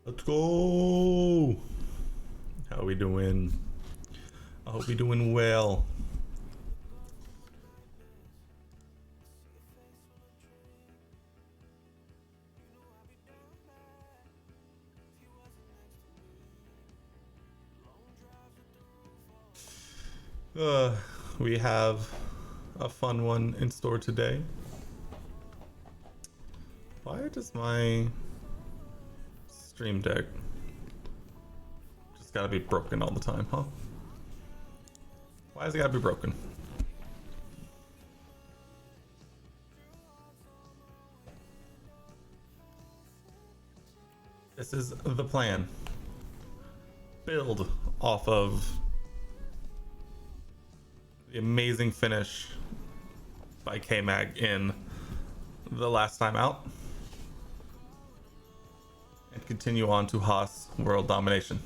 Let's go. How are we doing? I hope you're doing well. Uh, we have a fun one in store today. Why does my stream deck just gotta be broken all the time, huh? Why has it gotta be broken? This is the plan. Build off of the amazing finish by K-Mag in the last time out, and continue on to Haas world domination.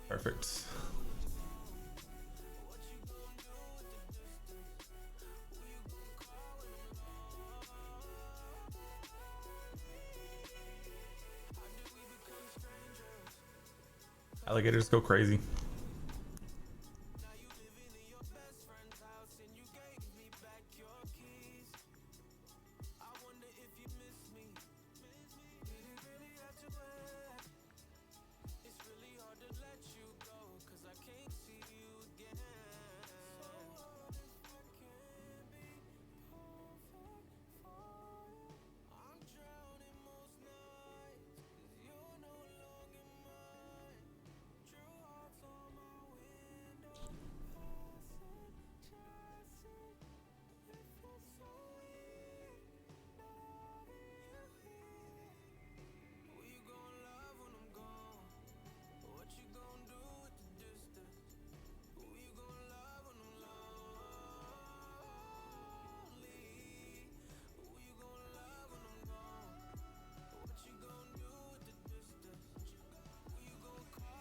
Perfect. Alligators go crazy.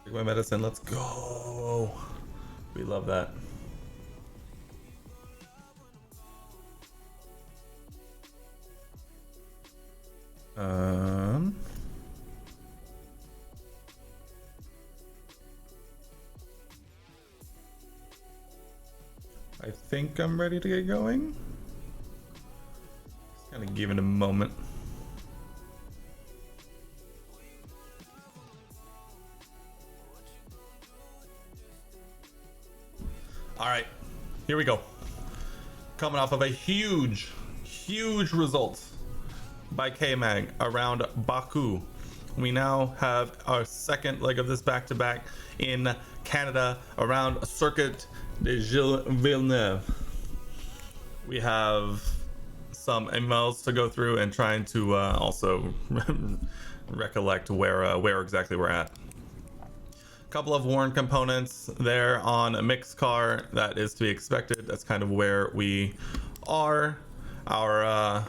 Take my medicine, let's go. We love that. I think I'm ready to get going. Just kind of give it a moment. All right, here we go. Coming off of a huge result by K-Mag around Baku. We now have our second leg of this back-to-back in Canada around Circuit de Gilles Villeneuve. We have some emails to go through and trying to also recollect where exactly we're at. Couple of worn components there on a mixed car. That is to be expected. That's kind of where we are. Our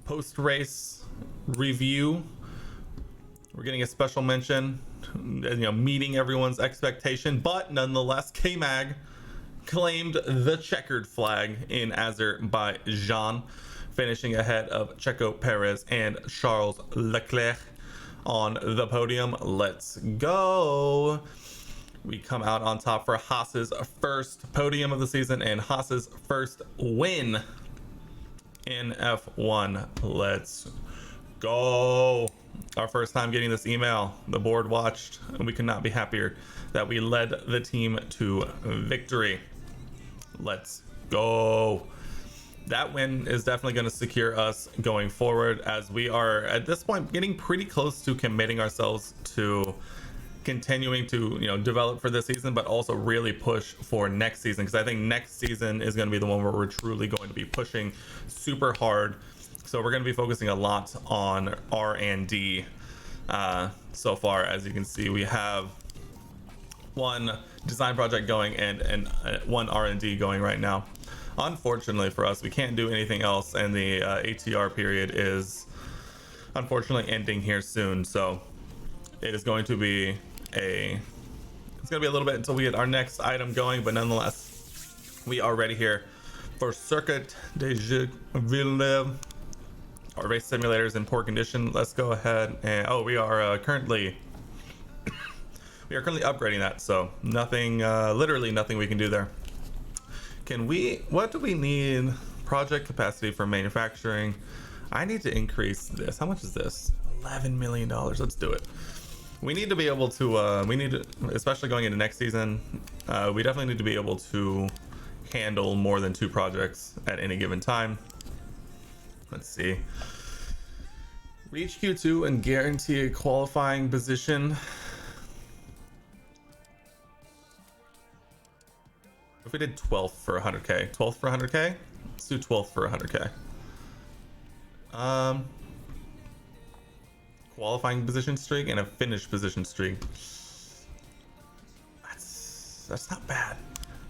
post-race review, we're getting a special mention, meeting everyone's expectation, but nonetheless, K-Mag claimed the checkered flag in Azerbaijan, finishing ahead of Checo Perez and Charles Leclerc on the podium. Let's go. We come out on top for Haas's first podium of the season and Haas's first win in F1. Let's go. Our first time getting this email. The board watched, and we could not be happier that we led the team to victory. Let's go. that win is definitely going to secure us going forward, as we are at this point getting pretty close to committing ourselves to continuing to, you know, develop for this season, but also really push for next season, because I think next season is going to be the one where we're truly going to be pushing super hard. So we're going to be focusing a lot on R&D. So far, as you can see, we have one design project going and one R&D going right now. Unfortunately for us, we can't do anything else, and the ATR period is unfortunately ending here soon. So it is going to be a little bit until we get our next item going, but nonetheless, we are ready here for Circuit de Villeneuve. Our race simulator is in poor condition. Let's go ahead and we are currently upgrading that, so nothing, literally nothing we can do there. What do we need? Project capacity for manufacturing. I need to increase this. How much is this? $11 million. Let's do it. We need to be able to, especially going into next season, we definitely need to be able to handle more than 2 projects at any given time. Let's see. Reach Q2 and guarantee a qualifying position. If we did 12th for 100k, 12th for 100k, let's do 12th for 100k. Qualifying position streak and a finish position streak. That's not bad.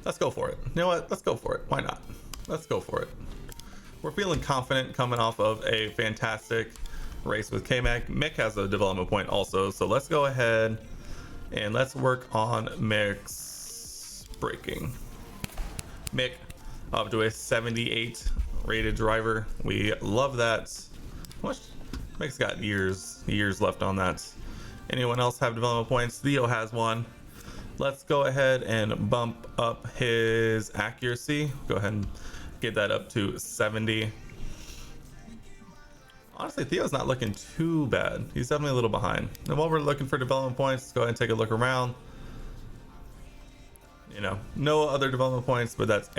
Let's go for it. You know what? Let's go for it. Why not? Let's go for it. We're feeling confident coming off of a fantastic race with K-Mag. Mick has a development point also, so let's go ahead and let's work on Mick's braking. Mick up to a 78 rated driver. We love that. Mick's got years left on that. Anyone else have development points? Theo has one. Let's go ahead and bump up his accuracy. Go ahead and get that up to 70. Honestly, Theo's not looking too bad. He's definitely a little behind. And while we're looking for development points, let's go ahead and take a look around. You know, no other development points, but that's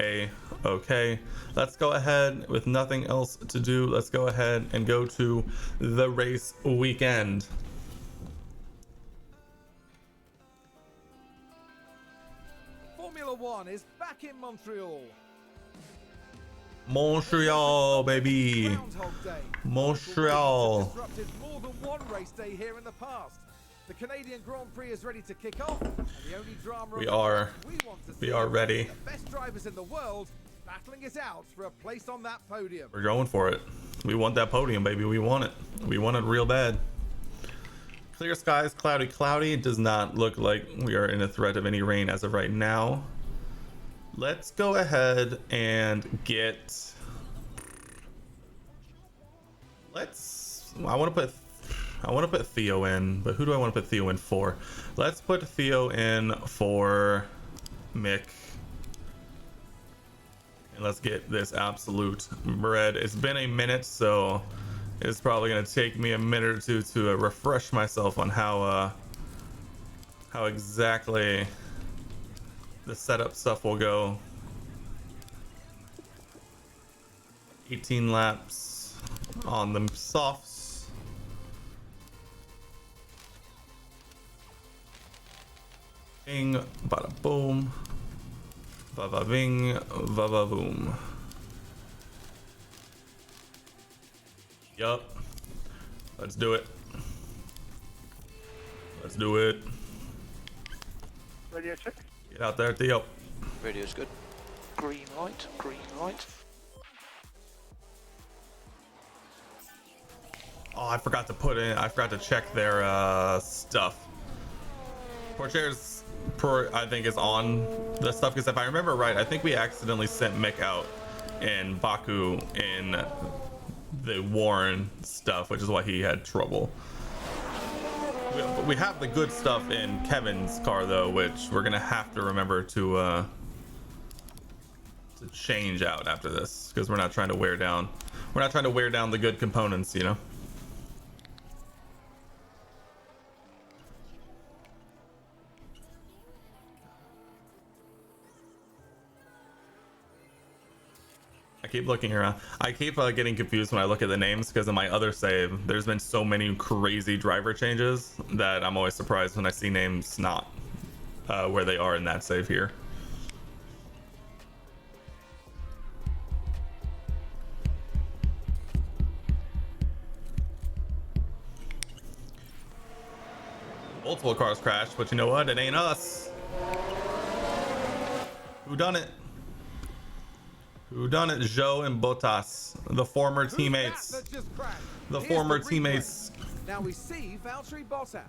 okay. Let's go ahead, with nothing else to do, let's go ahead and go to the race weekend. Formula One is back in Montreal. Montreal, baby. Groundhog Day. Montreal. Disrupted more than one race day here in the past. The Canadian Grand Prix is ready to kick off, and the only drama We are ready. the best drivers in the world battling it out for a place on that podium. We're going for it. We want that podium, baby. We want it. We want it real bad. Clear skies, cloudy. It does not look like we are in a threat of any rain as of right now. Let's go ahead and get... I want to put Theo in, but who do I want to put Theo in for? Let's put Theo in for Mick. And let's get this absolute bread. It's been a minute, so it's probably going to take me a minute or two to refresh myself on how exactly the setup stuff will go. 18 laps on the softs. Bing, bada boom. Va bing, va boom. Yup. Let's do it. Let's do it. Radio check. Get out there, Theo. Radio's good. Green light, green light. Oh, I forgot to check their stuff. Porchere's I think is on the stuff, because if I remember right, I think we accidentally sent Mick out in Baku in the Warren stuff, which is why he had trouble. We have the good stuff in Kevin's car though, which we're gonna have to remember to change out after this, because we're not trying to wear down the good components, you know. I keep looking around. I keep getting confused when I look at the names because in my other save, there's been so many crazy driver changes that I'm always surprised when I see names not where they are in that save here. Multiple cars crashed, but you know what? It ain't us. Who done it? Who done it? Joe and Bottas, the former teammates. The former teammates. Now we see Valtteri Bottas.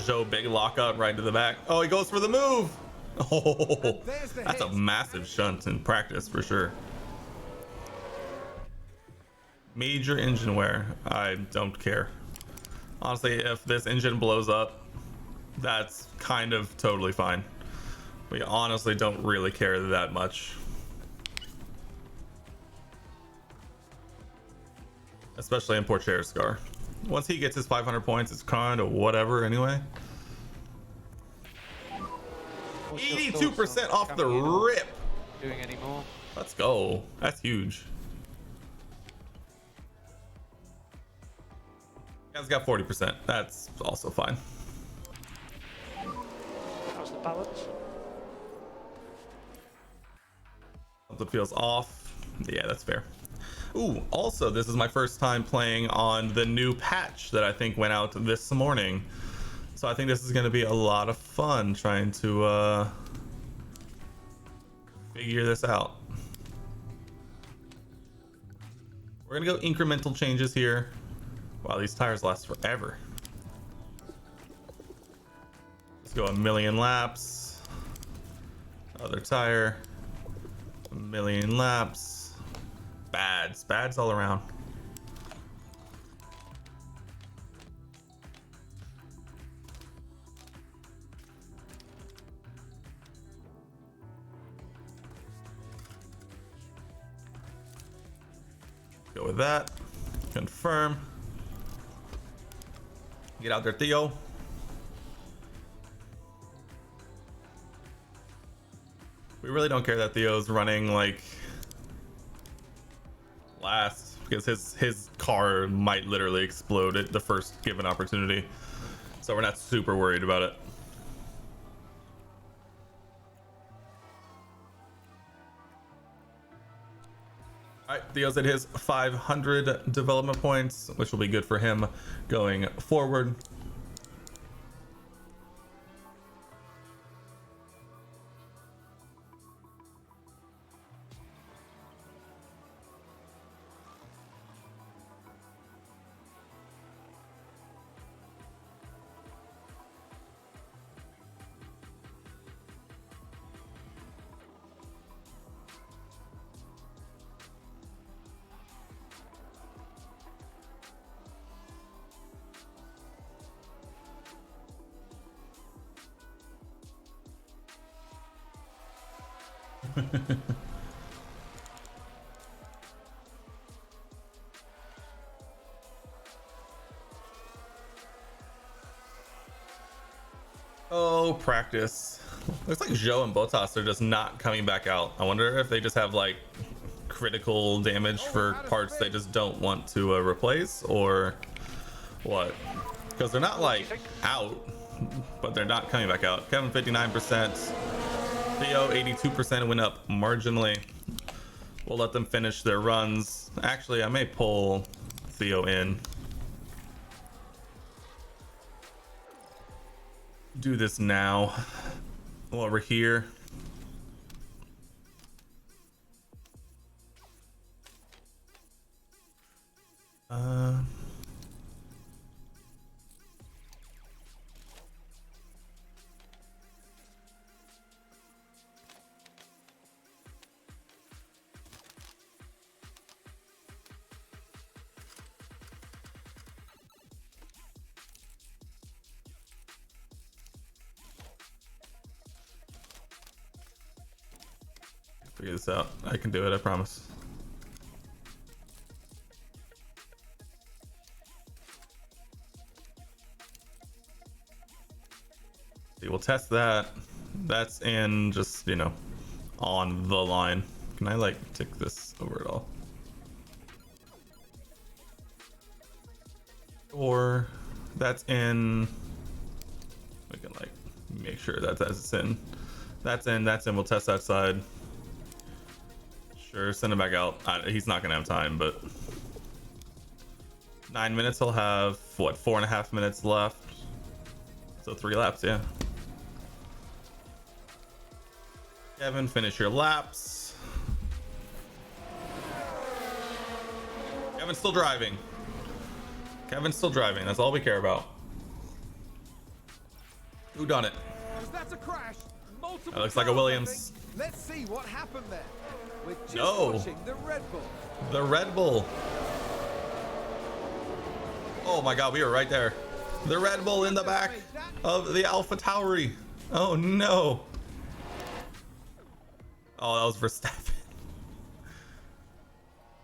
Joe, big lockup right to the back. Oh, he goes for the move. Oh, that's a massive shunt in practice for sure. Major engine wear. I don't care. Honestly, if this engine blows up, that's kind of totally fine. We honestly don't really care that much. Especially in Porchere's car. Once he gets his 500 points, it's kind of whatever anyway. 82% off the rip. Doing any more? Let's go. That's huge. Guy's got 40%. That's also fine. How's the balance? Something feels off. Yeah, that's fair. Ooh, also, this is my first time playing on the new patch that I think went out this morning. So I think this is going to be a lot of fun trying to figure this out. We're going to go incremental changes here. Wow, these tires last forever. Let's go a million laps. Other tire. A million laps. Bads all around. Go with that. Confirm. Get out there, Theo. We really don't care that Theo's running like last because his car might literally explode at the first given opportunity. So we're not super worried about it. All right, Theo's at his 500 development points, which will be good for him going forward. Oh, practice. Looks like Joe and Bottas are just not coming back out. I wonder if they just have like critical damage for parts they just don't want to replace or what, because they're not like out, but they're not coming back out. Kevin 59%, Theo 82% went up marginally. We'll let them finish their runs. Actually, I may pull Theo in. Do this now while we're here. Figure this out. I can do it, I promise. See, we'll test that. That's in just, you know, on the line. Can I like tick this over at all? Or that's in. We can like make sure that that's in. That's in. That's in. We'll test that side. Sure, send him back out. He's not gonna have time, but 9 minutes. He'll have what, 4.5 minutes left. So 3 laps, yeah. Kevin, finish your laps. Kevin's still driving. Kevin's still driving. That's all we care about. Who done it? That's a crash. Multiple That looks like a cars, I Williams. think. Let's see what happened there. We're just No. watching the Red Bull. The Red Bull. Oh my god, we were right there. The Red Bull in the back of the Alpha Tauri. Oh no. Oh, that was Verstappen.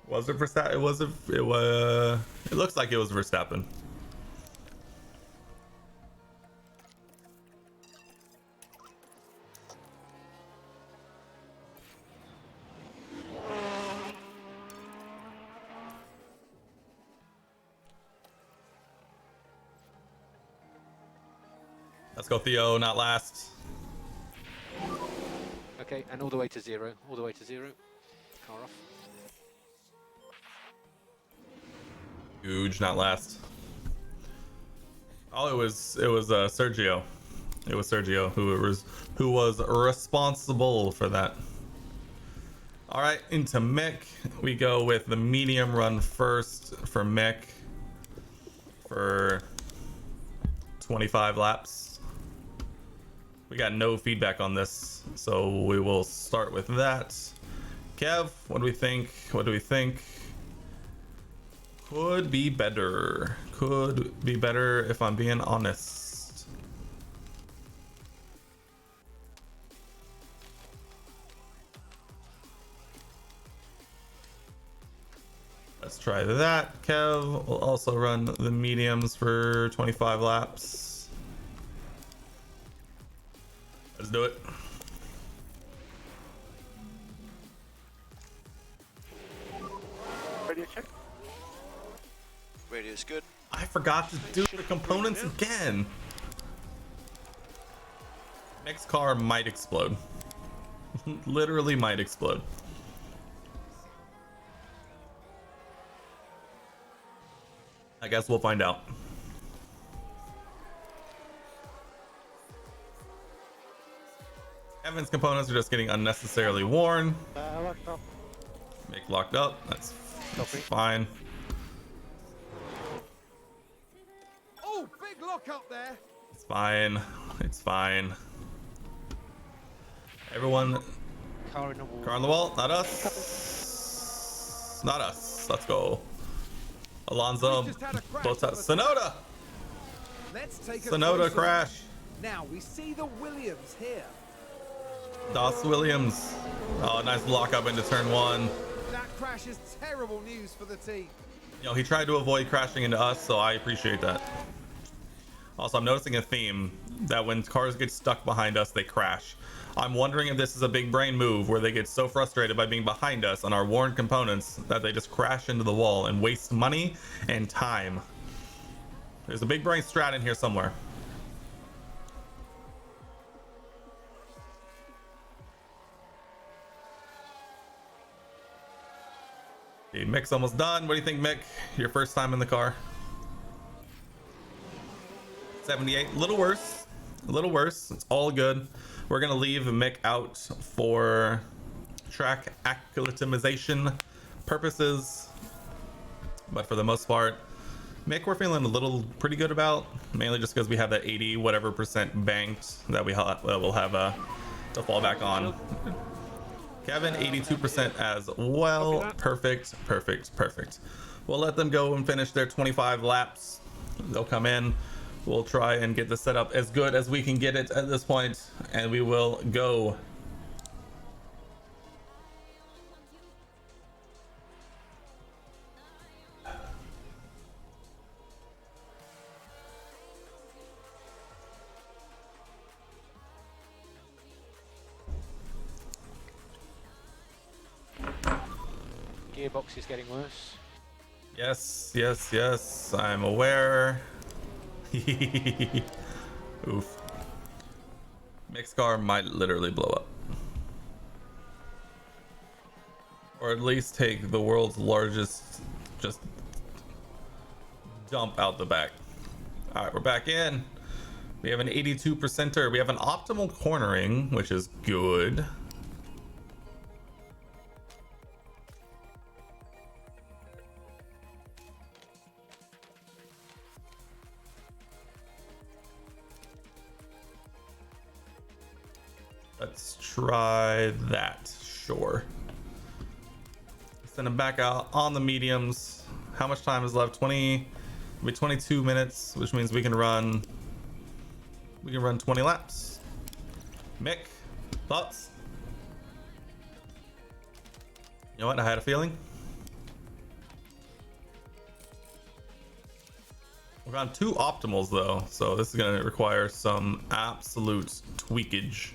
Was it Verstappen? It was. It looks like it was Verstappen. Let's go, Theo. Not last. Okay, and all the way to 0. All the way to 0. Car off. Huge, not last. Oh, it was Sergio. It was Sergio who was responsible for that. All right, into Mick. We go with the medium run first for Mick for 25 laps. We got no feedback on this, so we will start with that. Kev, what do we think? What do we think? Could be better. Could be better if I'm being honest. Let's try that. Kev will also run the mediums for 25 laps. Let's do it. Radio check. Radio's good. I forgot to do the components again. Next car might explode. Literally might explode. I guess we'll find out. Evan's components are just getting unnecessarily worn. Locked up. Make locked up. That's fine. Oh, big lock up there. It's fine. It's fine. Everyone, Car in the wall. car on the wall. Not us. Not us. Let's go. Alonso. We just had a crash Bota. on the Sonoda. Let's take a Sonoda closer crash. look. Now we see the Williams here. Das Williams. Oh, nice lock up into turn 1. That crash is terrible news for the team. You know, he tried to avoid crashing into us, so I appreciate that. Also, I'm noticing a theme that when cars get stuck behind us, they crash. I'm wondering if this is a big brain move where they get so frustrated by being behind us on our worn components that they just crash into the wall and waste money and time. There's a big brain strat in here somewhere. Okay, Mick's almost done. What do you think, Mick? Your first time in the car? 78. A little worse. A little worse. It's all good. We're going to leave Mick out for track acclimatization purposes. But for the most part, Mick, we're feeling a little pretty good about. Mainly just because we have that 80 whatever percent banked that we'll have to fall back on. Kevin, 82% as well. Perfect, perfect, perfect. We'll let them go and finish their 25 laps. They'll come in. We'll try and get the setup as good as we can get it at this point, and we will go. gearbox is getting worse. Yes, yes, yes. I'm aware. Oof. Mixed car might literally blow up. Or at least take the world's largest just dump out the back. All right, we're back in. We have an 82%er. We have an optimal cornering, which is good. Let's try that. Sure. Send him back out on the mediums. How much time is left? 22 minutes, which means we can run 20 laps. Mick, thoughts? You know what? I had a feeling. We're on 2 optimals though, so this is gonna require some absolute tweakage.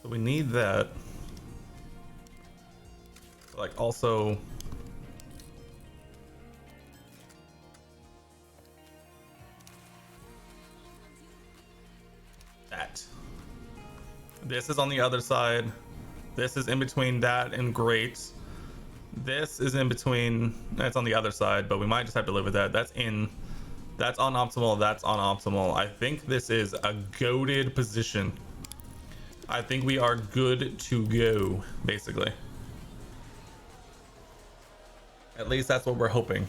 We need that. Like also that. This is on the other side. This is in between that and great. This is in between. That's on the other side, but we might just have to live with that. That's on optimal. That's on optimal. I think this is a goated position. I think we are good to go, basically. At least that's what we're hoping.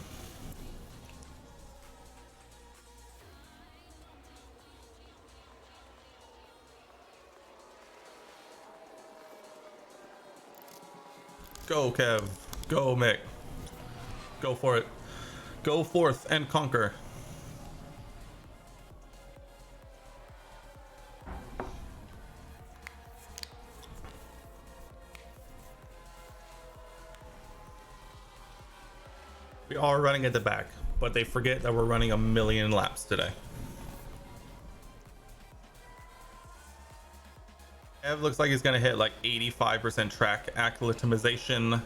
Go, Kev. Go, Mick. Go for it. Go forth and conquer. We are running at the back, but they forget that we're running 1,000,000 laps today. Ev looks like he's gonna hit like 85% track acclimatization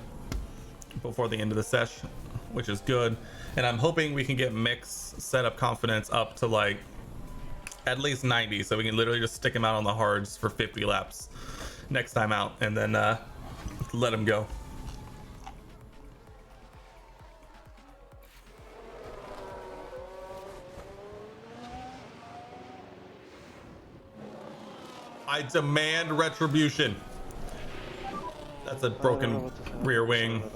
before the end of the session, which is good. And I'm hoping we can get Mick's setup confidence up to like at least 90, so we can literally just stick him out on the hards for 50 laps next time out, and then let him go. I demand retribution. That's a broken rear wing.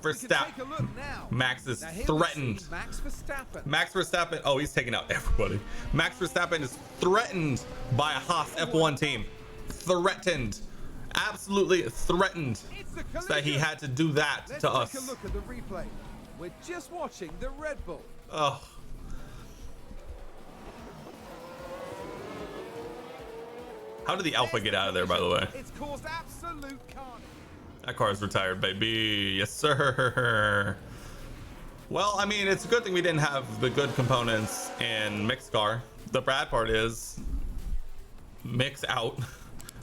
Verstappen. Max is threatened. Max Verstappen. Oh, he's taking out everybody. Max Verstappen is threatened by a Haas F1 team. Threatened. Absolutely threatened. That he had to do that to us. Take a look at the replay. We're just watching the Red Bull. Oh. How did the Alpha get out of there, by the way? It's caused absolute carnage. That car is retired, baby. Yes, sir. Well, I mean, it's a good thing we didn't have the good components in Mick's car. The bad part is Mick's out,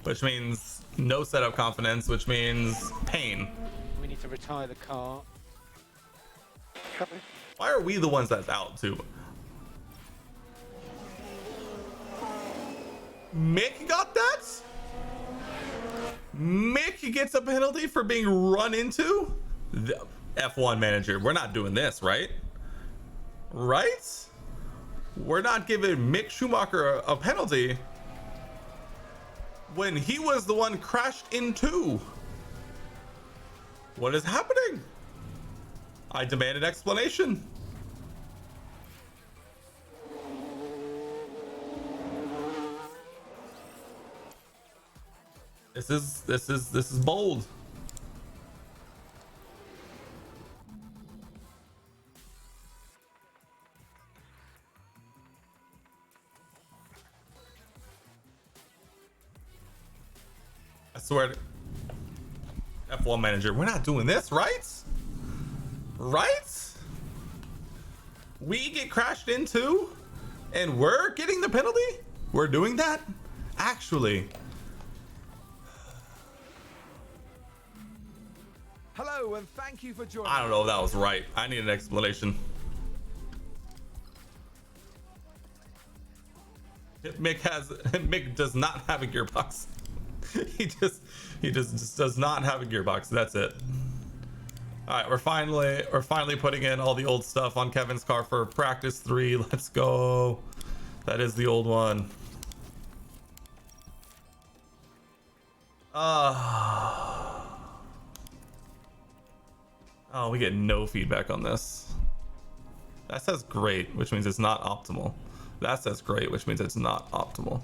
which means no setup confidence, which means pain. We need to retire the car. Copy. Why are we the ones that's out too? Mick got that? Mick gets a penalty for being run into? The F1 manager, we're not doing this, right? Right? We're not giving Mick Schumacher a penalty when he was the one crashed into. What is happening? I demand an explanation. This is bold. I swear to F1 manager, we're not doing this, right? Right? We get crashed into, and we're getting the penalty? We're doing that? Actually. Hello, and thank you for joining. I don't know if that was right. I need an explanation. Mick does not have a gearbox. he just does not have a gearbox. That's it. All right, we're finally putting in all the old stuff on Kevin's car for practice 3. Let's go. That is the old one. Oh, we get no feedback on this. That says great, which means it's not optimal. That says great, which means it's not optimal.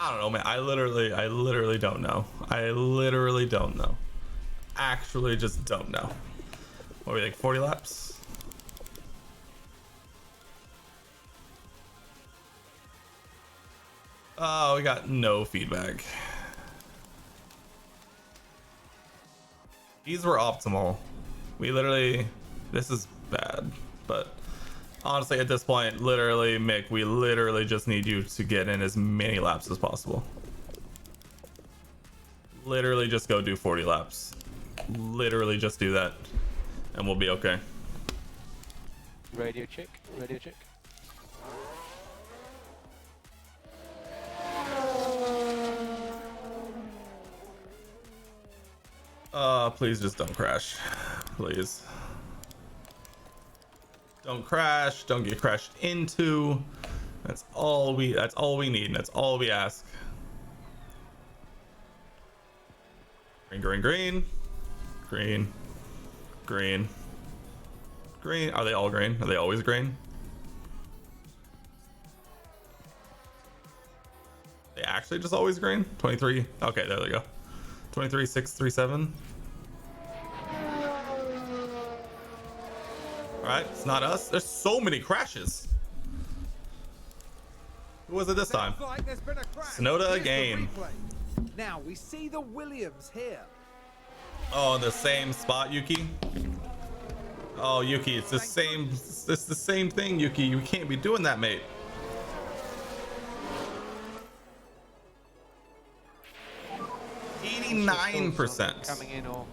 I don't know, man. I literally don't know. I literally don't know. Actually, just don't know. What are we like, 40 laps? Oh, we got no feedback. These were optimal. This is bad, but honestly, at this point, literally, Mick, we literally just need you to get in as many laps as possible. Literally just go do 40 laps. Literally just do that, and we'll be okay. Radio check. Radio check. Please just don't crash. Please. Don't crash. Don't get crashed into. That's all we need. And that's all we ask. Green, green, green. Green. Green. Green. Are they all green? Are they always green? They actually just always green? 23. Okay, there they go. 23, 6, 3, 7. Alright, it's not us. There's so many crashes. Who was it this time? Like there's been a crash. Sonoda Here's the again. replay. Now we see the Williams here. Oh, the same spot, Yuki. Oh, Yuki, it's the same. It's the same thing, Yuki. You can't be doing that, mate. %. Coming in or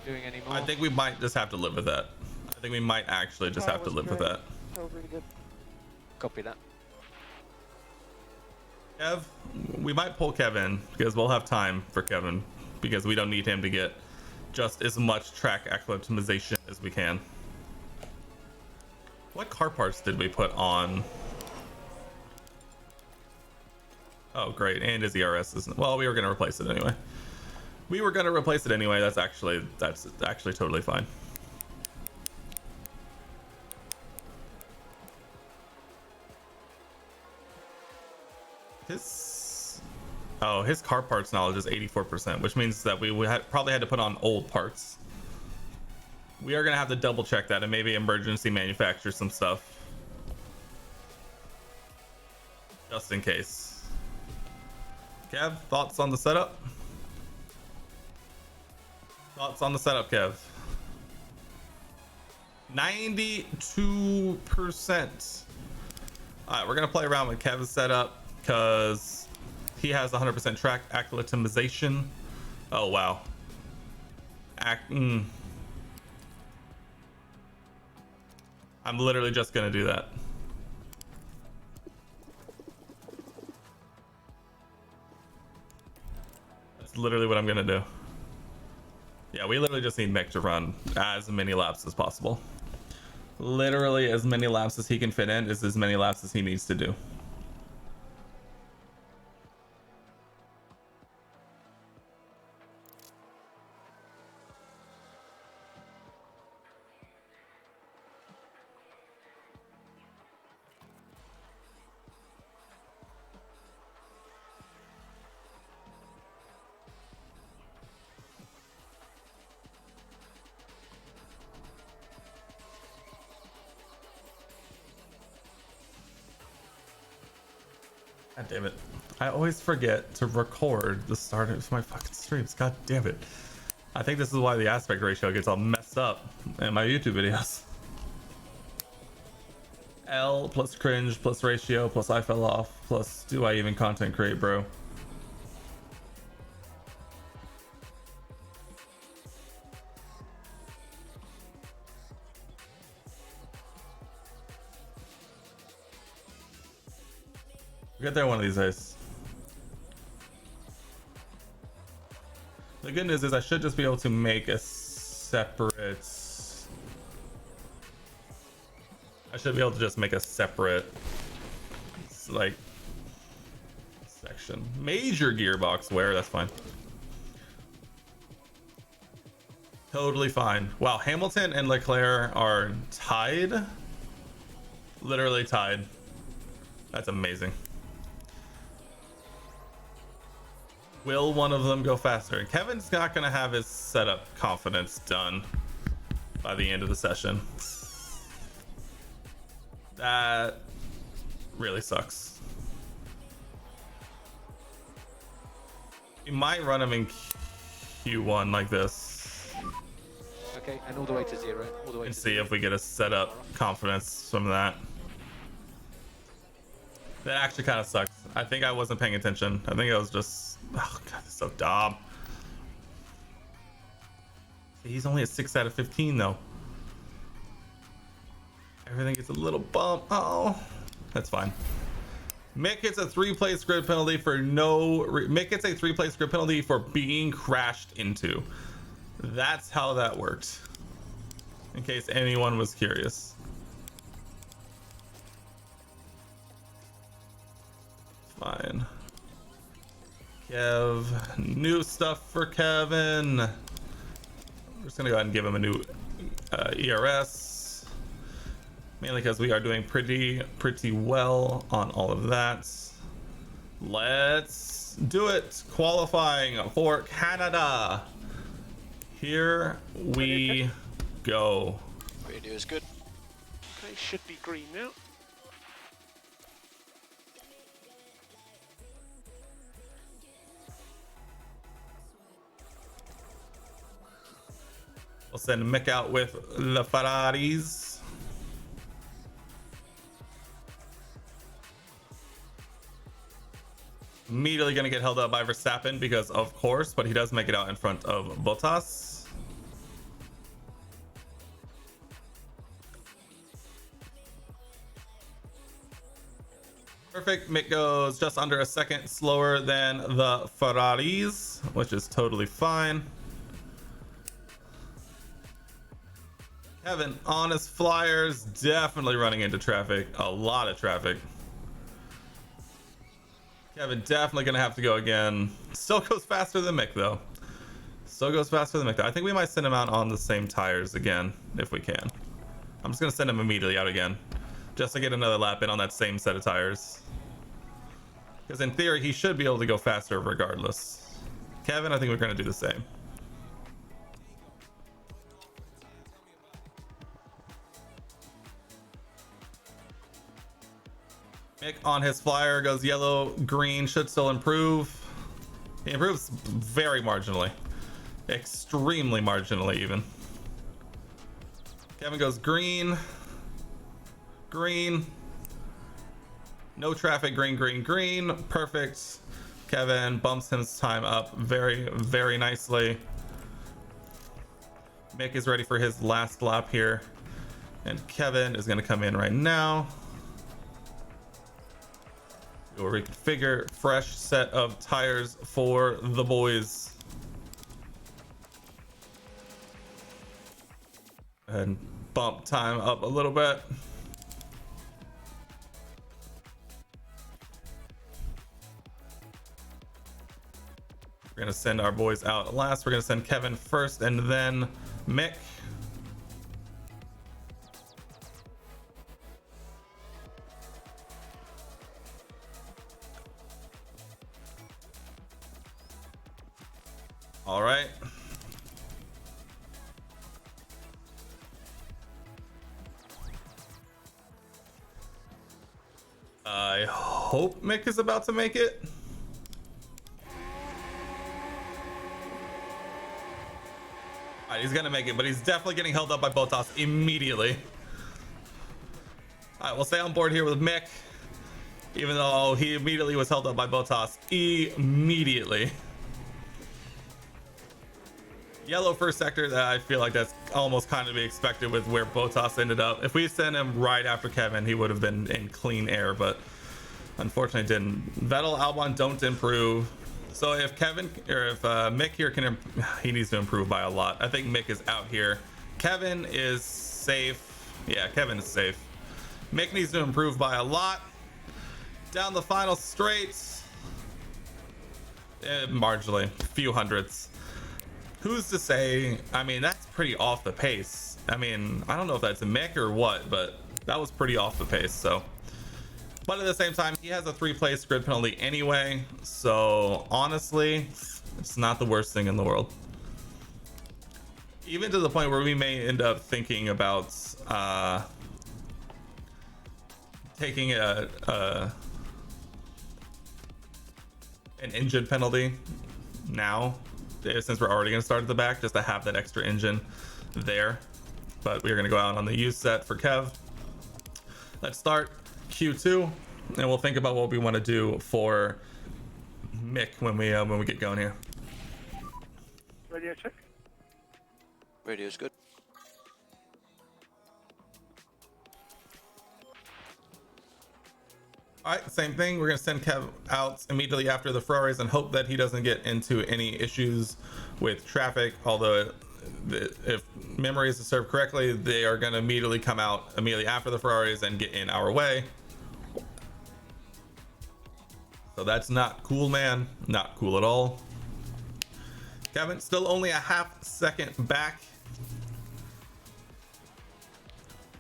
doing any more? I think we might just have to live with that. I think we might actually just have to live with that. That was really good. Copy that. Kev, we might pull Kevin because we'll have time for Kevin because we don't need him to get just as much track acclimatization as we can. What car parts did we put on? Oh, great. And his ERS isn't. Well, we were going to replace it anyway. That's actually totally fine. His car parts knowledge is 84%, which means that we probably had to put on old parts. We are gonna have to double check that and maybe emergency manufacture some stuff just in case. Kev, thoughts on the setup? Thoughts on the setup, Kev? 92%. All right, we're gonna play around with Kev's setup because he has 100% track acclimatization. Oh wow. I'm literally just gonna do that. That's literally what I'm gonna do. Yeah, we literally just need Mick to run as many laps as possible. Literally as many laps as he can fit in is as many laps as he needs to do. God damn it. I always forget to record the start of my fucking streams. God damn it. I think this is why the aspect ratio gets all messed up in my YouTube videos. L plus cringe plus ratio plus I fell off plus do I even content create, bro? We'll get there one of these days. The good news is I should just be able to make a separate... I should be able to just make a separate, like, section. Major gearbox wear, that's fine. Totally fine. Wow, Hamilton and Leclerc are tied. Literally tied. That's amazing. Will one of them go faster? Kevin's not going to have his setup confidence done by the end of the session. That really sucks. You might run him in Q1 like this. Okay, and all the way to 0. All the way And to see 0. if we get a setup confidence from that. That actually kind of sucks. I think I wasn't paying attention. I think I was just... Oh god, that's so dumb. He's only a 6 out of 15 though. Everything gets a little bump. Oh, that's fine. Mick gets a 3-place grid penalty for Mick gets a 3-place grid penalty for being crashed into. That's how that worked. In case anyone was curious. Fine. Kev, new stuff for Kevin. We're just gonna go ahead and give him a new ERS, mainly because we are doing pretty well on all of that. Let's do it. Qualifying for Canada. Here we go. Radio is good. Okay, should be green now. We'll send Mick out with the Ferraris. Immediately going to get held up by Verstappen because of course, but he does make it out in front of Bottas. Perfect. Mick goes just under a second slower than the Ferraris, which is totally fine. Kevin on his flyers, definitely running into traffic, a lot of traffic. Kevin definitely gonna have to go again. Still goes faster than Mick though. Still goes faster than Mick though. I think we might send him out on the same tires again if we can. I'm just gonna send him immediately out again, just to get another lap in on that same set of tires. Because in theory he should be able to go faster regardless. Kevin, I think we're gonna do the same. Mick on his flyer goes yellow, green, should still improve. He improves very marginally. Extremely marginally even. Kevin goes green. Green. No traffic, green, green, green. Perfect. Kevin bumps his time up very nicely. Mick is ready for his last lap here. And Kevin is going to come in right now. We'll reconfigure fresh set of tires for the boys. And bump time up a little bit. We're gonna send our boys out last. We're gonna send Kevin first and then Mick. All right. I hope Mick is about to make it. All right, he's gonna make it, but he's definitely getting held up by Bottas immediately. All right, we'll stay on board here with Mick, even though he immediately was held up by Bottas immediately. Yellow first sector, that I feel like that's almost kind of to be expected with where Bottas ended up. If we sent him right after Kevin, he would have been in clean air, but unfortunately didn't. Vettel, Albon don't improve. So if Kevin, or if Mick here can, he needs to improve by a lot. I think Mick is out here. Kevin is safe. Yeah, Kevin is safe. Mick needs to improve by a lot. Down the final straight. Marginally, a few hundredths. Who's to say? I mean, that's pretty off the pace. I mean, I don't know if that's a Mick or what, but that was pretty off the pace. So, but at the same time, he has a 3-place grid penalty anyway. So honestly, it's not the worst thing in the world. Even to the point where we may end up thinking about taking an engine penalty now, since we're already going to start at the back, just to have that extra engine there. But we're going to go out on the use set for Kev. Let's start Q2, and we'll think about what we want to do for Mick when we get going here. Radio check. Radio's good. All right, same thing. We're gonna send Kev out immediately after the Ferraris and hope that he doesn't get into any issues with traffic. Although, if memory is served correctly, they are gonna immediately come out immediately after the Ferraris and get in our way. So that's not cool, man. Not cool at all. Kevin still only a half second back,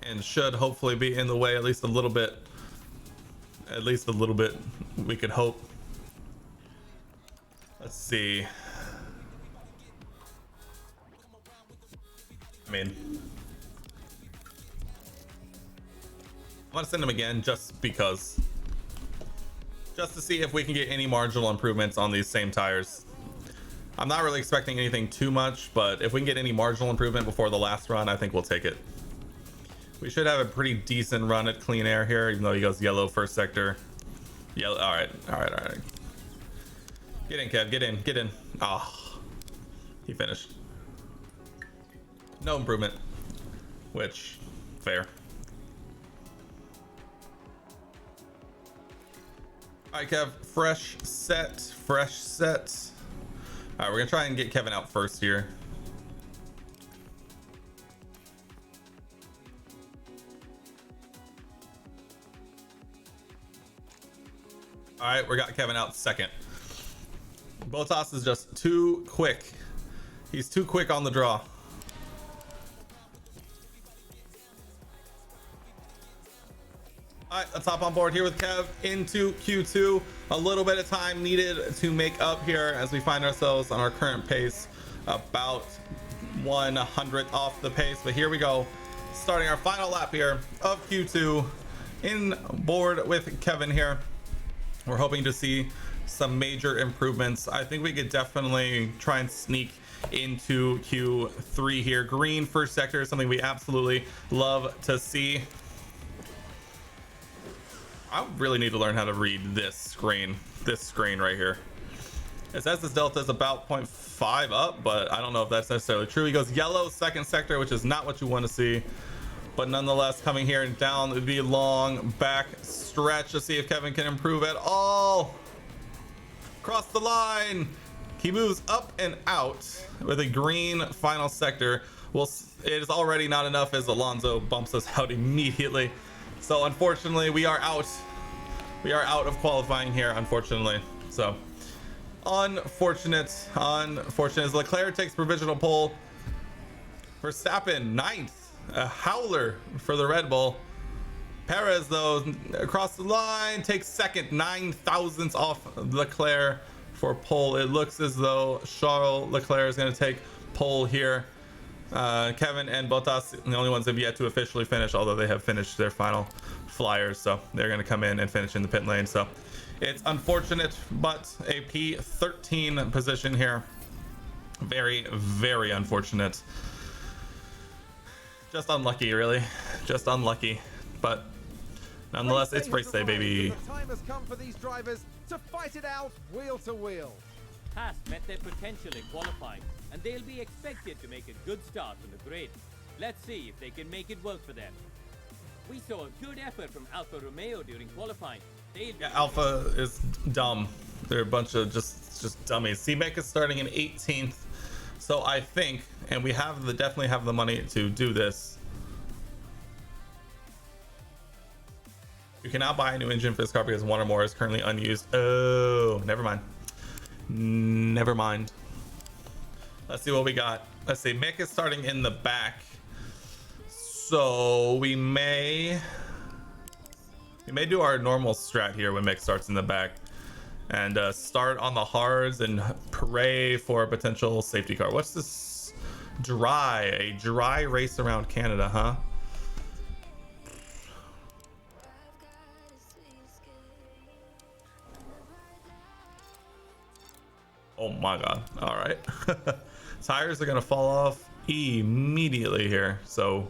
and should hopefully be in the way at least a little bit. At least a little bit, we could hope. Let's see. I mean, I want to send him again just because. Just to see if we can get any marginal improvements on these same tires. I'm not really expecting anything too much, but if we can get any marginal improvement before the last run, I think we'll take it. We should have a pretty decent run at clean air here, even though he goes yellow first sector. Yellow. All right. Get in, Kev. Get in. Oh, he finished. No improvement, which fair. All right, Kev. Fresh set. All right, we're gonna try and get Kevin out first here. All right, we got Kevin out second. Bottas is just too quick. He's too quick on the draw. All right, let's hop on board here with Kev into Q2. A little bit of time needed to make up here as we find ourselves on our current pace, about 100th off the pace. But here we go, starting our final lap here of Q2 in board with Kevin here. We're hoping to see some major improvements. I think we could definitely try and sneak into Q3 here. Green first sector is something we absolutely love to see. I really need to learn how to read this screen right here. It says this delta is about 0.5 up, but I don't know if that's necessarily true. He goes yellow second sector, which is not what you want to see. But nonetheless, coming here and down the long back stretch to see if Kevin can improve at all. Cross the line. He moves up and out with a green final sector. Well, it is already not enough as Alonso bumps us out immediately. So unfortunately, we are out. We are out of qualifying here, unfortunately. So unfortunate as Leclerc takes provisional pole. Verstappen 9th. A howler for the Red Bull. Perez, though, across the line, takes second, 9 thousandths off Leclerc for pole. It looks as though Charles Leclerc is going to take pole here. Kevin and Bottas, the only ones that have yet to officially finish, although they have finished their final flyers, so they're going to come in and finish in the pit lane. So it's unfortunate, but a P13 position here. Very, very unfortunate. Just unlucky, really. Just unlucky. But nonetheless, it's race day, baby. The time has come for these drivers to fight it out wheel to wheel. Haas met their potential in qualifying, and they'll be expected to make a good start on the grid. Let's see if they can make it work for them. We saw a good effort from Alfa Romeo during qualifying. Yeah, Alpha is dumb. They're a bunch of just dummies. C-Mac is starting in 18th, so I think, and we have definitely have the money to do this. You can now buy a new engine for this car because one or more is currently unused. Oh, never mind. Never mind. Let's see what we got. Let's see. Mick is starting in the back, so we may do our normal strat here when Mick starts in the back, and start on the hards and pray for a potential safety car. What's this? A dry race around Canada, huh? Oh my god. All right. Tires are gonna fall off immediately here, so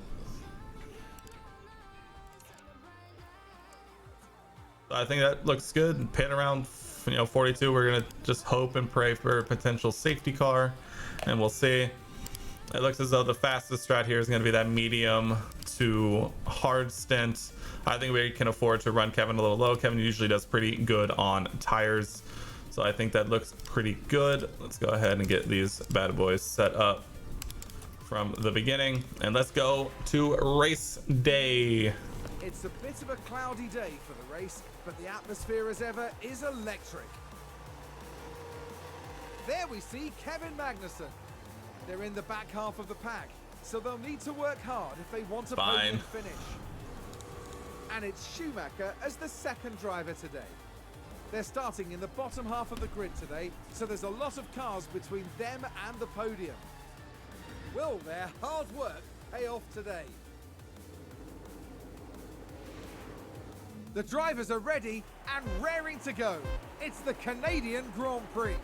I think that looks good. Pit around 42. We're gonna just hope and pray for a potential safety car, and we'll see. It looks as though the fastest strat here is going to be that medium to hard stint. I think we can afford to run Kevin a little low. Kevin usually does pretty good on tires, so I think that looks pretty good. Let's go ahead and get these bad boys set up from the beginning, and let's go to race day. It's a bit of a cloudy day for the race, but the atmosphere as ever is electric. There we see Kevin Magnussen. They're in the back half of the pack, so they'll need to work hard if they want a podium finish. And it's Schumacher as the second driver today. They're starting in the bottom half of the grid today, so there's a lot of cars between them and the podium. Will their hard work pay off today? The drivers are ready and raring to go. It's the Canadian Grand Prix.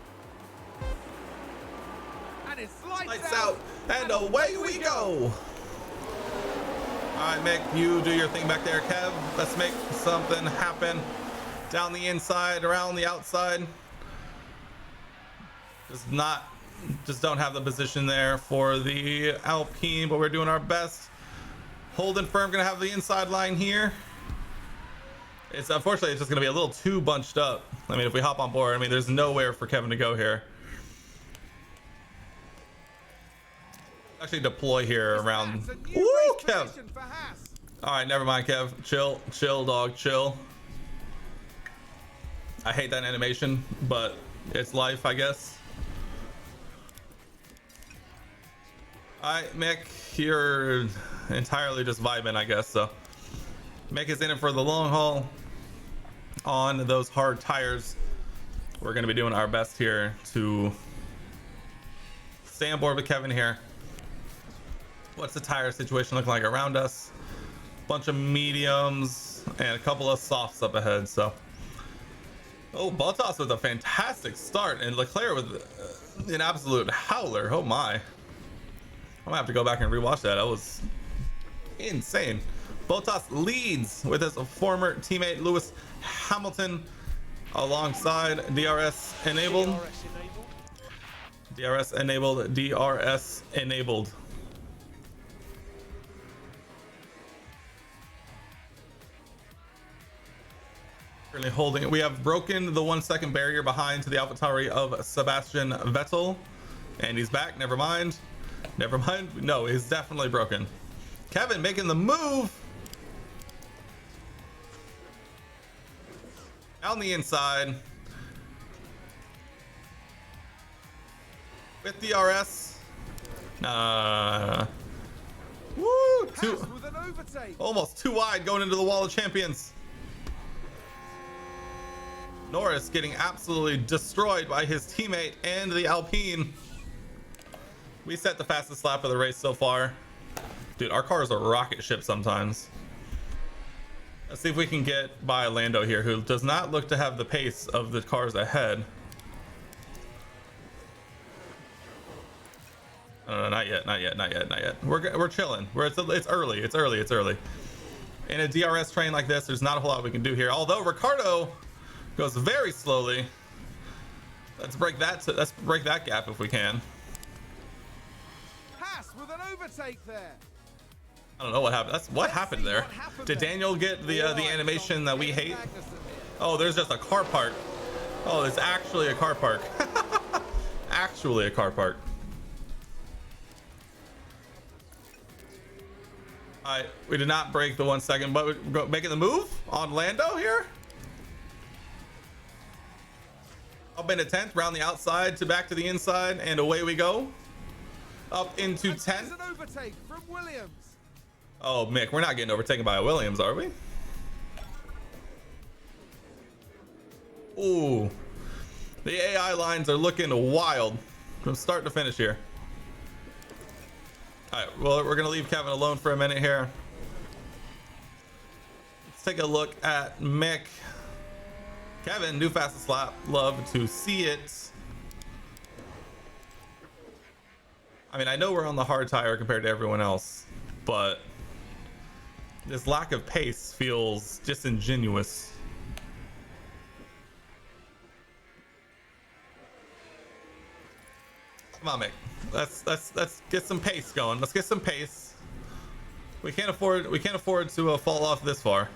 And it's lights out, and away we go. All right, Mick, you do your thing back there. Kev, let's make something happen. Down the inside, around the outside. Just don't have the position there for the Alpine, but we're doing our best. Holding firm, gonna have the inside line here. It's unfortunately it's just gonna be a little too bunched up. I mean, if we hop on board, I mean, there's nowhere for Kevin to go here. Actually deploy here around. Woo, Kev. All right, never mind, Kev. Chill, dog, chill. I hate that animation, but it's life, I guess. All right, Mick, you're entirely just vibing, I guess. So Mick is in it for the long haul on those hard tires. We're going to be doing our best here to stay on board with Kevin here. What's the tire situation look like around us? Bunch of mediums and a couple of softs up ahead. So, oh, Bottas with a fantastic start, and Leclerc with an absolute howler. Oh my! I'm gonna have to go back and rewatch that. That was insane. Bottas leads with his former teammate Lewis Hamilton alongside DRS enabled. DRS enabled. DRS enabled. Currently holding it. We have broken the 1 second barrier behind to the AlphaTauri of Sebastian Vettel, and he's back. Never mind. Never mind. No, he's definitely broken. Kevin making the move on the inside with DRS. Woo! Almost too wide going into the wall of champions. Norris getting absolutely destroyed by his teammate and the Alpine. We set the fastest lap of the race so far. Dude, our car is a rocket ship sometimes. Let's see if we can get by Lando here, who does not look to have the pace of the cars ahead. No, not yet, not yet, not yet, not yet. We're chilling. It's early. In a DRS train like this, there's not a whole lot we can do here. Although Ricardo goes very slowly. Let's break that gap if we can. Haas with an overtake there. I don't know what happened. What happened there. Did Daniel get the animation that we hate? Oh, there's just a car park. Oh, it's actually a car park. Actually a car park. Alright, we did not break the 1 second, but we're making the move on Lando here. Up into 10th, round the outside to back to the inside, and away we go. Up into 10th. An overtake from Williams. Oh, Mick, we're not getting overtaken by a Williams, are we? Ooh. The AI lines are looking wild from start to finish here. All right, well, we're going to leave Kevin alone for a minute here. Let's take a look at Mick. Kevin, new fastest lap. Love to see it. I mean, I know we're on the hard tire compared to everyone else, but this lack of pace feels disingenuous. Come on, Mick. Let's get some pace going. Let's get some pace. We can't afford to fall off this far.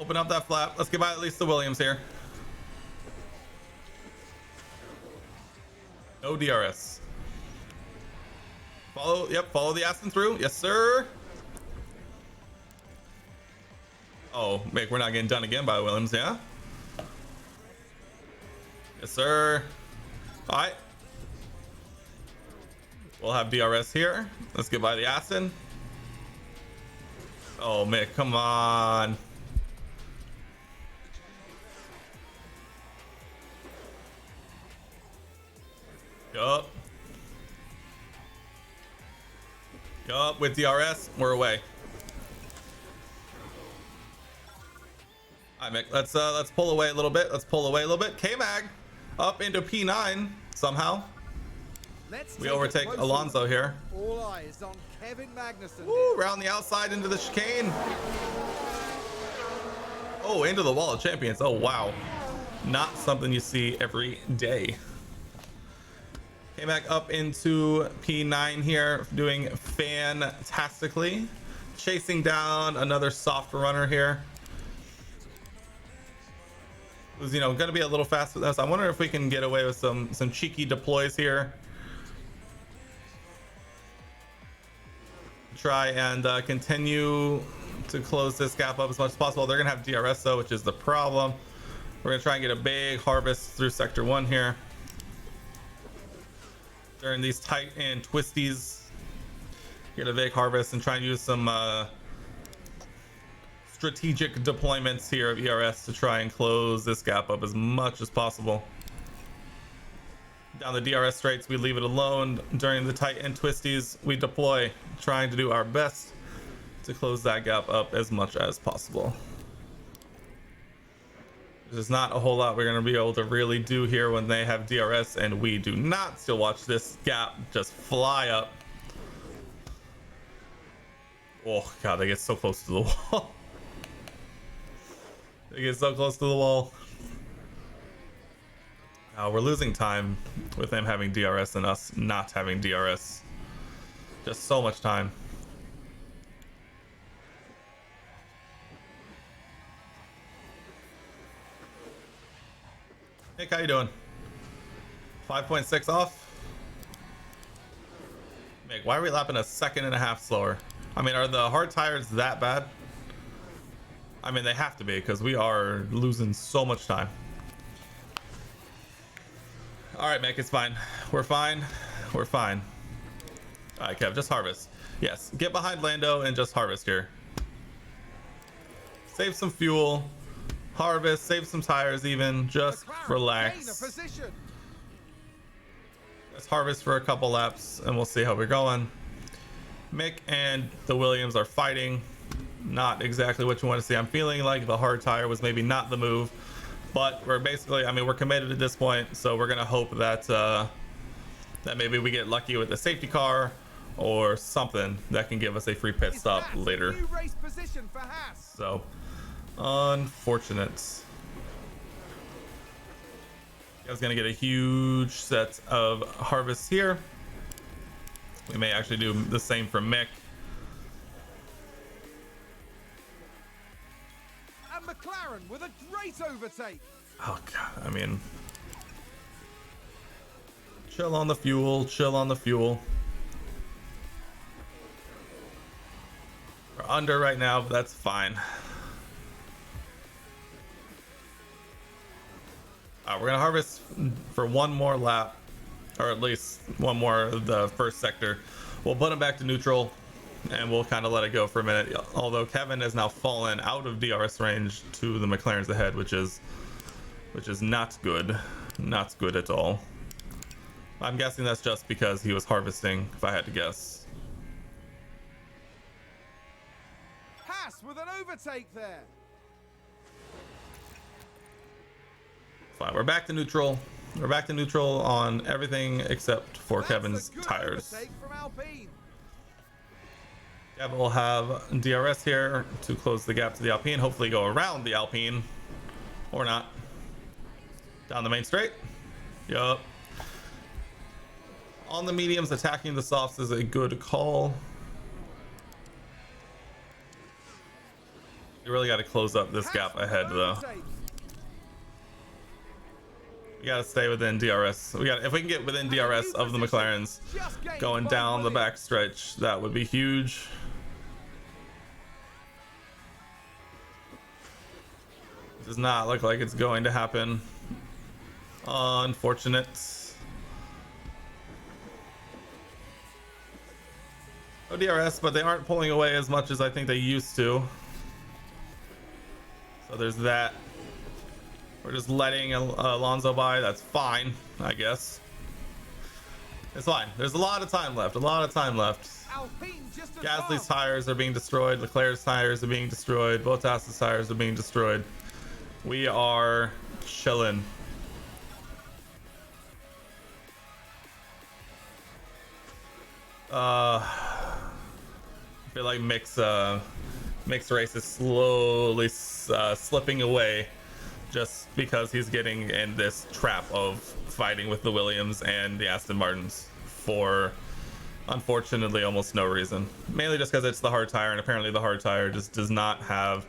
Open up that flap. Let's get by at least the Williams here. No DRS. Follow the Aston through. Yes, sir. Oh, Mick, we're not getting done again by Williams, yeah? Yes, sir. All right. We'll have DRS here. Let's get by the Aston. Oh, Mick, come on. Yup, with DRS, we're away. All right, Mick, let's pull away a little bit. K-Mag up into P9 somehow. We overtake Alonso here. All eyes on Kevin Magnussen. Woo, round the outside into the chicane. Oh, into the wall of champions. Oh, wow. Not something you see every day. Came back up into P9 here, doing fantastically. Chasing down another soft runner here. Who's, you know, going to be a little faster than us. I wonder if we can get away with some cheeky deploys here. Try and continue to close this gap up as much as possible. They're going to have DRS though, which is the problem. We're going to try and get a big harvest through sector 1 here. During these tight and twisties, get a big harvest and try and use some strategic deployments here of ERS to try and close this gap up as much as possible. Down the DRS straights, we leave it alone. During the tight and twisties, we deploy, trying to do our best to close that gap up as much as possible. There's not a whole lot we're going to be able to really do here when they have DRS and we do not. Still watch this gap just fly up. Oh god, they get so close to the wall. They get so close to the wall. We're losing time with them having DRS and us not having DRS. Just so much time. Nick, how you doing? 5.6 off? Mick, why are we lapping a second and a half slower? I mean, are the hard tires that bad? I mean, they have to be because we are losing so much time. All right, Mick, it's fine. We're fine. We're fine. All right, Kev, just harvest. Yes, get behind Lando and just harvest here. Save some fuel. harvest, save some tires even, just McLaren gain a relax. position. Let's harvest for a couple laps and we'll see how we're going. Mick and the Williams are fighting. Not exactly what you want to see. I'm feeling like the hard tire was maybe not the move, but we're basically, I mean, we're committed at this point, so we're gonna hope that that maybe we get lucky with a safety car or something that can give us a free pit stop later. New race position for Haas. So unfortunate. I was gonna get a huge set of harvests here. We may actually do the same for Mick. And McLaren with a great overtake. Oh god, I mean, chill on the fuel, chill on the fuel. We're under right now, but that's fine. We're gonna harvest for one more lap, or at least one more of the first sector. We'll put him back to neutral and we'll kind of let it go for a minute, although Kevin has now fallen out of DRS range to the McLarens ahead, which is not good at all. I'm guessing that's just because he was harvesting, if I had to guess. Haas with an overtake there. Fine, we're back to neutral. We're back to neutral on everything except for That's Kevin's a good tires. overtake from Alpine. Kevin will have DRS here to close the gap to the Alpine. Hopefully go around the Alpine, or not. Down the main straight. Yup. On the mediums, attacking the softs is a good call. You really got to close up this gap ahead, though. We got to stay within DRS. If we can get within DRS of the McLarens going down the back stretch, that would be huge. Does not look like it's going to happen. Unfortunate. No DRS, but they aren't pulling away as much as I think they used to. So there's that. We're just letting Alonso by. That's fine, I guess. It's fine. There's a lot of time left. Gasly's tires are being destroyed. Leclerc's tires are being destroyed. Bottas's tires are being destroyed. We are chilling. I feel like Mick's race is slowly slipping away, just because he's getting in this trap of fighting with the Williams and the Aston Martins for, unfortunately, almost no reason. Mainly just because it's the hard tire, and apparently the hard tire just does not have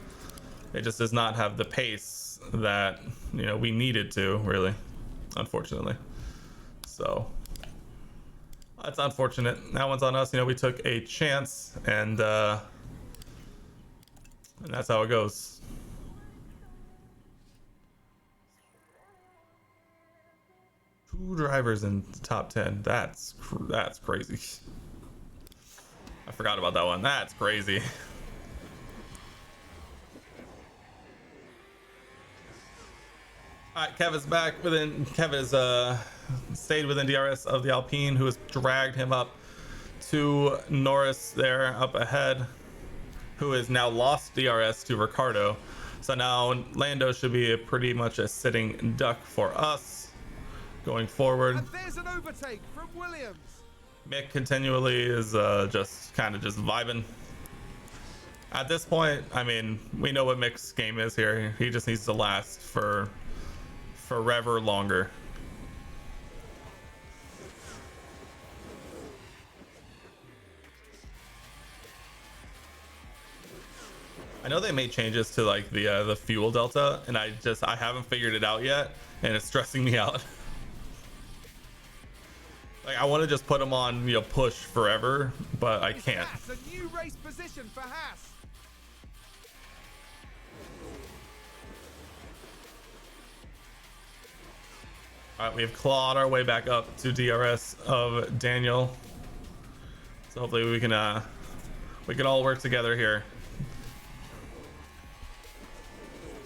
the pace that, you know, we needed to, really, unfortunately. So that's unfortunate. That one's on us. You know, we took a chance, and that's how it goes. Two drivers in the top 10. That's crazy. I forgot about that one. That's crazy. All right, Kevin's back within. Kevin has stayed within DRS of the Alpine, who has dragged him up to Norris there up ahead, who has now lost DRS to Ricciardo. So now Lando should be pretty much a sitting duck for us going forward. And there's an overtake from Williams. Mick continually is just vibing. At this point, I mean, we know what Mick's game is here. He just needs to last for forever longer. I know they made changes to like the fuel delta, and I haven't figured it out yet, and it's stressing me out. Like, I want to just put them on, you know, push forever, but I can't. That's a new race position for Haas. All right, we've clawed our way back up to DRS of Daniel. So hopefully we can all work together here.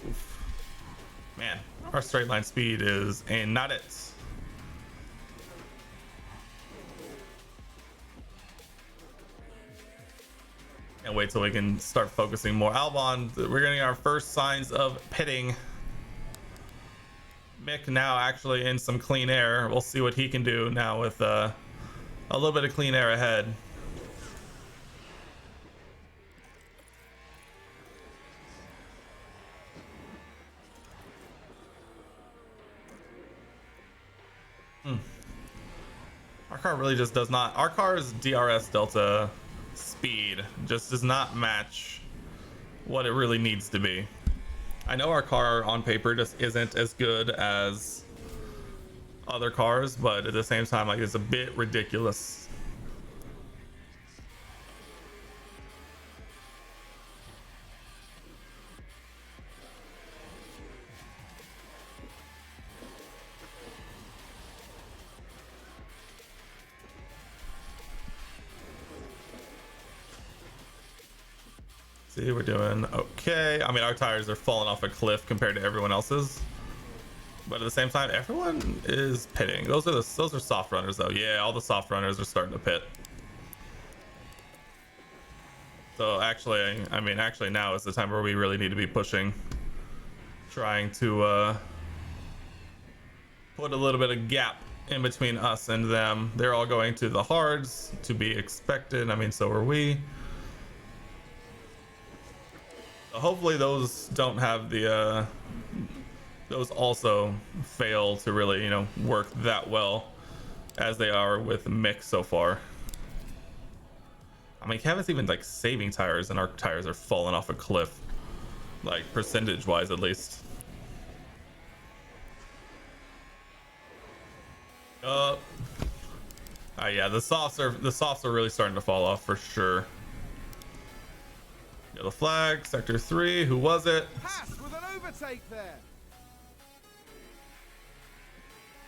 Oof. Man, our straight line speed is and not it. Can't wait till we can start focusing more. Albon, we're getting our first signs of pitting. Mick now actually in some clean air. We'll see what he can do now with a little bit of clean air ahead. Our car really just does not. Our car's DRS delta speed just does not match what it really needs to be. I know our car on paper just isn't as good as other cars, but at the same time, like, it's a bit ridiculous. See, we're doing okay. I mean, our tires are falling off a cliff compared to everyone else's, but at the same time, everyone is pitting. Those are soft runners, though. Yeah, all the soft runners are starting to pit. So actually, I mean, actually now is the time where we really need to be pushing, trying to put a little bit of gap in between us and them. They're all going to the hards, to be expected. I mean, so are we. Hopefully those don't have the those also fail to really, you know, work that well as they are with Mick so far. I mean, Kevin's even like saving tires and our tires are falling off a cliff, like percentage wise at least. Yeah, the softs are really starting to fall off for sure. Yellow flag, sector 3. Who was it? Pass with an overtake there.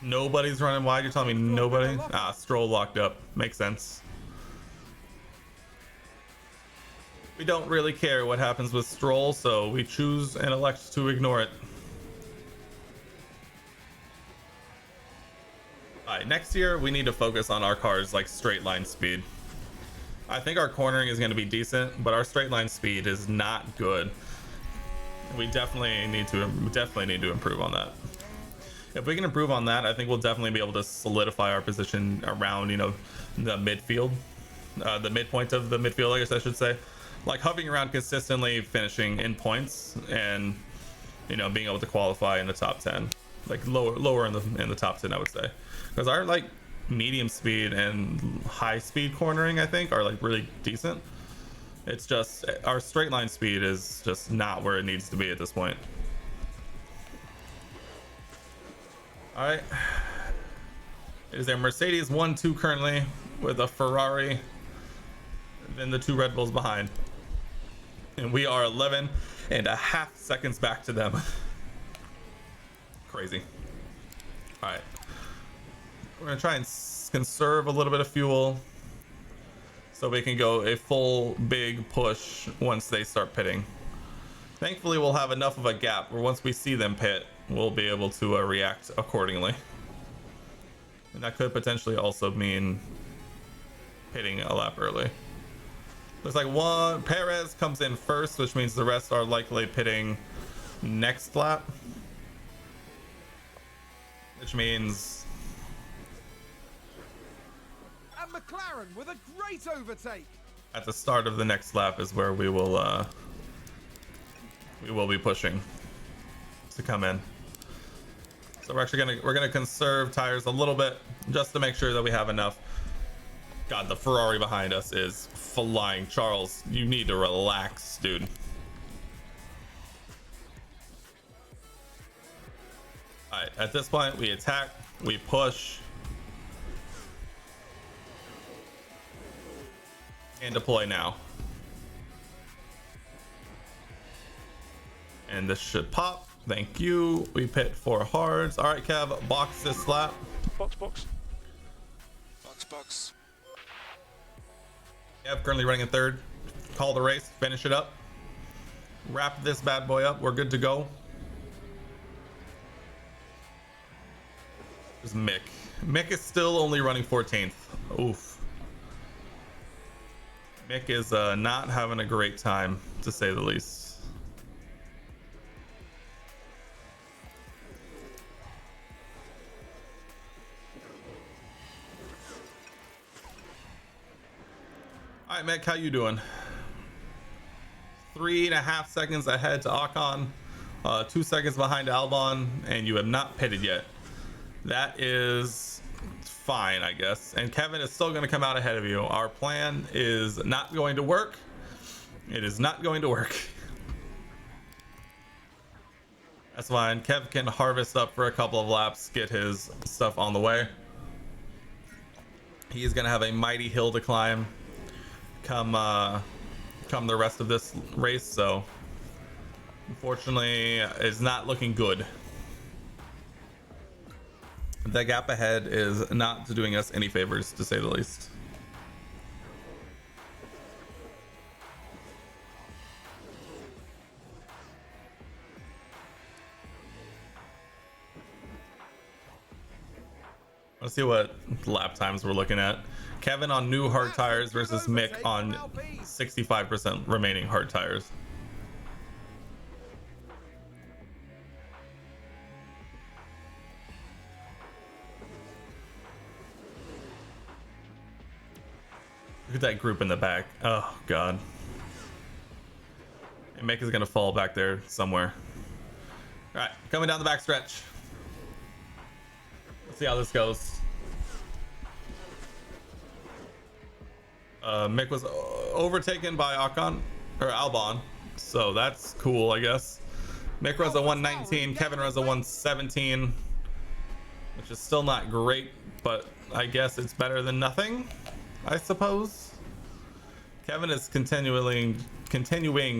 Nobody's running wide. You're telling me nobody? Ah, Stroll locked up. Makes sense. We don't really care what happens with Stroll, so we choose and elect to ignore it. Alright, next year we need to focus on our cars like straight line speed. I think our cornering is going to be decent, but our straight line speed is not good. We definitely need to improve on that. If we can improve on that, I think we'll definitely be able to solidify our position around, you know, the midfield, the midpoint of the midfield, I guess I should say, like hovering around consistently, finishing in points, and, you know, being able to qualify in the top 10, like lower in the top 10, I would say, because our like medium speed and high speed cornering, I think, are like really decent. It's just our straight line speed is just not where it needs to be at this point. All right, is there Mercedes 1-2 currently with a Ferrari, and then the 2 Red Bulls behind, and we are 11.5 seconds back to them. Crazy. All right, we're gonna try and conserve a little bit of fuel so we can go a full big push once they start pitting. Thankfully, we'll have enough of a gap where once we see them pit, we'll be able to react accordingly. And that could potentially also mean pitting a lap early. Looks like Perez comes in first, which means the rest are likely pitting next lap, which means And McLaren with a great overtake. at the start of the next lap is where we will be pushing to come in. So we're gonna conserve tires a little bit just to make sure that we have enough. God, the Ferrari behind us is flying. Charles, you need to relax, dude. All right, at this point, we attack, we push, and deploy now. And this should pop. Thank you. We pit for hards. All right, Kev, box this lap. Box. Box. Kev currently running in third. Call the race, finish it up. Wrap this bad boy up. We're good to go. There's Mick. Mick is still only running 14th. Oof. Mick is not having a great time, to say the least. All right, Mick, how you doing? 3.5 seconds ahead to Ocon, 2 seconds behind Albon, and you have not pitted yet. That is fine, I guess. And Kevin is still going to come out ahead of you. Our plan is not going to work. It is not going to work. That's fine. Kev can harvest up for a couple of laps, get his stuff on the way. He is going to have a mighty hill to climb come the rest of this race, so unfortunately it's not looking good. The gap ahead is not doing us any favors, to say the least. Let's see what lap times we're looking at. Kevin on new hard tires versus Mick on 65% remaining hard tires. Look at that group in the back. Oh, God. And Mick is going to fall back there somewhere. All right, coming down the back stretch. Let's see how this goes. Mick was overtaken by Ocon or Albon, so that's cool, I guess. Mick runs a 119, Kevin runs a 117, which is still not great, but I guess it's better than nothing, I suppose. Kevin is continuing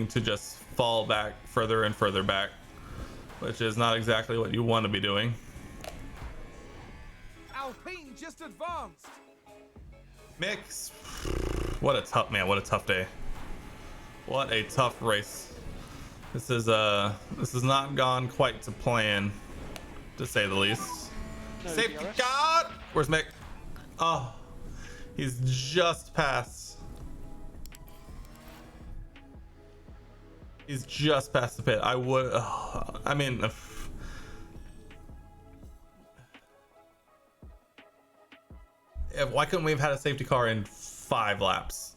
to just fall back further and further back, which is not exactly what you want to be doing. Alpine just advanced. Mick, what a tough man, what a tough day. What a tough race. This is not gone quite to plan, to say the least. No Safety DRS. car! Where's Mick? Oh, he's just past. He's just past the pit. I would, I mean, why couldn't we have had a safety car in 5 laps?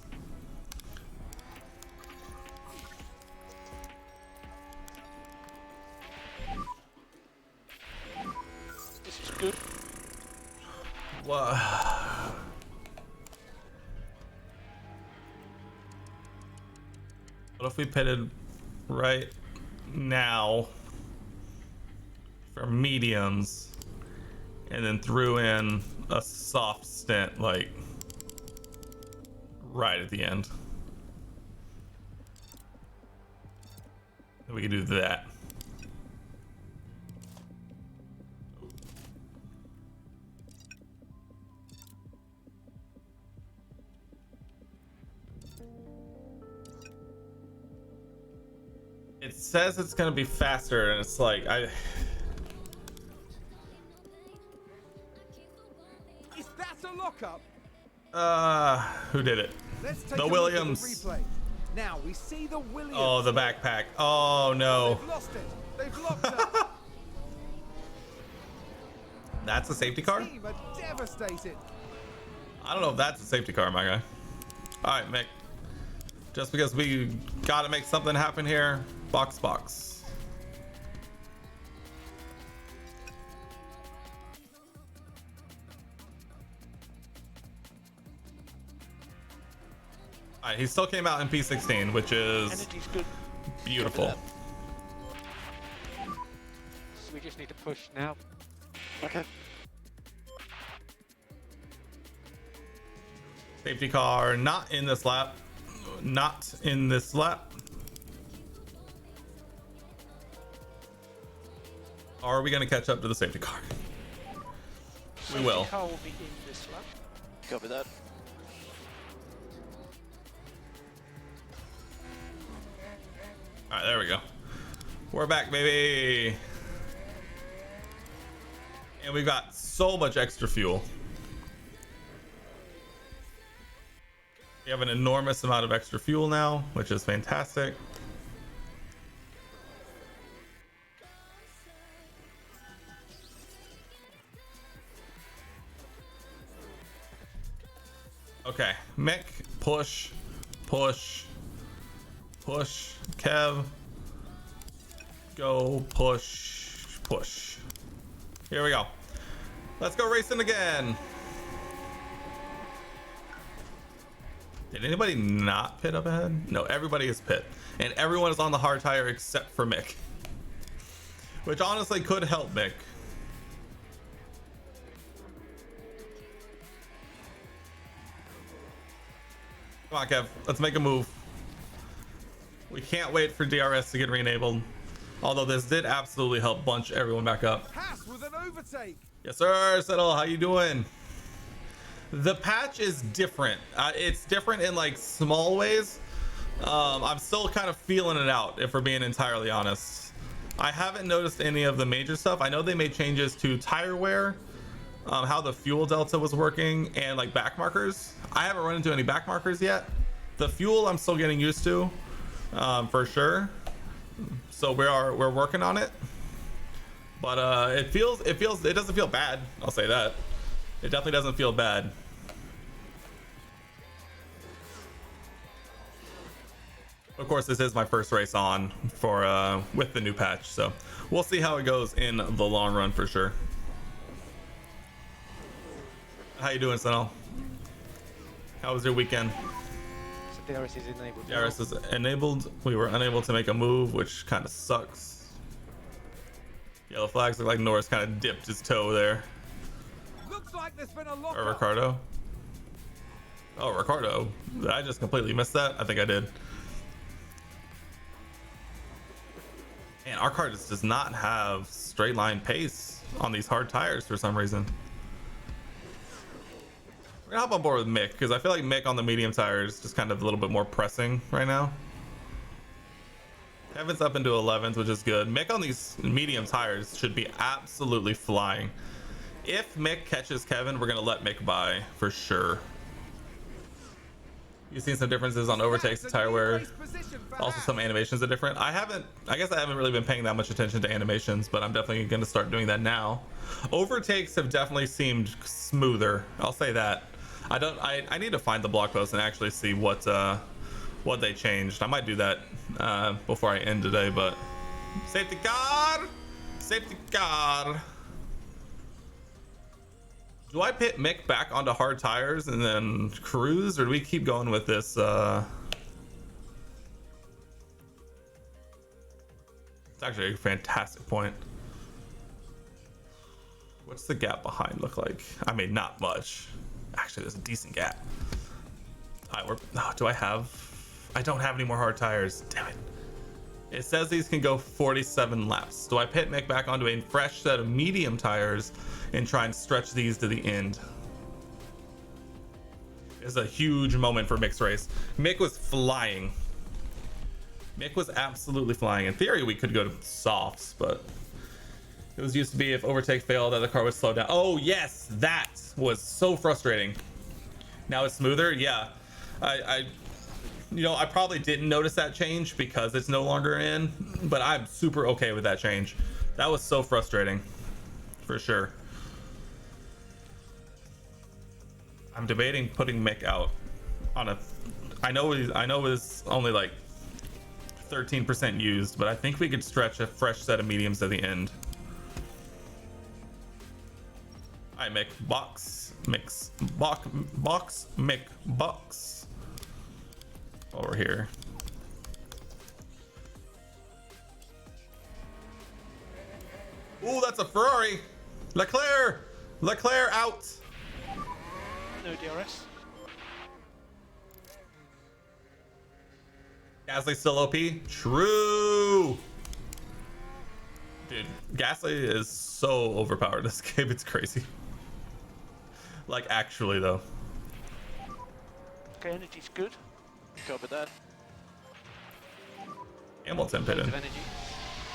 This is good. What if we pitted right now for mediums and then threw in a soft stint like right at the end? We could do that. It says it's gonna be faster, and it's like Is that a lockup? who did it? Let's take The a Williams. Look at the replay. Now we see the Williams. Oh, the backpack. Oh no. They've lost it. They've locked up. That's a safety car? Team are devastated. I don't know if that's a safety car, my guy. All right, Mick. Just because we gotta make something happen here, box. All right, he still came out in P16, which is Energy's good. beautiful. So we just need to push now. Okay. Safety car not in this lap. Not in this lap. Are we going to catch up to the safety car? We will. Safety car will be in this lap. Copy that. All right, there we go. We're back, baby. And we've got so much extra fuel. We have an enormous amount of extra fuel now, which is fantastic. Okay, Mick, push, push, push, Kev, go, push, push. Here we go. Let's go racing again. Did anybody not pit up ahead? No, everybody is pit. And everyone is on the hard tire except for Mick. Which honestly could help Mick. Come on, Kev. Let's make a move. We can't wait for DRS to get re-enabled. Although this did absolutely help bunch everyone back up. Haas with an overtake. Yes, sir. Settle. How you doing? The patch is different. It's different in like small ways. I'm still kind of feeling it out, if we're being entirely honest. I haven't noticed any of the major stuff. I know they made changes to tire wear, how the fuel delta was working, and like back markers. I haven't run into any back markers yet. The fuel I'm still getting used to, for sure. So we're working on it. But it doesn't feel bad. I'll say that. It definitely doesn't feel bad. Of course, this is my first race on for with the new patch, so we'll see how it goes in the long run for sure. How you doing, Senel? How was your weekend? So DRS is enabled. DRS is enabled. We were unable to make a move, which kind of sucks. Yellow flags look like Norris kind of dipped his toe there. Looks like there's been a lock. Or Ricardo. Oh, Ricardo. Did I just completely miss that? I think I did. Man, our car just does not have straight line pace on these hard tires for some reason. We're gonna hop on board with Mick because I feel like Mick on the medium tires is just kind of a little bit more pressing right now. Kevin's up into 11th, which is good. Mick on these medium tires should be absolutely flying. If Mick catches Kevin, we're gonna let Mick by for sure. You've seen some differences on overtakes and tire wear. Also, some animations are different. I guess I haven't really been paying that much attention to animations, but I'm definitely gonna start doing that now. Overtakes have definitely seemed smoother. I'll say that. I need to find the blog post and actually see what they changed. I might do that before I end today, but safety car, safety car. Do I pit Mick back onto hard tires and then cruise, or do we keep going with this? It's actually a fantastic point. What's the gap behind look like? I mean, not much. Actually, there's a decent gap. All right, I don't have any more hard tires. Damn it. It says these can go 47 laps. Do I pit Mick back onto a fresh set of medium tires and try and stretch these to the end? It's a huge moment for Mick's race. Mick was flying. Mick was absolutely flying. In theory, we could go to softs, but it was used to be if overtake failed that the car would slow down. Oh yes, that was so frustrating. Now it's smoother. Yeah, I probably didn't notice that change because it's no longer in, but I'm super okay with that change. That was so frustrating, for sure. I'm debating putting Mick out on a. I know it's only like 13% used, but I think we could stretch a fresh set of mediums to the end. All right, Mick, box, mix, box, Mick, box. Over here. Ooh, that's a Ferrari. Leclerc out. No DRS. Gasly still OP. True. Dude, Gasly is so overpowered this game. It's crazy. Like, actually, though. Okay, energy's good. Cover that. Hamilton pitted. Of energy.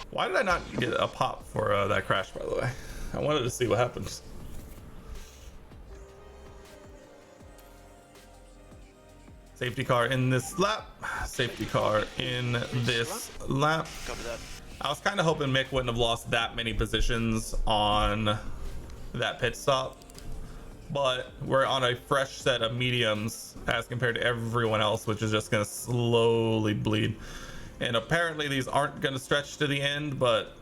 Why did I not get a pop for that crash, by the way? I wanted to see what happens. Safety car in this lap. Safety car in this lap. Copy that. I was kind of hoping Mick wouldn't have lost that many positions on that pit stop, but we're on a fresh set of mediums as compared to everyone else, which is just going to slowly bleed. And apparently these aren't going to stretch to the end, but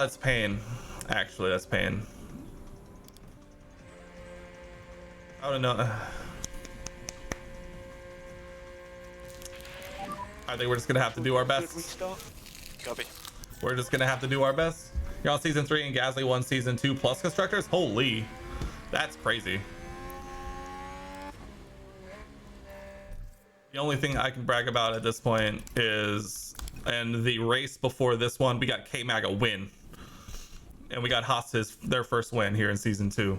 it's pain. Actually, that's pain. I don't know. I think we're just gonna have to do our Good best. restart. Copy. We're just gonna have to do our best. You're on season 3 and Gasly won season 2 plus constructors. Holy, that's crazy. The only thing I can brag about at this point is, and the race before this one, we got K-Mag a win, and we got Haas their first win here in season 2.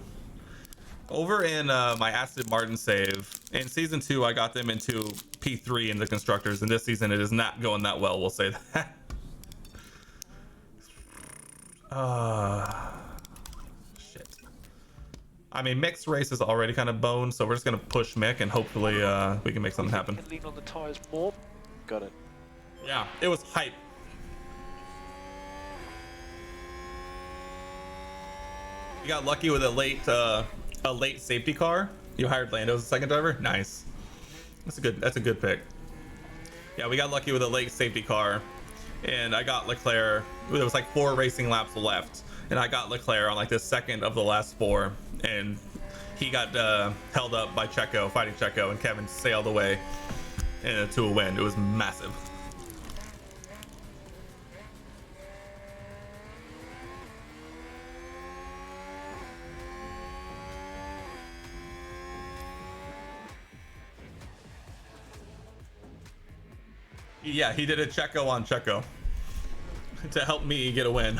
Over in my Aston Martin save, in season 2, I got them into P3 in the constructors, and this season it is not going that well, we'll say that. Shit. I mean, Mick's race is already kind of boned, so we're just going to push Mick, and hopefully we can make something happen. Lean on the tires more. Got it. Yeah, it was hype. You got lucky with a late safety car. You hired Lando as a second driver. Nice. That's a good pick. Yeah, we got lucky with a late safety car, and I got Leclerc. There was like 4 racing laps left, and I got Leclerc on like the second of the last 4, and he got held up by Checo, fighting Checo, and Kevin sailed away to a win. It was massive. Yeah, he did a Checo on Checo to help me get a win.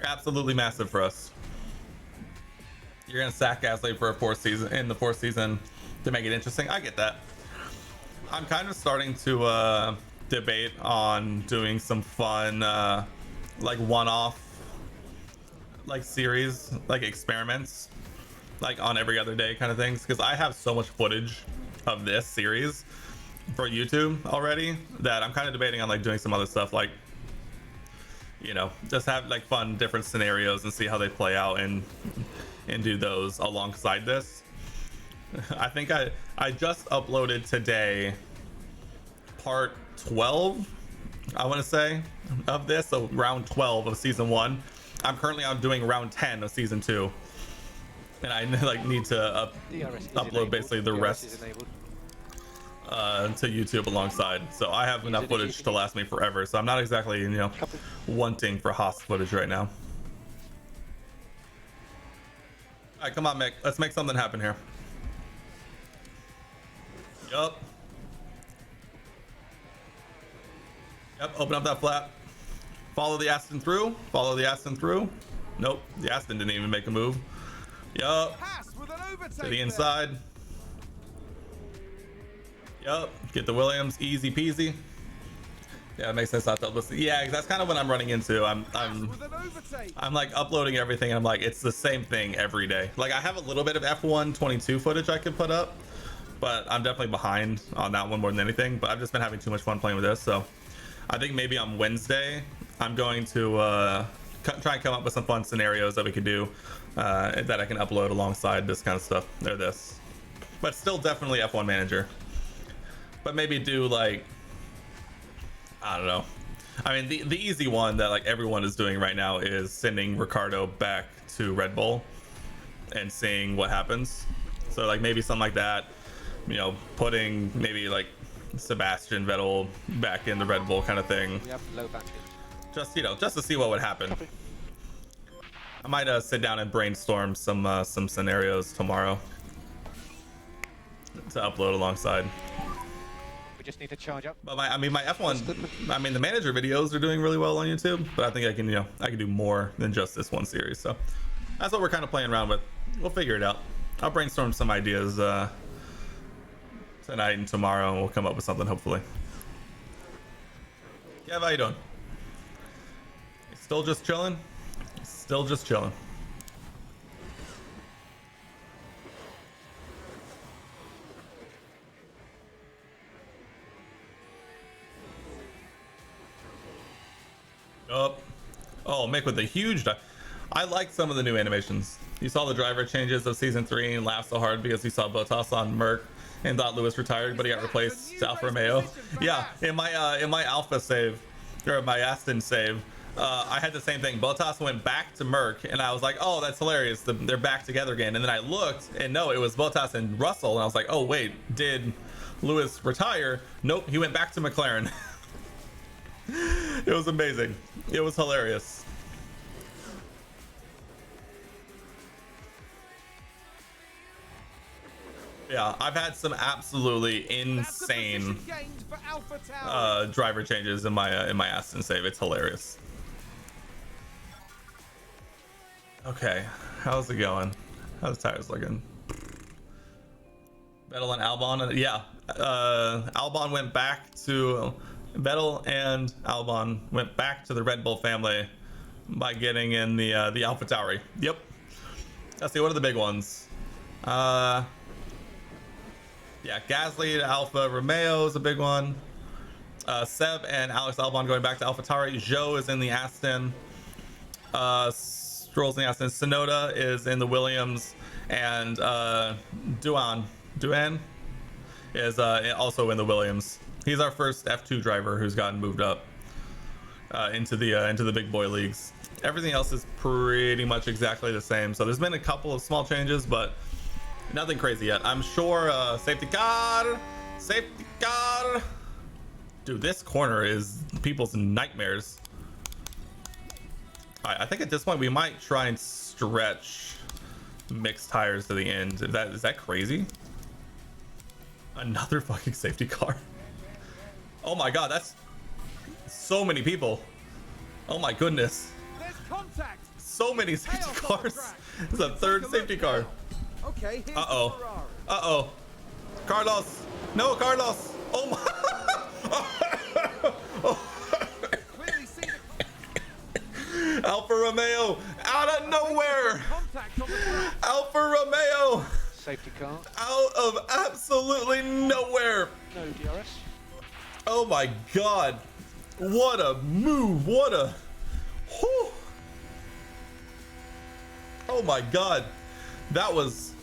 Absolutely massive for us. You're gonna sack Gasly for a 4th season in the 4th season to make it interesting. I get that. I'm kind of starting to debate on doing some fun like one-off like series, like experiments, like on every other day kind of things, because I have so much footage of this series for YouTube already that I'm kind of debating on like doing some other stuff, like, you know, just have like fun different scenarios and see how they play out and do those alongside this. I think I just uploaded today part 12, I want to say, of this, so round 12 of season 1. I'm currently doing round 10 of season 2, and I like need to upload basically the rest to YouTube alongside. So I have enough footage to last me forever, so I'm not exactly, you know, wanting for Haas footage right now. All right, come on, Mick, let's make something happen here. Yup, open up that flap, follow the Aston through, nope, the Aston didn't even make a move. Yup, to the inside. Yep, get the Williams, easy peasy. Yeah, it makes sense not to listen. Yeah, that's kind of what I'm running into. I'm like uploading everything, and I'm like, it's the same thing every day. Like, I have a little bit of F1 22 footage I could put up, but I'm definitely behind on that one more than anything. But I've just been having too much fun playing with this, so I think maybe on Wednesday I'm going to try and come up with some fun scenarios that we could do that I can upload alongside this kind of stuff, or this. But still definitely F1 Manager. But maybe do like, I don't know. I mean, the easy one that like everyone is doing right now is sending Ricardo back to Red Bull and seeing what happens. So like maybe something like that, you know, putting maybe like Sebastian Vettel back in the Red Bull kind of thing. We have low back. Just, you know, just to see what would happen. I might sit down and brainstorm some scenarios tomorrow to upload alongside. We just need to charge up. But my F1, I mean, the manager videos are doing really well on YouTube, but I think I can, you know, I can do more than just this one series. So that's what we're kind of playing around with. We'll figure it out. I'll brainstorm some ideas tonight and tomorrow, and we'll come up with something hopefully. Kev, how you doing? Still just chilling. Still just chilling. Up. Oh, Mick with the huge dive. I like some of the new animations. You saw the driver changes of season 3 and laughed so hard because he saw Bottas on Merc and thought Lewis retired, but he got replaced to Alfa Romeo. Yeah, in my Alpha save, or my Aston save, I had the same thing. Bottas went back to Merc, and I was like, oh, that's hilarious. They're back together again. And then I looked, and no, it was Bottas and Russell, and I was like, oh wait, did Lewis retire? Nope, he went back to McLaren. It was amazing. It was hilarious. Yeah, I've had some absolutely insane driver changes in my Aston save. It's hilarious. Okay, how's it going? How's the tires looking? Vettel and Albon, yeah. Albon went back to Vettel and Albon went back to the Red Bull family by getting in the AlphaTauri. Yep. Let's see, what are the big ones? Yeah, Gasly to Alfa Romeo is a big one. Seb and Alex Albon going back to AlphaTauri. Zhou is in the Aston. Stroll's in the Aston. Tsunoda is in the Williams, and Duan is also in the Williams. He's our first F2 driver who's gotten moved up into the big boy leagues. Everything else is pretty much exactly the same. So there's been a couple of small changes, but nothing crazy yet. I'm sure safety car. Dude, this corner is people's nightmares. All right, I think at this point we might try and stretch mixed tires to the end. Is that crazy? Another fucking safety car. Oh my god, that's so many people. Oh my goodness. There's contact. So many safety cars. This is a third safety car. Okay, here's Uh-oh. Ferrari. Uh-oh. Carlos. No, Carlos. Oh my. Clearly see the Alfa Romeo out of nowhere. contact on the track. Alfa Romeo Safety car. out of absolutely nowhere. No DRS. Oh my god. What a move. What a. Whew. Oh my god. That was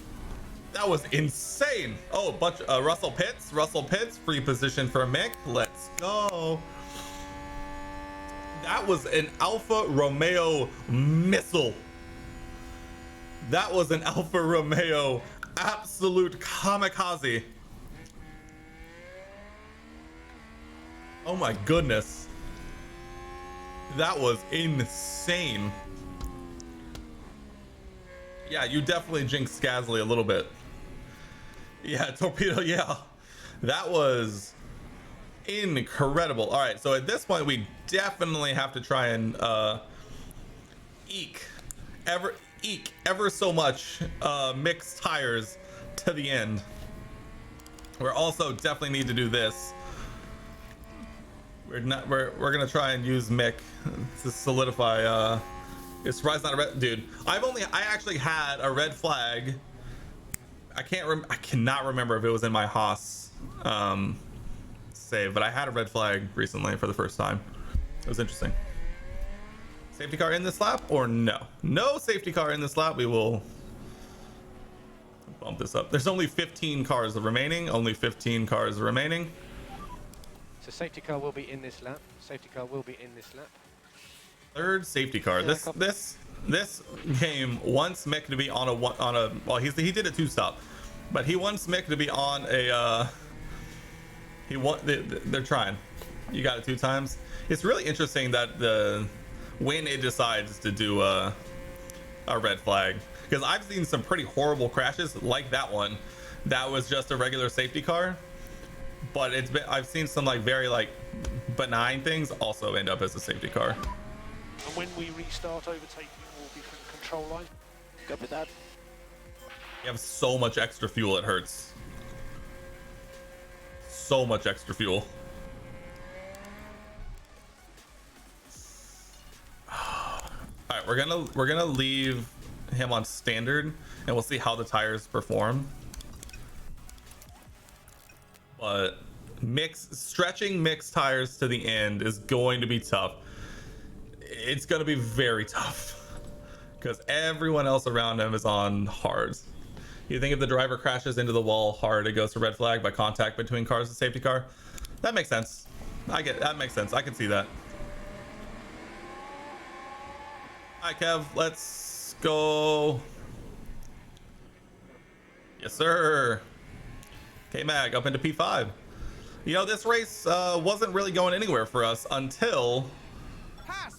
insane. Oh, Russell Pitts, free position for Mick. Let's go. That was an Alfa Romeo missile. That was an Alfa Romeo absolute kamikaze. Oh my goodness. That was insane. Yeah, you definitely jinxed Gasly a little bit. Yeah, torpedo, yeah. That was incredible. All right, so at this point, we definitely have to try and eke ever so much mixed tires to the end. We're also definitely need to do this. We're gonna try and use Mick to solidify it's surprised not a red, dude. I actually had a red flag. I cannot remember if it was in my Haas save, but I had a red flag recently for the first time. It was interesting. Safety car in this lap or no? No safety car in this lap. We will bump this up. There's only 15 cars remaining. Only 15 cars remaining. So safety car will be in this lap. Safety car will be in this lap. Third safety car. Yeah, This game wants Mick to be on a well, he did a 2-stop, but he wants Mick to be on a they're trying. You got it 2 times. It's really interesting that when it decides to do a red flag, because I've seen some pretty horrible crashes like that one that was just a regular safety car, but I've seen some like very like benign things also end up as a safety car. And when we restart, overtaking will be from the control line. Good with that. You have so much extra fuel, it hurts. So much extra fuel. right, we're gonna leave him on standard, and we'll see how the tires perform. But stretching mixed tires to the end is going to be tough. It's going to be very tough because everyone else around him is on hards. You think if the driver crashes into the wall hard, it goes to red flag by contact between cars and safety car? That makes sense. That makes sense. I can see that. All right, Kev, let's go. Yes, sir. K-Mag up into P5. You know, this race wasn't really going anywhere for us until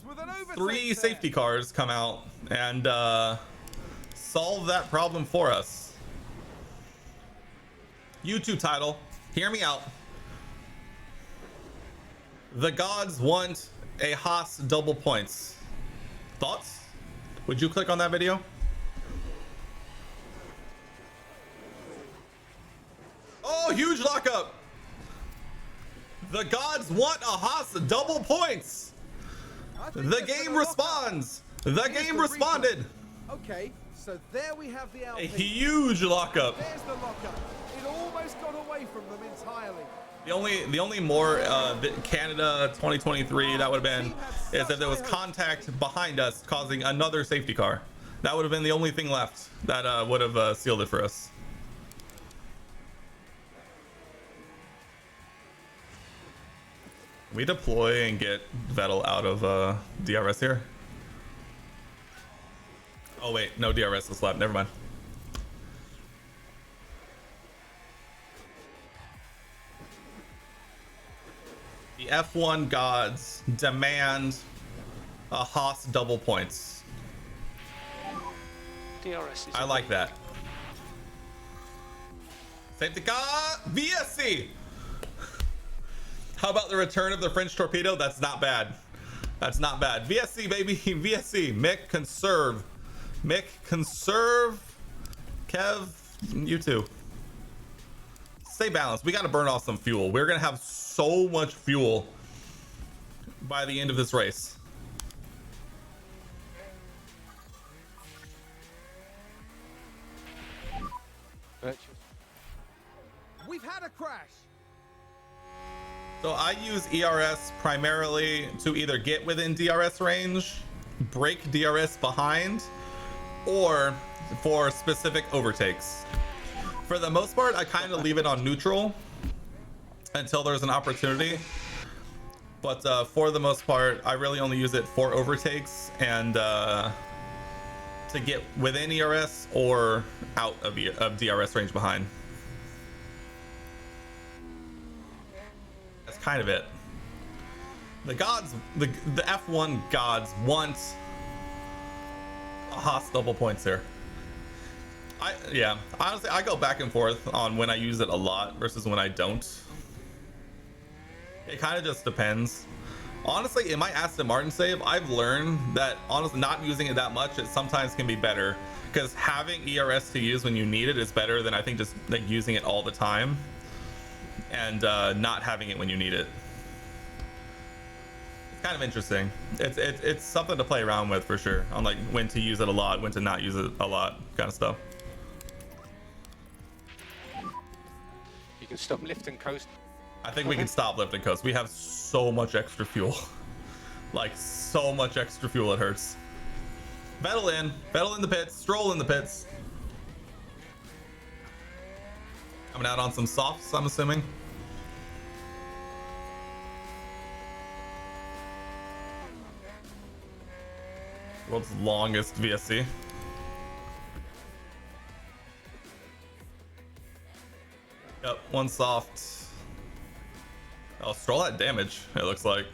With an overtake 3 there. safety cars come out and solve that problem for us. YouTube title, hear me out. The gods want a Haas double points. Thoughts? Would you click on that video? Oh, huge lockup. The gods want a Haas double points. The game responds. The game responded. Okay, so there we have the A Alpine. huge lockup. There's the lockup. It almost got away from them entirely. The only more Canada 2023 that would have been is if there was contact behind us causing another safety car. That would have been the only thing left that would have sealed it for us. We deploy and get Vettel out of DRS here. Oh wait, no DRS this lap. Never mind. The F1 gods demand a Haas double points. DRS is I like that. Safety car, VSC. How about the return of the French torpedo? That's not bad. That's not bad. VSC, baby. VSC. Mick, conserve. Mick, conserve. Kev, you too. Stay balanced. We got to burn off some fuel. We're going to have so much fuel by the end of this race. We've had a crash. So I use ERS primarily to either get within DRS range, break DRS behind, or for specific overtakes. For the most part, I kind of leave it on neutral until there's an opportunity. But for the most part, I really only use it for overtakes and to get within ERS or out of DRS range behind. That's kind of it. The gods, the F1 gods want a Haas double points here. Yeah, honestly, I go back and forth on when I use it a lot versus when I don't. It kind of just depends. Honestly, in my Aston Martin save, I've learned that honestly not using it that much, it sometimes can be better, because having ERS to use when you need it is better than I think just like using it all the time and not having it when you need it. It's kind of interesting. It's something to play around with for sure, on like when to use it a lot, when to not use it a lot, kind of stuff. You can stop lift and coast. I think we can stop lift and coast. We have so much extra fuel. Like, so much extra fuel, it hurts. Vettel in the pits, Stroll in the pits. Coming out on some softs, I'm assuming. World's longest VSC. Yep, one soft. Oh, Stroll had damage, it looks like.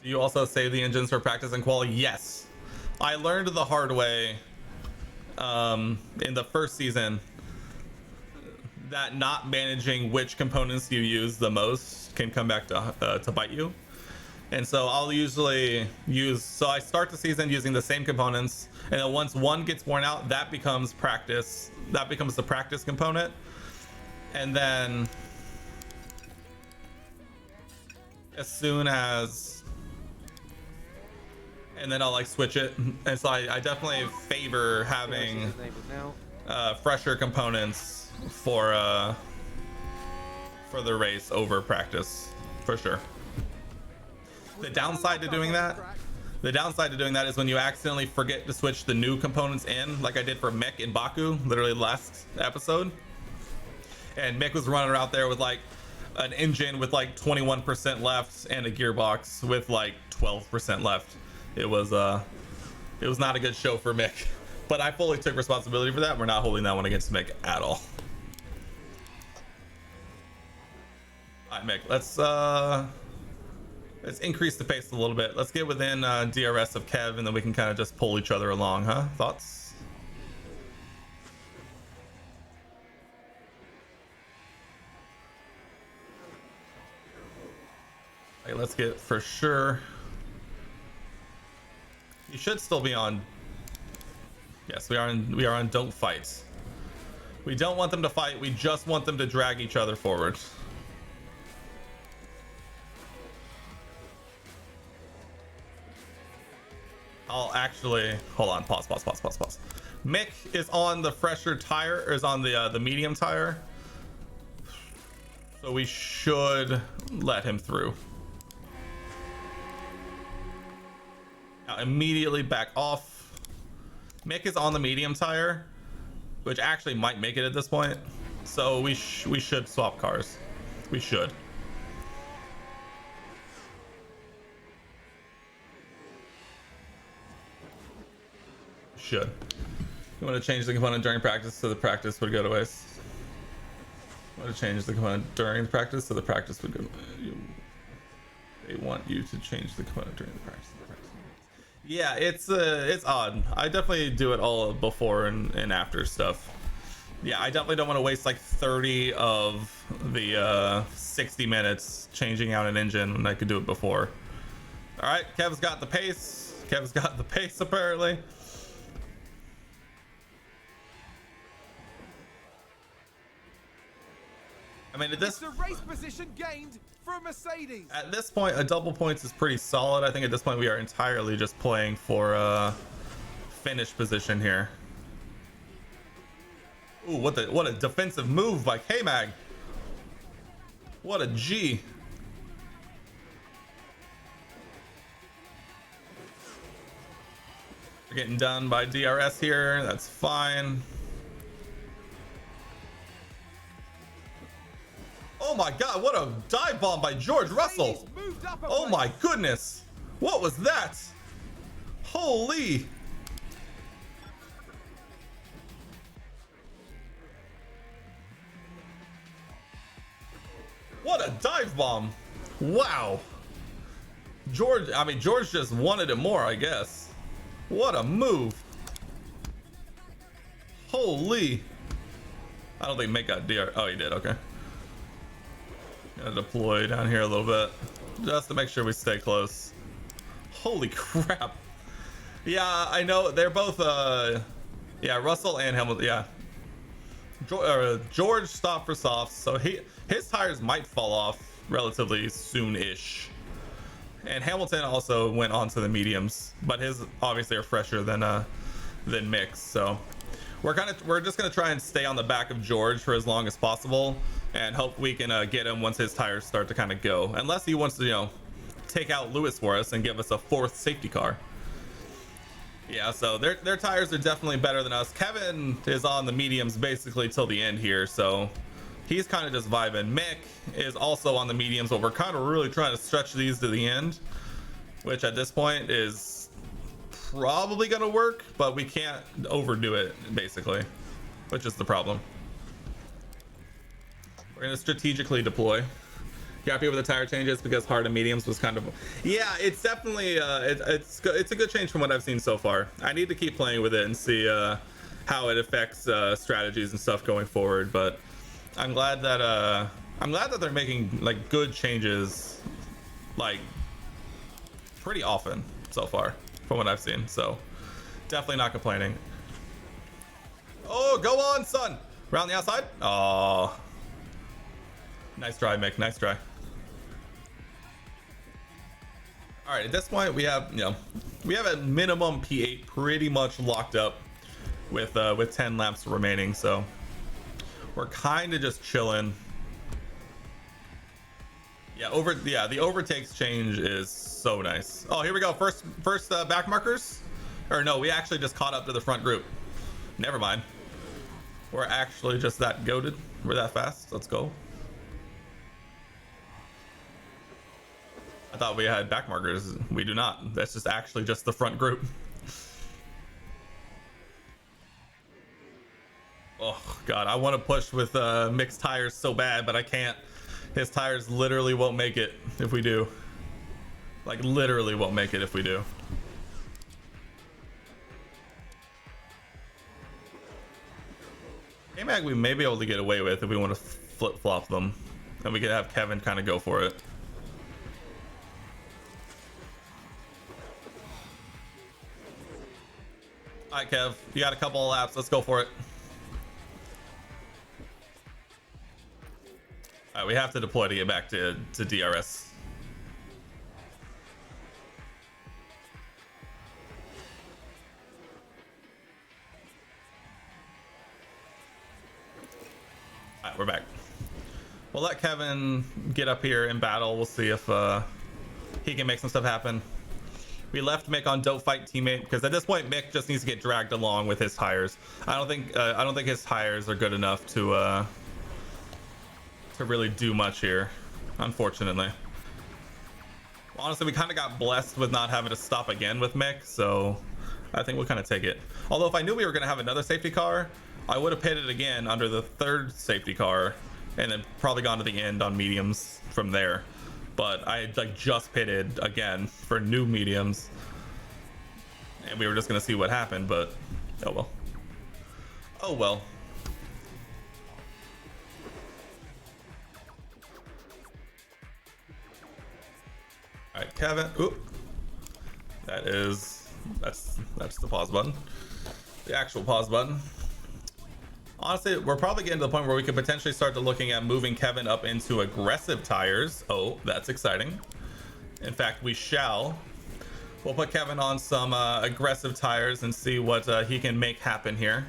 Do you also save the engines for practice and quali? Yes. I learned the hard way in the first season that not managing which components you use the most can come back to bite you. And so I'll usually so I start the season using the same components, and then once one gets worn out, that becomes practice. That becomes the practice component. And then as soon as and then I'll like switch it. And so I definitely favor having fresher components for the race over practice, for sure. The downside to doing that is when you accidentally forget to switch the new components in, like I did for Mick in Baku, literally last episode. And Mick was running out there with like an engine with like 21% left and a gearbox with like 12% left. It was not a good show for Mick, but I fully took responsibility for that. We're not holding that one against Mick at all. All right, Mick, let's increase the pace a little bit. Let's get within DRS of Kev, and then we can kind of just pull each other along, huh? Thoughts? Okay, let's get for sure. You should still be on. Yes, we are on don't fight. We don't want them to fight. We just want them to drag each other forward. I'll actually hold on. Pause. Mick is on the fresher tire, or is on the medium tire, so we should let him through. Now immediately back off. Mick is on the medium tire, which actually might make it at this point, so we should swap cars. We should. You want to change the component during practice so the practice would go to waste. You want to change the component during practice so the practice would go. They want you to change the component during the practice. Yeah, it's odd. I definitely do it all before and after stuff. Yeah, I definitely don't want to waste like 30 of the 60 minutes changing out an engine when I could do it before. All right, Kev's got the pace. Apparently. I mean, it's a race position gained for Mercedes. At this point, a double points is pretty solid. I think at this point we are entirely just playing for finish position here. Ooh, what a defensive move by K-Mag. What a G. We're getting done by DRS here. That's fine. Oh my god, what a dive bomb by George Russell. Oh my goodness. What was that? Holy. What a dive bomb. Wow. George just wanted it more, I guess. What a move. Holy. I don't think Mick got DR. Oh, he did. Okay. Gonna deploy down here a little bit just to make sure we stay close. Holy crap. Yeah, I know they're both yeah, Russell and Hamilton. Yeah, George stopped for softs, so his tires might fall off relatively soon-ish, and Hamilton also went on to the mediums, but his obviously are fresher than Mick's. So we're just gonna try and stay on the back of George for as long as possible and hope we can get him once his tires start to kind of go, unless he wants to, you know, take out Lewis for us and give us a fourth safety car. Yeah, so their tires are definitely better than us. Kevin is on the mediums basically till the end here, so he's kind of just vibing. Mick is also on the mediums, but we're kind of really trying to stretch these to the end, which at this point is probably gonna work, but we can't overdo it basically, which is the problem. We're gonna strategically deploy. You happy with the tire changes because hard and mediums was kind of, yeah, it's definitely it's a good change from what I've seen so far. I need to keep playing with it and see how it affects strategies and stuff going forward, but I'm glad that they're making like good changes like pretty often so far from what I've seen, so definitely not complaining. Oh, go on, son. Around the outside. Oh, nice try, Mick. Nice try. All right, at this point we have, we have a minimum P8 pretty much locked up with 10 laps remaining, so we're kind of just chilling. Yeah, the overtakes change is so nice. Oh, here we go. First back markers. Or no, we actually just caught up to the front group. Never mind. We're actually just that goated. We're that fast. Let's go. I thought we had back markers. We do not. That's just actually just the front group. Oh god, I want to push with mixed tires so bad, but I can't. His tires literally won't make it if we do. Like literally won't make it if we do. K-Mag we may be able to get away with if we want to flip-flop them. And we could have Kevin kind of go for it. Alright, Kev. You got a couple of laps. Let's go for it. Alright, we have to deploy to get back to DRS. Alright, we're back. We'll let Kevin get up here in battle. We'll see if he can make some stuff happen. We left Mick on Dope Fight teammate because at this point Mick just needs to get dragged along with his tires. I don't think his tires are good enough to really do much here, unfortunately. Honestly, we kind of got blessed with not having to stop again with Mick, so I think we'll kind of take it. Although if I knew we were going to have another safety car, I would have pitted again under the third safety car and then probably gone to the end on mediums from there. But I like just pitted again for new mediums and we were just going to see what happened, but oh well. Oh well. All right, Kevin. Oop. That's the pause button. The actual pause button. Honestly, we're probably getting to the point where we could potentially start to looking at moving Kevin up into aggressive tires. Oh, that's exciting. In fact, we shall. We'll put Kevin on some aggressive tires and see what he can make happen here.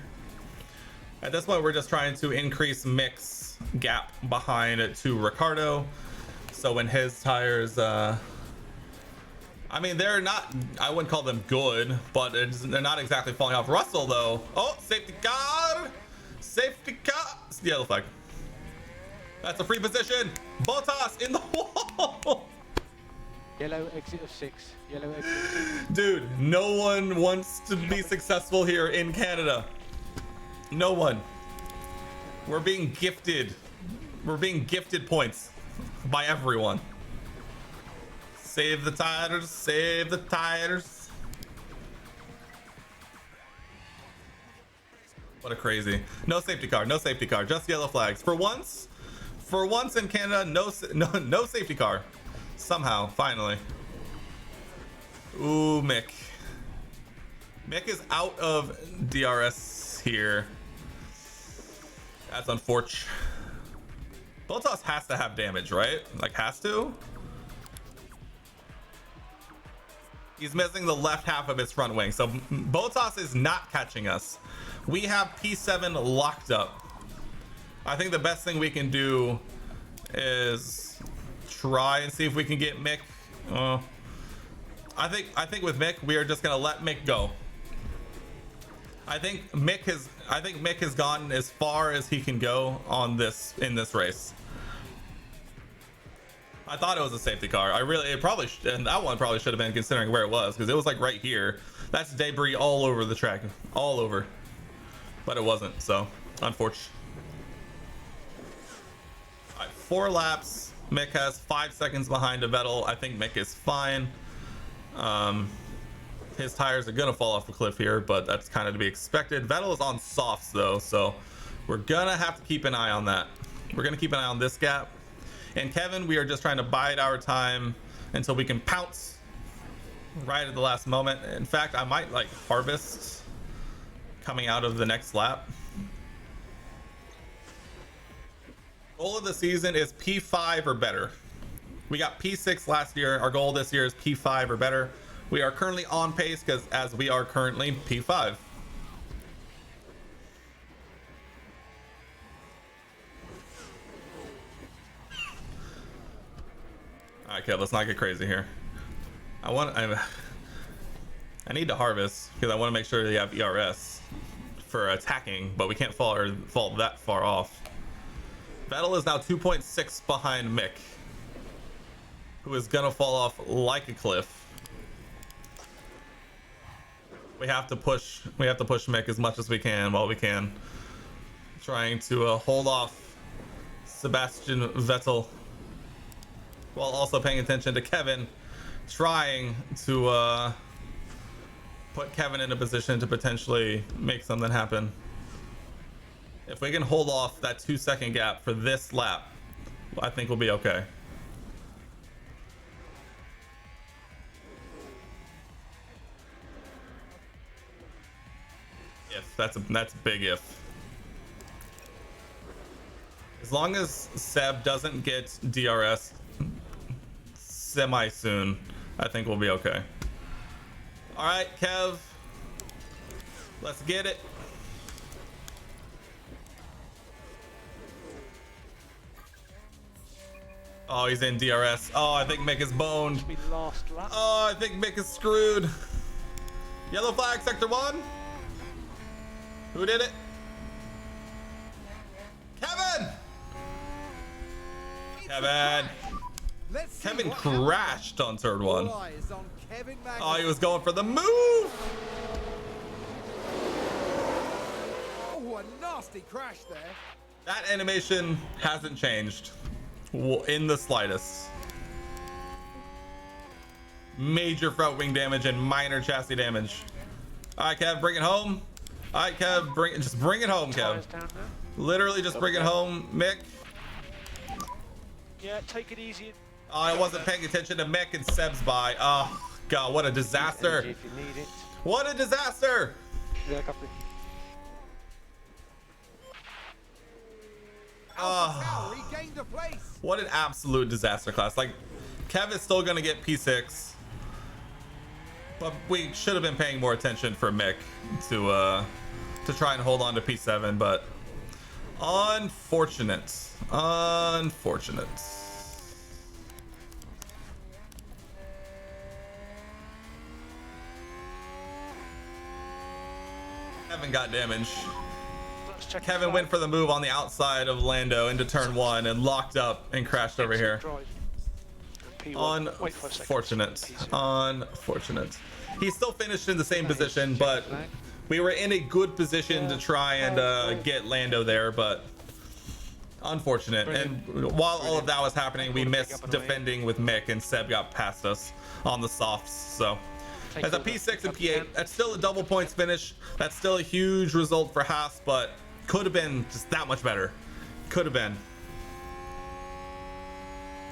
At this point, we're just trying to increase Mick's gap behind to Ricardo. So when his tires, I mean, they're not, I wouldn't call them good, but they're not exactly falling off. Russell, though. Oh, safety car. Safety car. It's the yellow flag. That's a free position. Bottas in the wall. Yellow exit of 6. Yellow exit of 6. Dude, no one wants to be successful here in Canada. No one. We're being gifted. We're being gifted points by everyone. Save the tires, save the tires. What a crazy. No safety car, no safety car, just yellow flags. For once in Canada, no safety car. Somehow, finally. Ooh, Mick. Mick is out of DRS here. That's unfortunate. Bottas has to have damage, right? Like, has to? He's missing the left half of his front wing. So Bottas is not catching us. We have P7 locked up. I think the best thing we can do is try and see if we can get Mick. I think with Mick, we are just gonna let Mick go. I think Mick has gotten as far as he can go on in this race. I thought it was a safety car. And that one probably should have been, considering where it was, because it was like right here. That's debris all over the track, all over. But it wasn't, so unfortunate. All right, 4 laps. Mick has 5 seconds behind Vettel. I think Mick is fine. His tires are gonna fall off the cliff here, but that's kind of to be expected. Vettel is on softs though, so we're gonna have to keep an eye on that. We're gonna keep an eye on this gap. And Kevin, we are just trying to bide our time until we can pounce right at the last moment. In fact, I might like harvest coming out of the next lap. Goal of the season is P5 or better. We got P6 last year. Our goal this year is P5 or better. We are currently on pace because as we are currently P5. Okay, let's not get crazy here. I need to harvest because I want to make sure they have ERS for attacking, but we can't fall that far off. Vettel is now 2.6 behind Mick, who is gonna fall off like a cliff. We have to push Mick as much as we can while we can, trying to hold off Sebastian Vettel while also paying attention to Kevin, trying to put Kevin in a position to potentially make something happen. If we can hold off that 2-second gap for this lap, I think we'll be okay. That's a big if. As long as Seb doesn't get DRS semi soon, I think we'll be okay. All right, Kev, let's get it. Oh, he's in DRS. Oh, I think Mick is boned. Oh, I think Mick is screwed. Yellow flag, sector 1. Who did it? Kevin! Kevin! Kevin crashed on turn 1. Oh, he was going for the move! Oh, a nasty crash there. That animation hasn't changed in the slightest. Major front wing damage and minor chassis damage. All right, Kev, bring it home. All right, Kev, just bring it home, Kev. Literally just bring it home, Mick. Yeah, take it easy. Oh, I wasn't paying attention to Mick and Seb's by. Oh, God, what a disaster. What a disaster. Oh, what an absolute disaster class. Like, Kev is still going to get P6. But we should have been paying more attention for Mick to try and hold on to P7, but unfortunate. Unfortunate. Kevin got damaged. Kevin went for the move on the outside of Lando into turn 1 and locked up and crashed over here. Unfortunate. Unfortunate. He still finished in the same position, but we were in a good position to try and get Lando there, but unfortunate. And while all of that was happening, we missed defending with Mick, and Seb got past us on the softs. So as a P6 and P8, that's still a double points finish. That's still a huge result for Haas, but could have been just that much better. Could have been.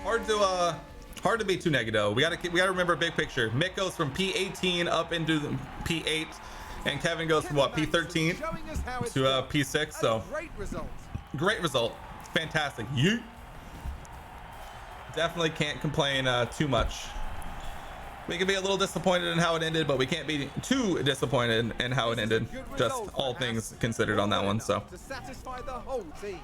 Hard to be too negative. We gotta remember big picture. Mick goes from P18 up into P8, and Kevin goes from what, P13 to P6. So great result. Fantastic. You definitely can't complain too much. We can be a little disappointed in how it ended, but we can't be too disappointed in how it ended. Just all things considered on that one. So to satisfy the whole team.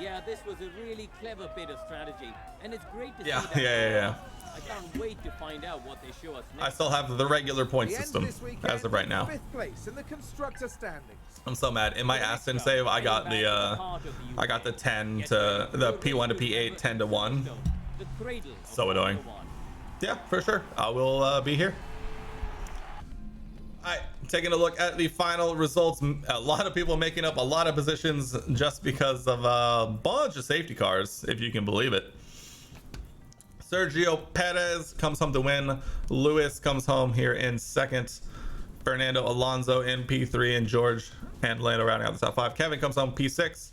Yeah, this was a really clever bit of strategy, and it's great to see that. Yeah. I can't wait to find out what they show us next. I still have the regular point system as of right now. 5th place in the constructor standings. I'm so mad. In my Aston save, I got the 10 to the P1 to P8, 10 to 1. So annoying. Yeah, for sure. I will be here. All right, taking a look at the final results. A lot of people making up a lot of positions just because of a bunch of safety cars, if you can believe it. Sergio Perez comes home to win. Lewis comes home here in second. Fernando Alonso in P3, and George and Lando rounding out the top 5. Kevin comes home P6,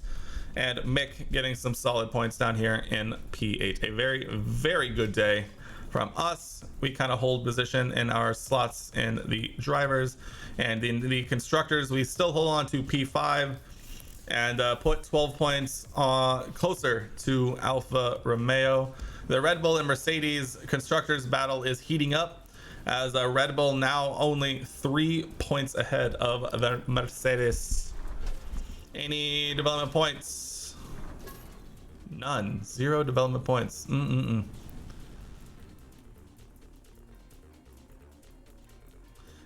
and Mick getting some solid points down here in P8. A very, very good day from us. We kind of hold position in our slots in the drivers, and in the constructors we still hold on to P5 and put 12 points closer to Alfa Romeo. The Red Bull and Mercedes constructors battle is heating up, as Red Bull now only 3 points ahead of the Mercedes. Any development points? None. 0 development points.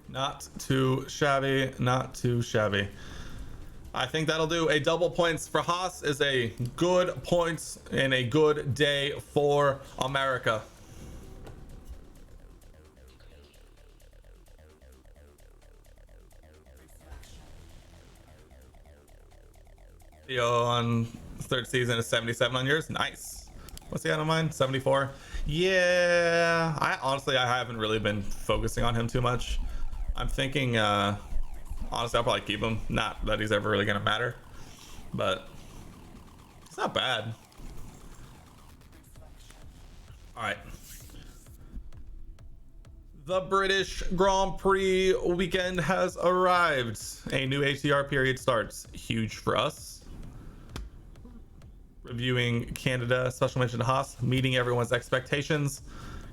Not too shabby. Not too shabby. I think that'll do. A double points for Haas is a good points and a good day for America. Theo on third season is 77 on yours. Nice. What's he out of mine? 74. Yeah, I haven't really been focusing on him too much. I'm thinking honestly I'll probably keep him. Not that he's ever really gonna matter, but it's not bad. All right, the British Grand Prix weekend has arrived. A new HDR period starts. Huge for us. Reviewing Canada, special mention to Haas, meeting everyone's expectations.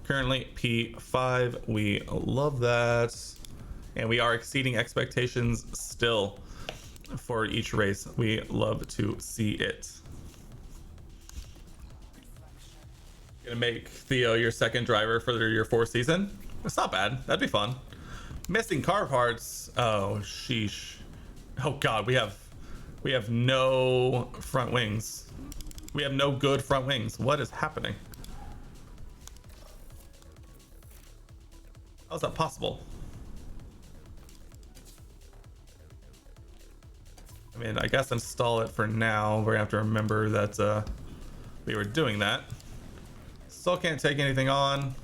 Currently P5. We love that. And we are exceeding expectations still for each race. We love to see it. Gonna make Theo your second driver for your 4th season. It's not bad. That'd be fun. Missing car parts. Oh, sheesh. Oh God, we have no front wings. We have no good front wings. What is happening? How is that possible? I mean, I guess install it for now. We're gonna have to remember that we were doing that. Still can't take anything on.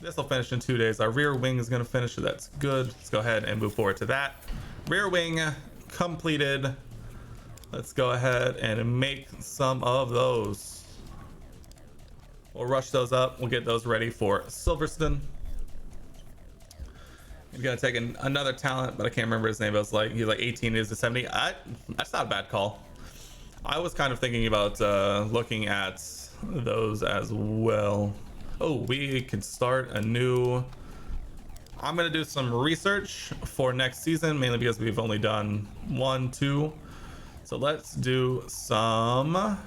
This will finish in 2 days. Our rear wing is gonna finish, so that's good. Let's go ahead and move forward to that. Rear wing completed. Let's go ahead and make some of those. We'll rush those up. We'll get those ready for Silverstone. He's gonna take another talent, but I can't remember his name. But he's like 18 is to 70. That's not a bad call. I was kind of thinking about looking at those as well. Oh, we can start a new. I'm gonna do some research for next season, mainly because we've only done 1, 2. So let's do some.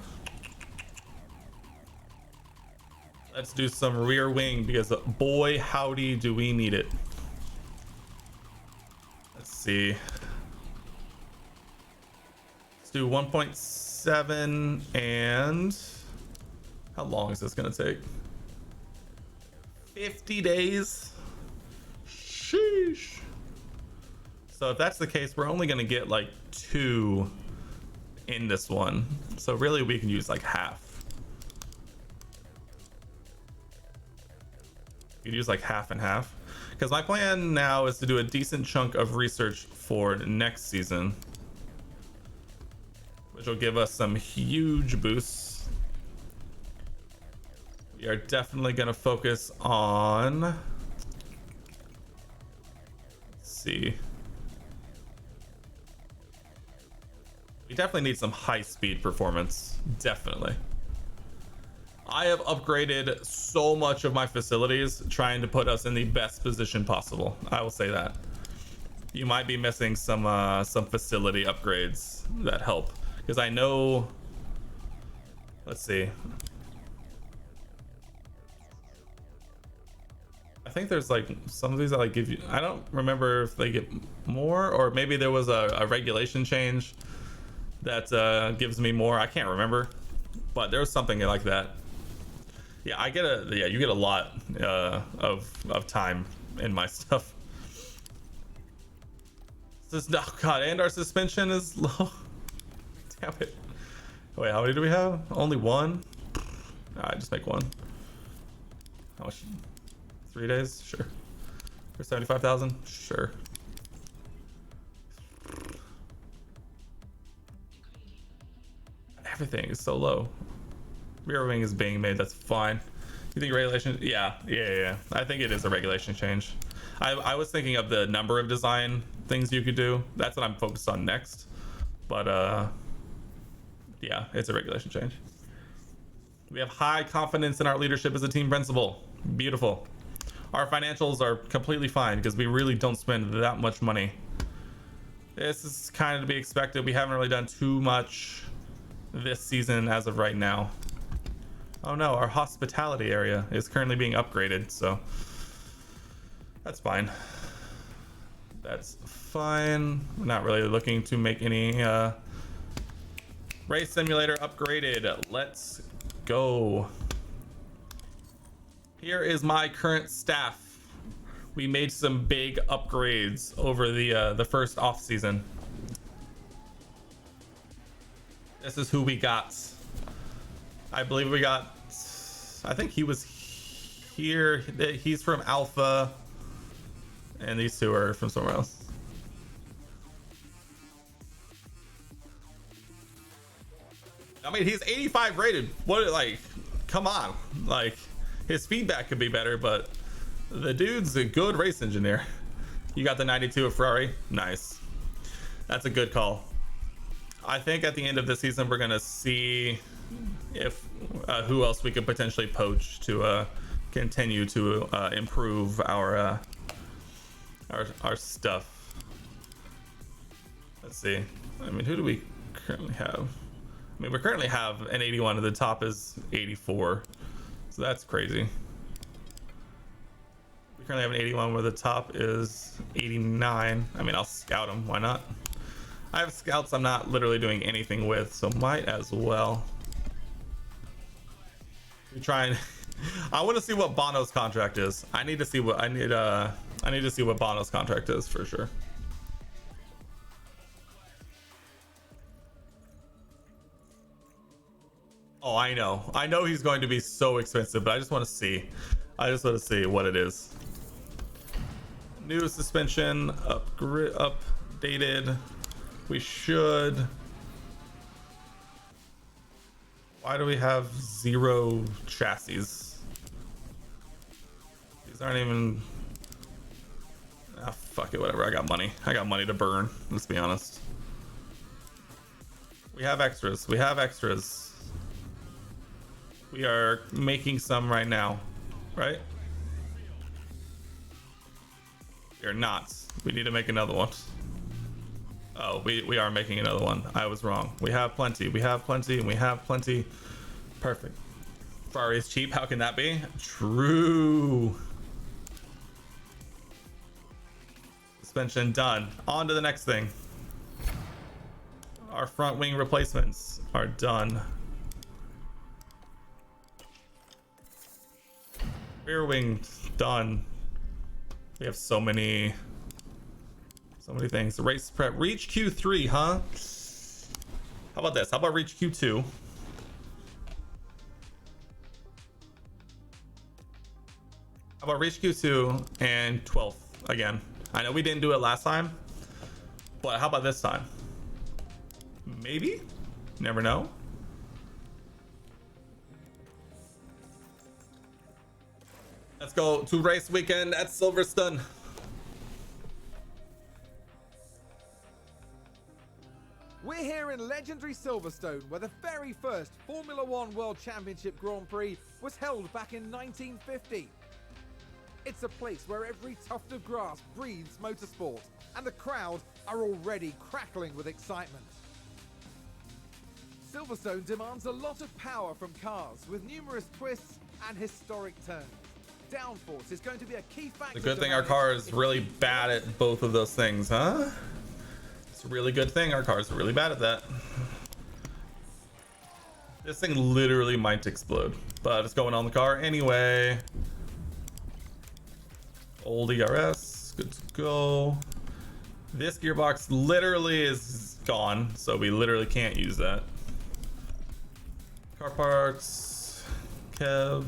Let's do some rear wing, because boy howdy do we need it. See, let's do 1.7. And how long is this gonna take? 50 days. Sheesh. So if that's the case, we're only gonna get like 2 in this one, so really we can use like half. You could use like half and half. Because my plan now is to do a decent chunk of research for next season, which will give us some huge boosts. We are definitely going to focus on, let's see, we definitely need some high speed performance. Definitely. I have upgraded so much of my facilities trying to put us in the best position possible. I will say that. You might be missing some facility upgrades that help, because I know, let's see, I think there's like some of these that like give you, I don't remember if they get more, or maybe there was a regulation change that gives me more. I can't remember, but there was something like that. Yeah, you get a lot of time in my stuff. Oh God, and our suspension is low. Damn it. Wait, how many do we have? Only 1? Alright, just make 1. How much? 3 days? Sure. For 75,000? Sure. Everything is so low. Rear wing is being made, that's fine. You think regulation? Yeah. I think it is a regulation change. I was thinking of the number of design things you could do. That's what I'm focused on next. But yeah, it's a regulation change. We have high confidence in our leadership as a team principal. Beautiful. Our financials are completely fine because we really don't spend that much money. This is kind of to be expected. We haven't really done too much this season as of right now. Oh no, our hospitality area is currently being upgraded, so that's fine. That's fine. We're not really looking to make any race simulator upgraded. Let's go. Here is my current staff. We made some big upgrades over the first off season. This is who we got. I believe we got, I think he was here. He's from Alpha, and these two are from somewhere else. I mean, he's 85 rated. What, like, come on. Like, his feedback could be better, but the dude's a good race engineer. You got the 92 of Ferrari. Nice. That's a good call. I think at the end of the season, we're going to see if who else we could potentially poach to continue to improve our stuff. Let's see. I mean, who do we currently have? I mean, we currently have an 81 and the top is 84. So that's crazy. We currently have an 81 where the top is 89. I mean, I'll scout them. Why not? I have scouts I'm not literally doing anything with, so might as well. We try and I want to see what Bono's contract is. I need to see what I need to see what Bono's contract is for sure. Oh, I know he's going to be so expensive, but I just want to see what it is. New suspension updated. We should. Why do we have 0 chassis? These aren't even. Ah, fuck it, whatever. I got money to burn. Let's be honest. We have extras. We are making some right now, right? We are not. We need to make another one. Oh, we are making another one. I was wrong. We have plenty. And we have plenty. Perfect. Ferrari is cheap. How can that be? True. Suspension done. On to the next thing. Our front wing replacements are done. Rear wing done. We have so many things. Race prep. Reach Q3, huh? How about this? How about reach Q2? How about reach Q2 and 12th again? I know we didn't do it last time, but how about this time? Maybe? Never know. Let's go to race weekend at Silverstone. We're here in legendary Silverstone, where the very first Formula One World Championship Grand Prix was held back in 1950. It's a place where every tuft of grass breathes motorsport, and the crowd are already crackling with excitement. Silverstone demands a lot of power from cars, with numerous twists and historic turns. Downforce is going to be a key factor. The good thing our car is really bad at both of those things, huh? It's a really good thing our cars are really bad at that. This thing literally might explode, but it's going on the car anyway. Old ERS, good to go. This gearbox literally is gone, so we literally can't use that. Car parts, Kev.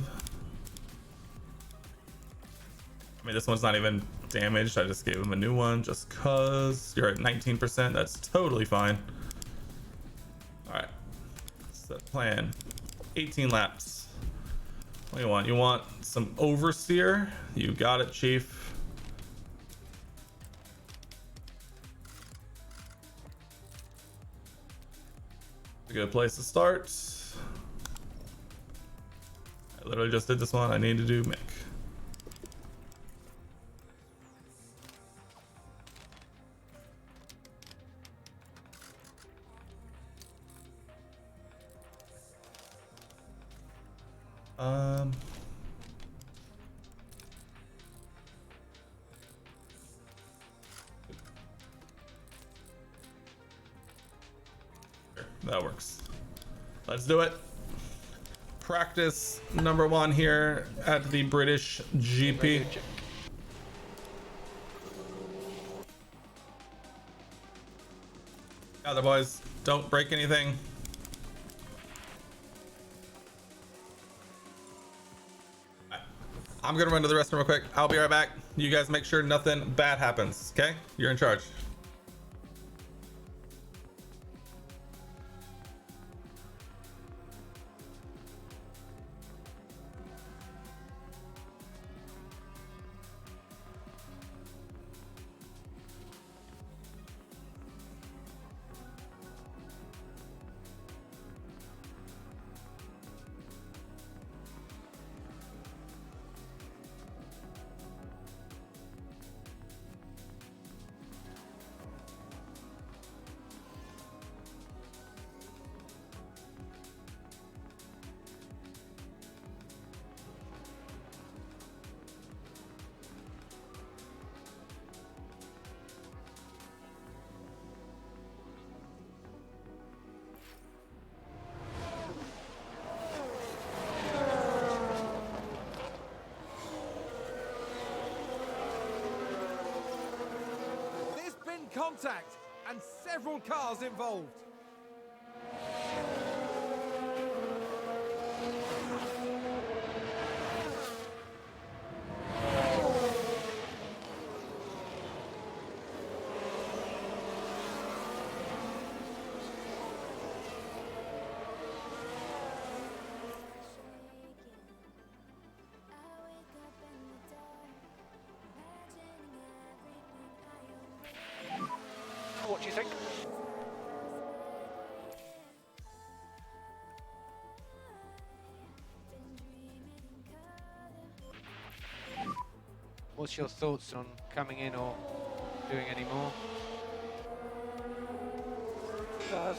I mean, this one's not even damaged. I just gave him a new one just cause. You're at 19%. That's totally fine. All right, set plan. 18 laps. What do you want? You want some oversteer? You got it, Chief. A good place to start. I literally just did this one. I need to do Mick. That works. Let's do it. Practice number 1 here at the British GP. Gather, boys. Don't break anything. I'm gonna run to the restroom real quick. I'll be right back. You guys make sure nothing bad happens, okay? You're in charge. Contact and several cars involved. What do you think? What's your thoughts on coming in or doing any more?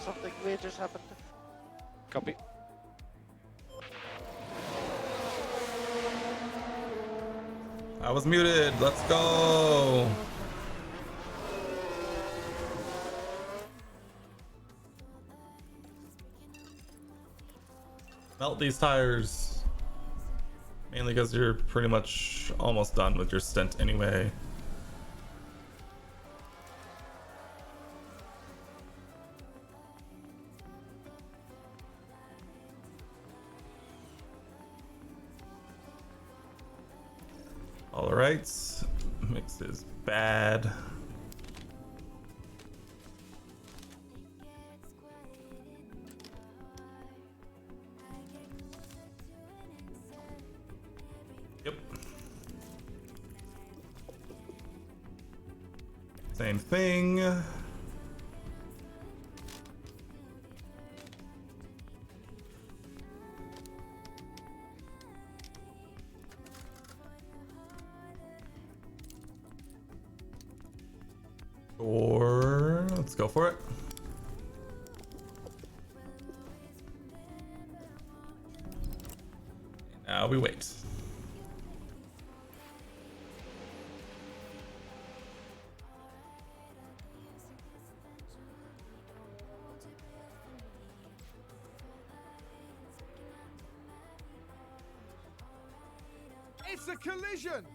Something weird just happened. Copy. I was muted. Let's go. Melt these tires. Mainly because you're pretty much almost done with your stint anyway. All right, mix is bad. Yep. Same thing. Or let's go for it. Now we wait. It's a collision.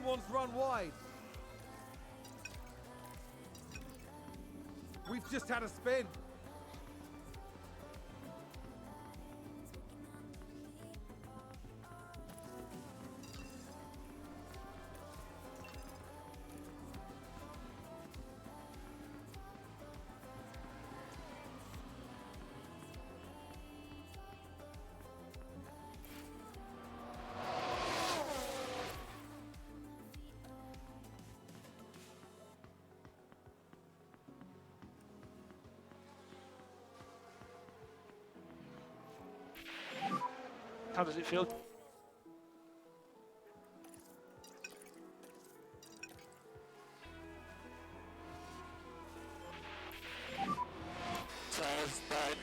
Someone's run wide. We've just had a spin. How does it feel?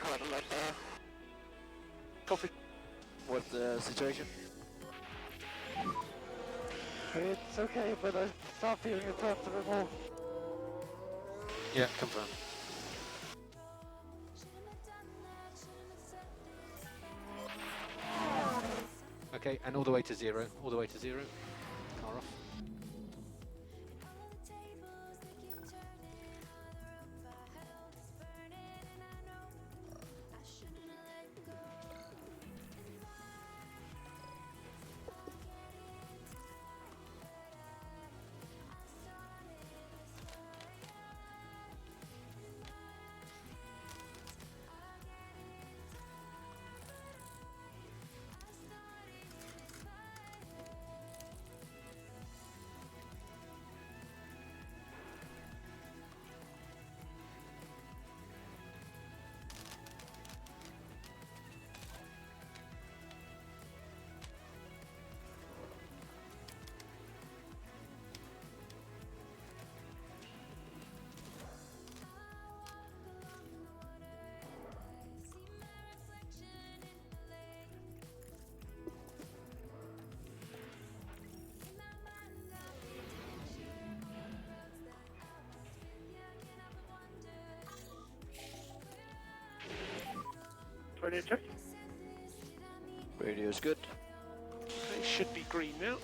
Quite a lot there. Coffee. What's the situation? It's okay, but I start feeling it after a more. Yeah, confirm. Okay, and all the way to 0. All the way to 0. Car off. Radio check. Radio's good. It should be green now.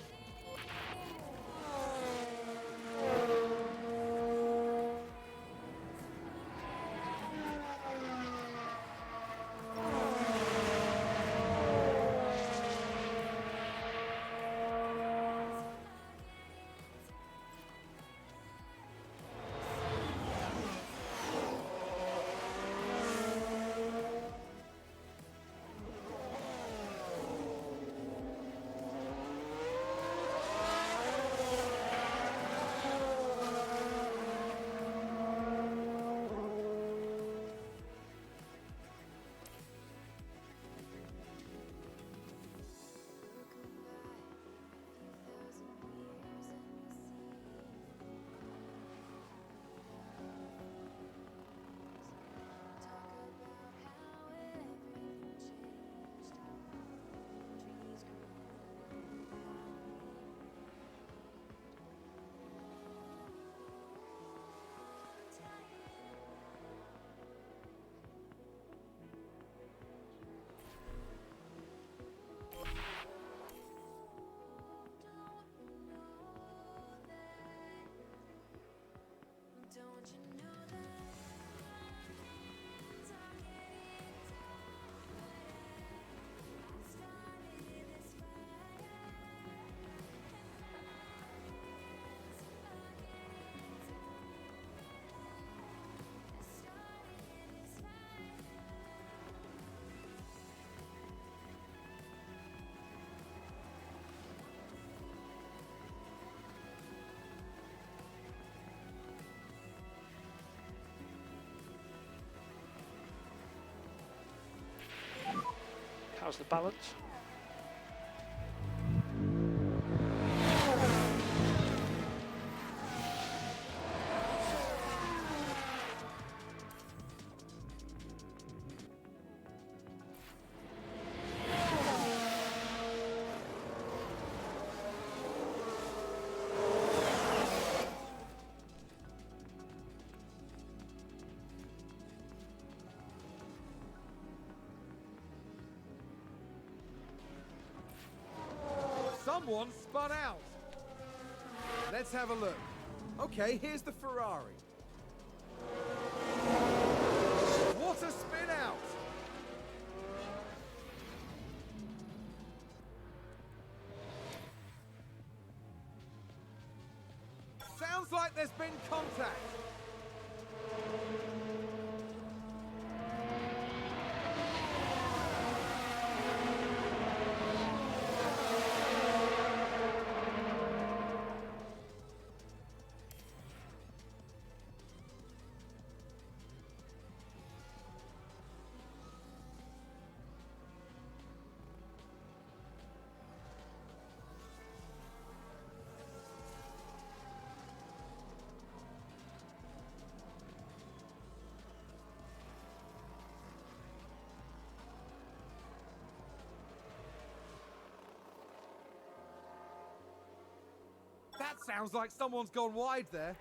How's the balance? Someone spun out. Let's have a look. Okay, here's the Ferrari. What a spin out! Sounds like there's been contact. That sounds like someone's gone wide there.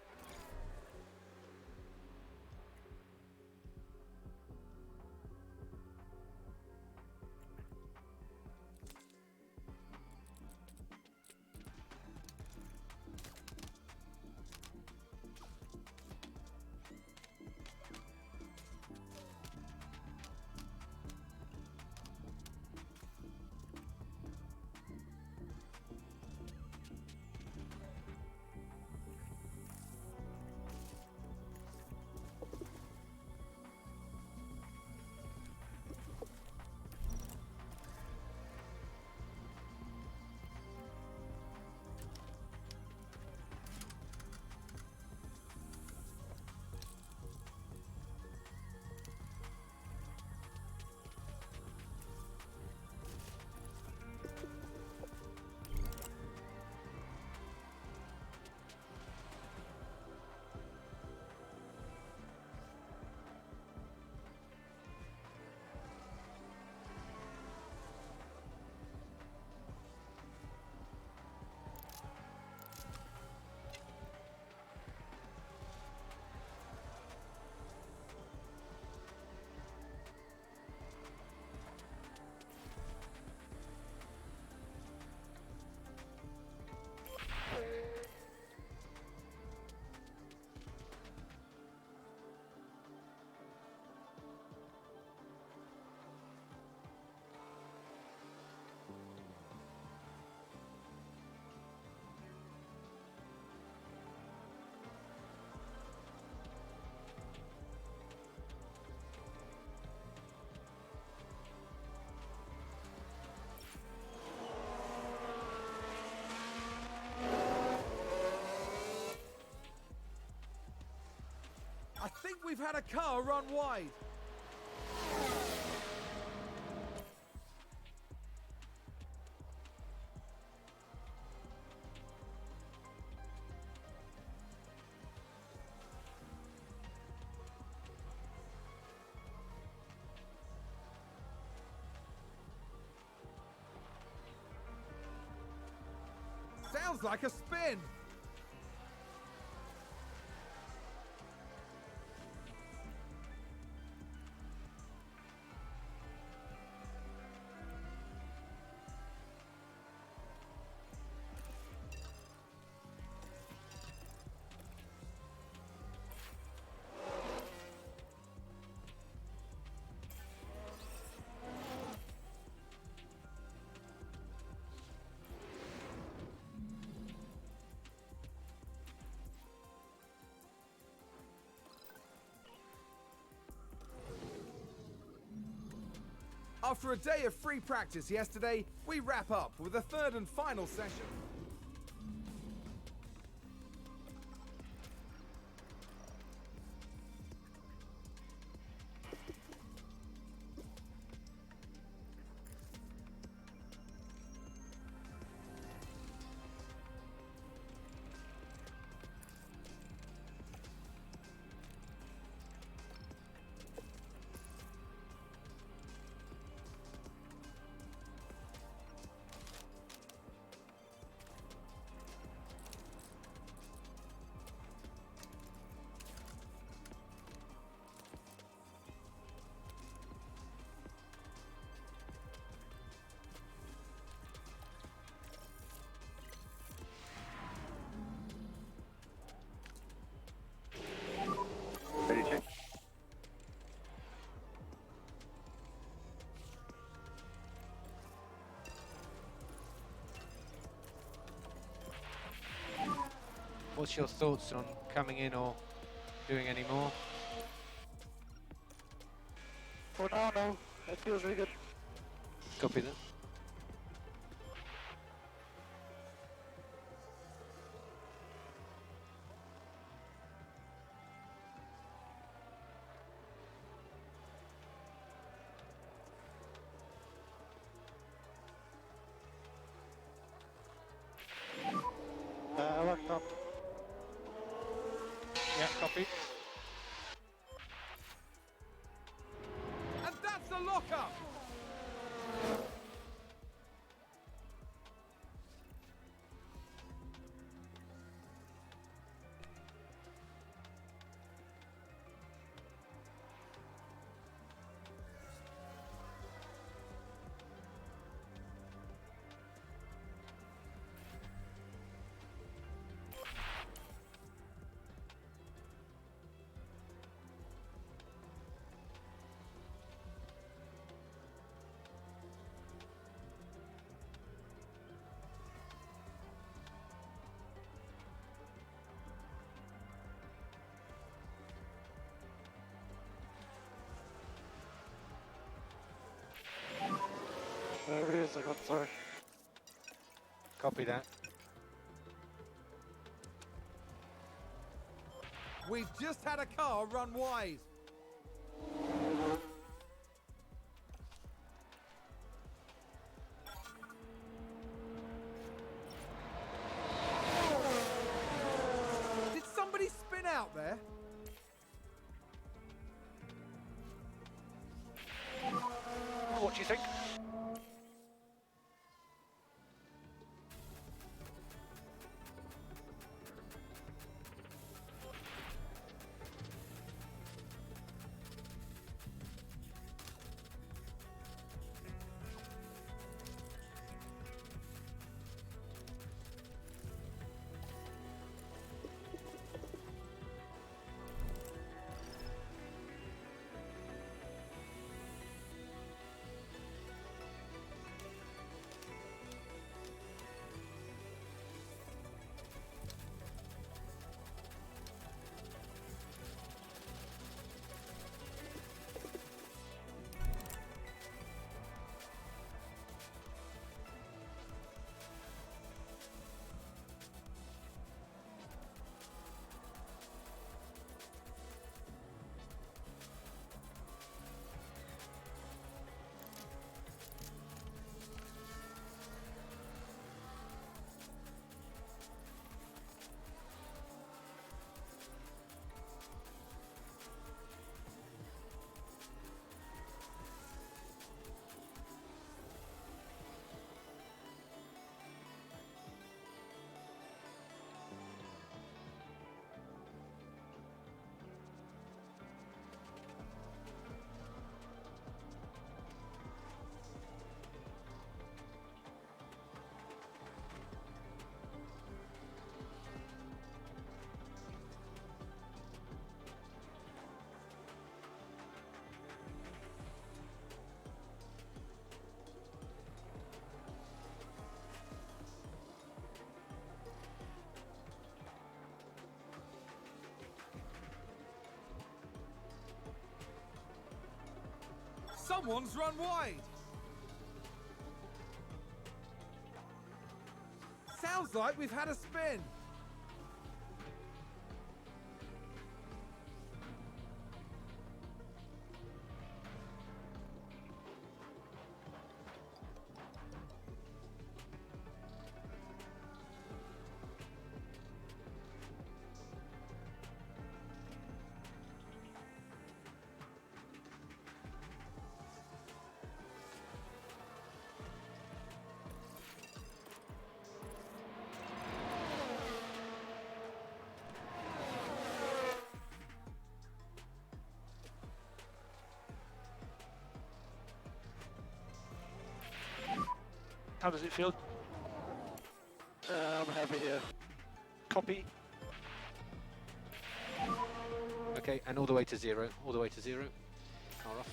I think we've had a car run wide. Sounds like a spin. After a day of free practice yesterday, we wrap up with the third and final session. What's your thoughts on coming in or doing any more? For now, no. It feels really good. Copy that. Locked up. Yeah, copy. And that's the lockup. There it is, I got sorry. Copy that. We've just had a car run wide. Did somebody spin out there? What do you think? Someone's run wide. Sounds like we've had a spin. How does it feel? I'm happy here. Copy. Okay, and all the way to zero. All the way to zero. Car off.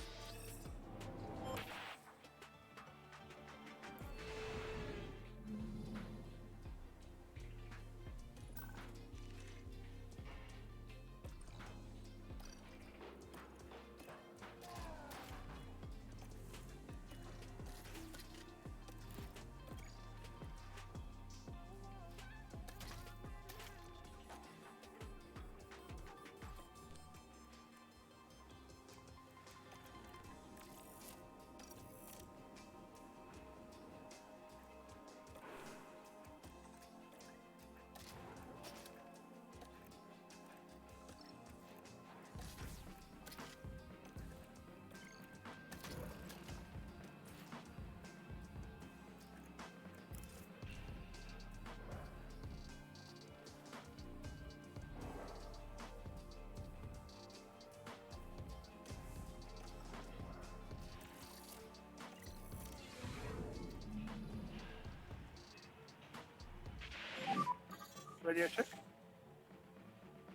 Radio check.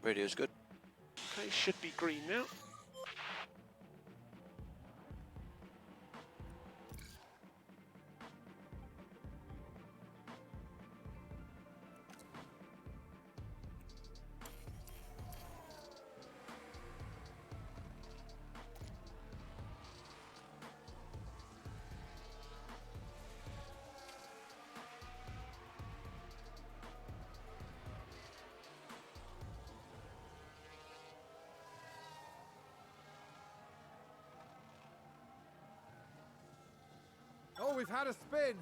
Radio's good. Okay, should be green now. Oh, we've had a spin.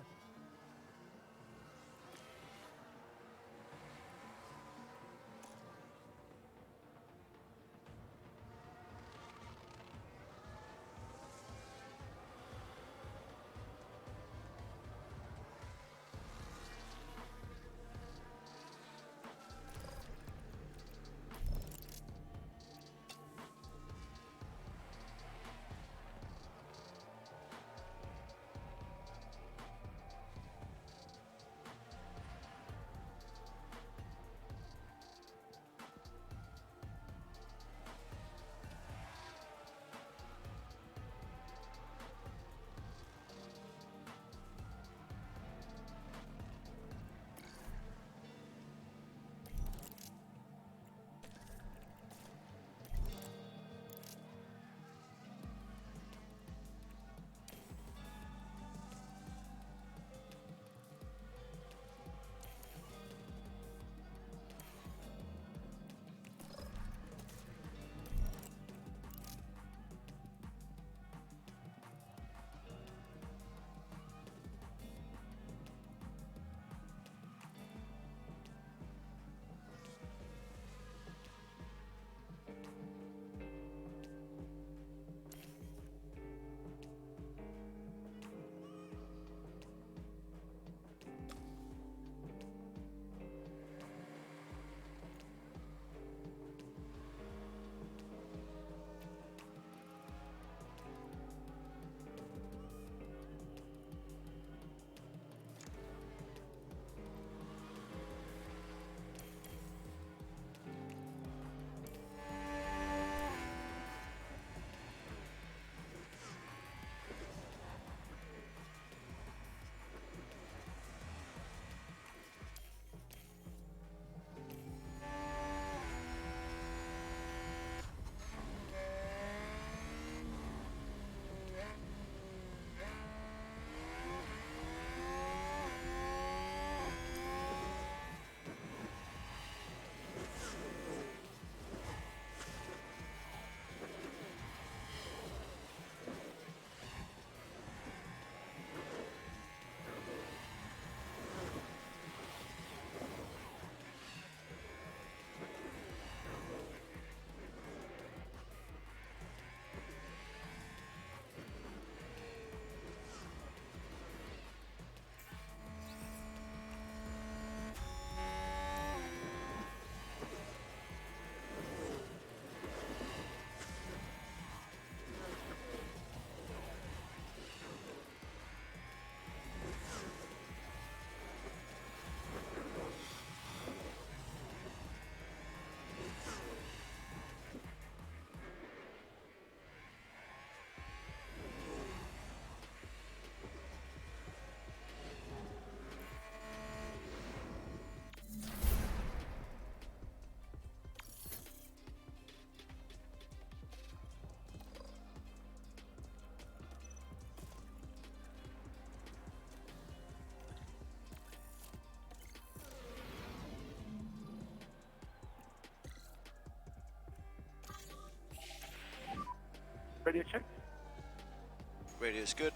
Radio check. Radio's good.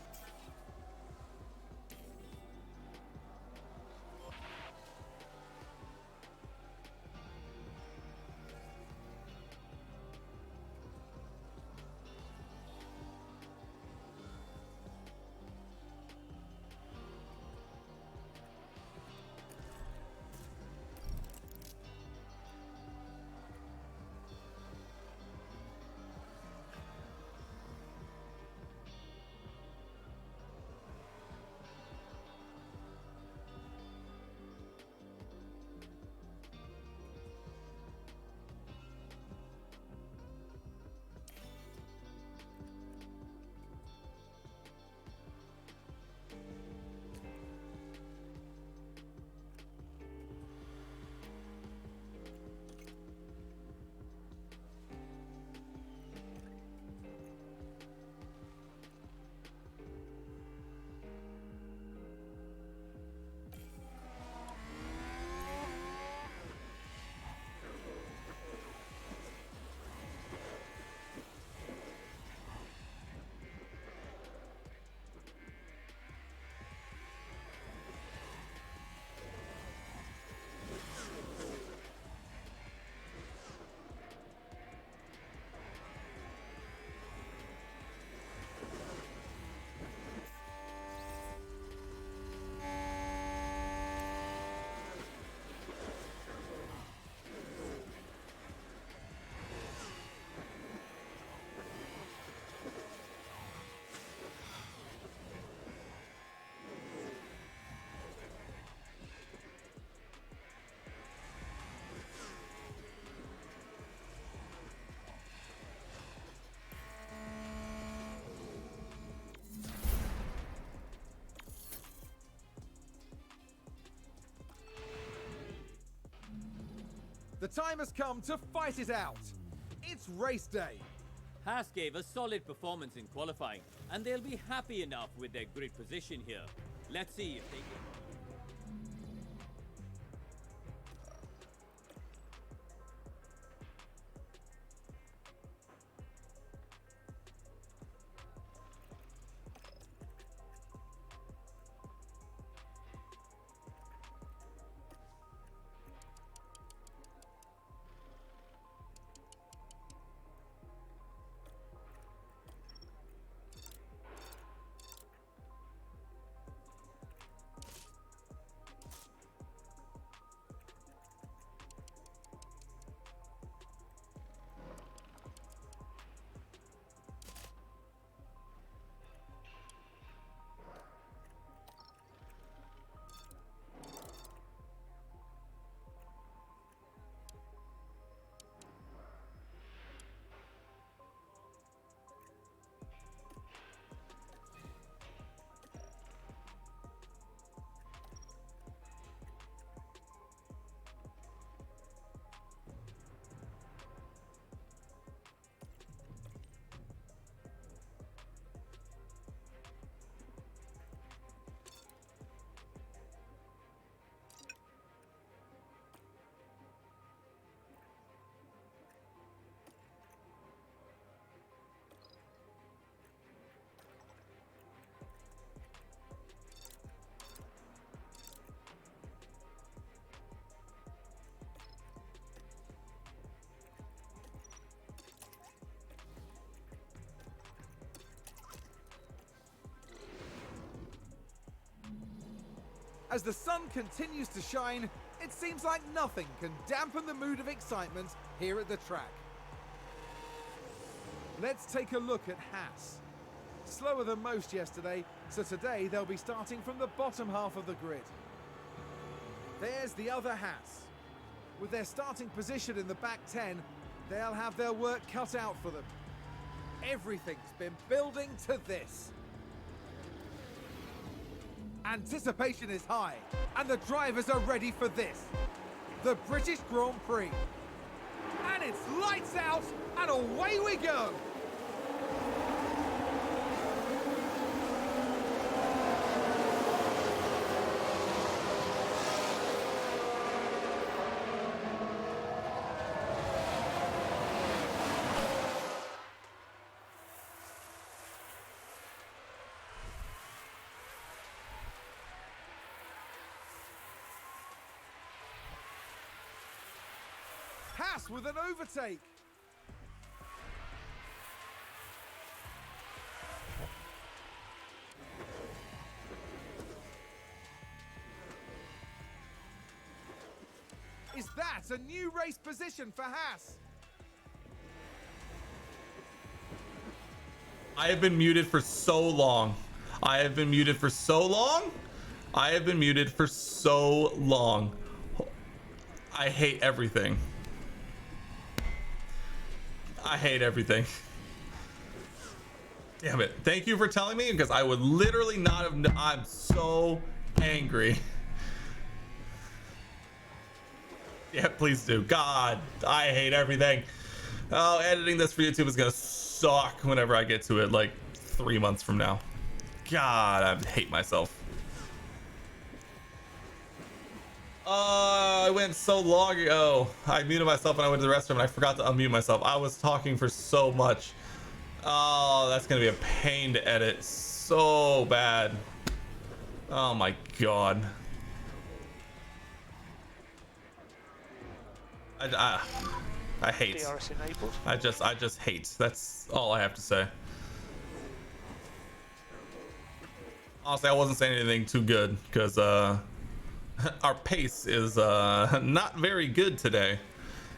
The time has come to fight it out. It's race day. Haas gave a solid performance in qualifying, and they'll be happy enough with their grid position here. Let's see if they can... As the sun continues to shine, it seems like nothing can dampen the mood of excitement here at the track. Let's take a look at Haas. Slower than most yesterday, so today they'll be starting from the bottom half of the grid. There's the other Haas. With their starting position in the back 10, they'll have their work cut out for them. Everything's been building to this. Anticipation is high, and the drivers are ready for this. The British Grand Prix. And it's lights out, and away we go! Haas with an overtake. Is that a new race position for Haas? I have been muted for so long. I have been muted for so long. I have been muted for so long. I hate everything. I hate everything. Damn it. Thank you for telling me, because I would literally not have I'm so angry. Yeah, please do. God, I hate everything. Oh, editing this for YouTube is gonna suck whenever I get to it, like 3 months from now. God, I hate myself. I went so long ago. I muted myself when I went to the restroom and I forgot to unmute myself. I was talking for so much. Oh, that's gonna be a pain to edit so bad. Oh my god. I hate. DRS enabled. I just hate. That's all I have to say. Honestly, I wasn't saying anything too good because our pace is not very good today.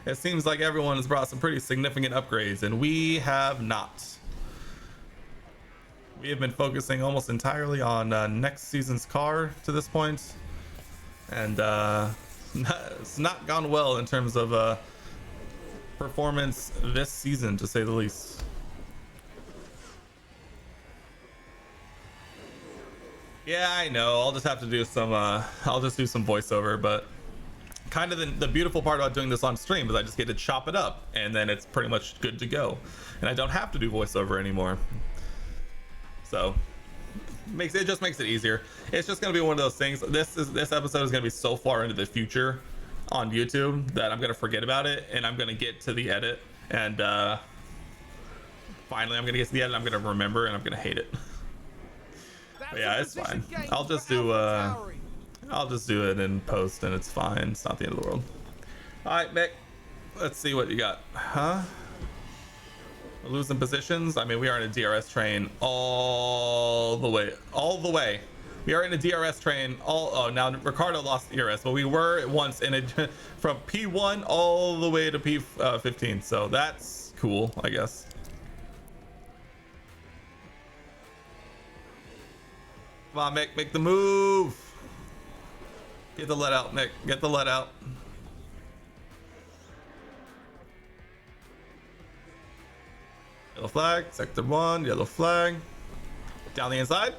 It seems like everyone has brought some pretty significant upgrades, and we have not. We have been focusing almost entirely on next season's car to this point, and it's not gone well in terms of performance this season, to say the least. Yeah, I know. I'll just have to do some I'll just do some voiceover, but kind of the beautiful part about doing this on stream is I just get to chop it up and then it's pretty much good to go, and I don't have to do voiceover anymore. So it just makes it easier. It's just gonna be one of those things. This episode is gonna be so far into the future on YouTube that I'm gonna forget about it, and I'm gonna get to the edit, and finally I'm gonna get to the edit. I'm gonna remember, and I'm gonna hate it. But yeah, it's fine. I'll just do it in post, and it's fine. It's not the end of the world. All right, Mick. Let's see what you got. Huh? We're losing positions. I mean, we are in a DRS train all the way. We are in a DRS train. Oh, now Ricardo lost the DRS, but we were once in a from P1 all the way to P15. So that's cool, I guess. Come on, Mick, make the move. Get the let out, Mick. Get the let out. Yellow flag, sector 1, yellow flag. Down the inside.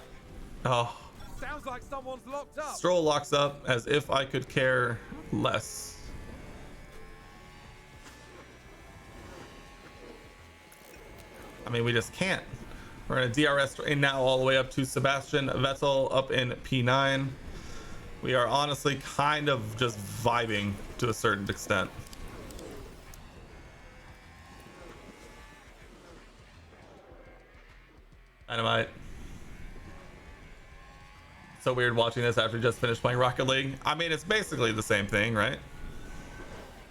Oh. Sounds like someone's locked up. Stroll locks up as if I could care less. I mean, we just can't. We're in a DRS train now all the way up to Sebastian Vettel up in P9. We are honestly kind of just vibing to a certain extent. Dynamite. So weird watching this after just finished playing Rocket League. I mean, it's basically the same thing, right?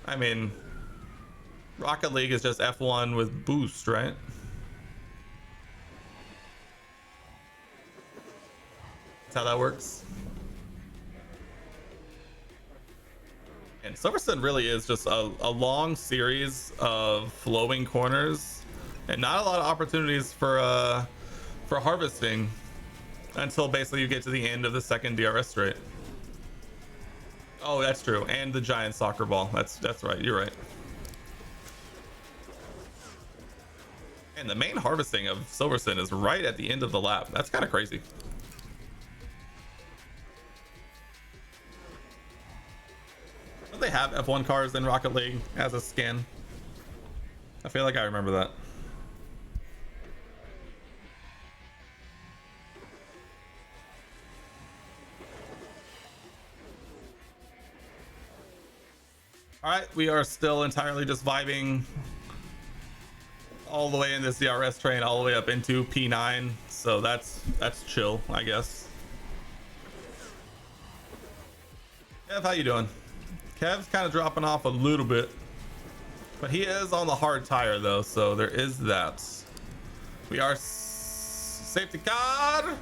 I mean, Rocket League is just F1 with boost, right? That's how that works. And Silverstone really is just a long series of flowing corners and not a lot of opportunities for harvesting until basically you get to the end of the second DRS straight. Oh, that's true. And the giant soccer ball. That's right. You're right. And the main harvesting of Silverstone is right at the end of the lap. That's kind of crazy. Don't they have F1 cars in Rocket League as a skin? I feel like I remember that. All right, we are still entirely just vibing all the way in this DRS train, all the way up into P9. So that's chill, I guess. Kev, how you doing? Kev's kind of dropping off a little bit, but he is on the hard tire though, so there is that. We are safety car.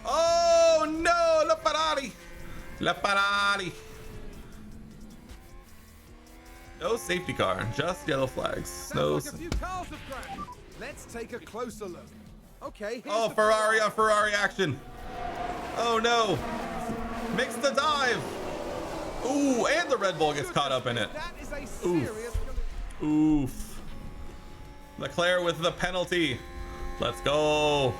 Oh no, La Ferrari. La Ferrari. No safety car, just yellow flags. No. Like a few cars have crashed. Let's take a closer look. Okay. Oh, Ferrari on Ferrari action. Oh no. Makes the dive. Ooh, and the Red Bull gets caught up in it. That is a serious. Oof. Leclerc with the penalty. Let's go.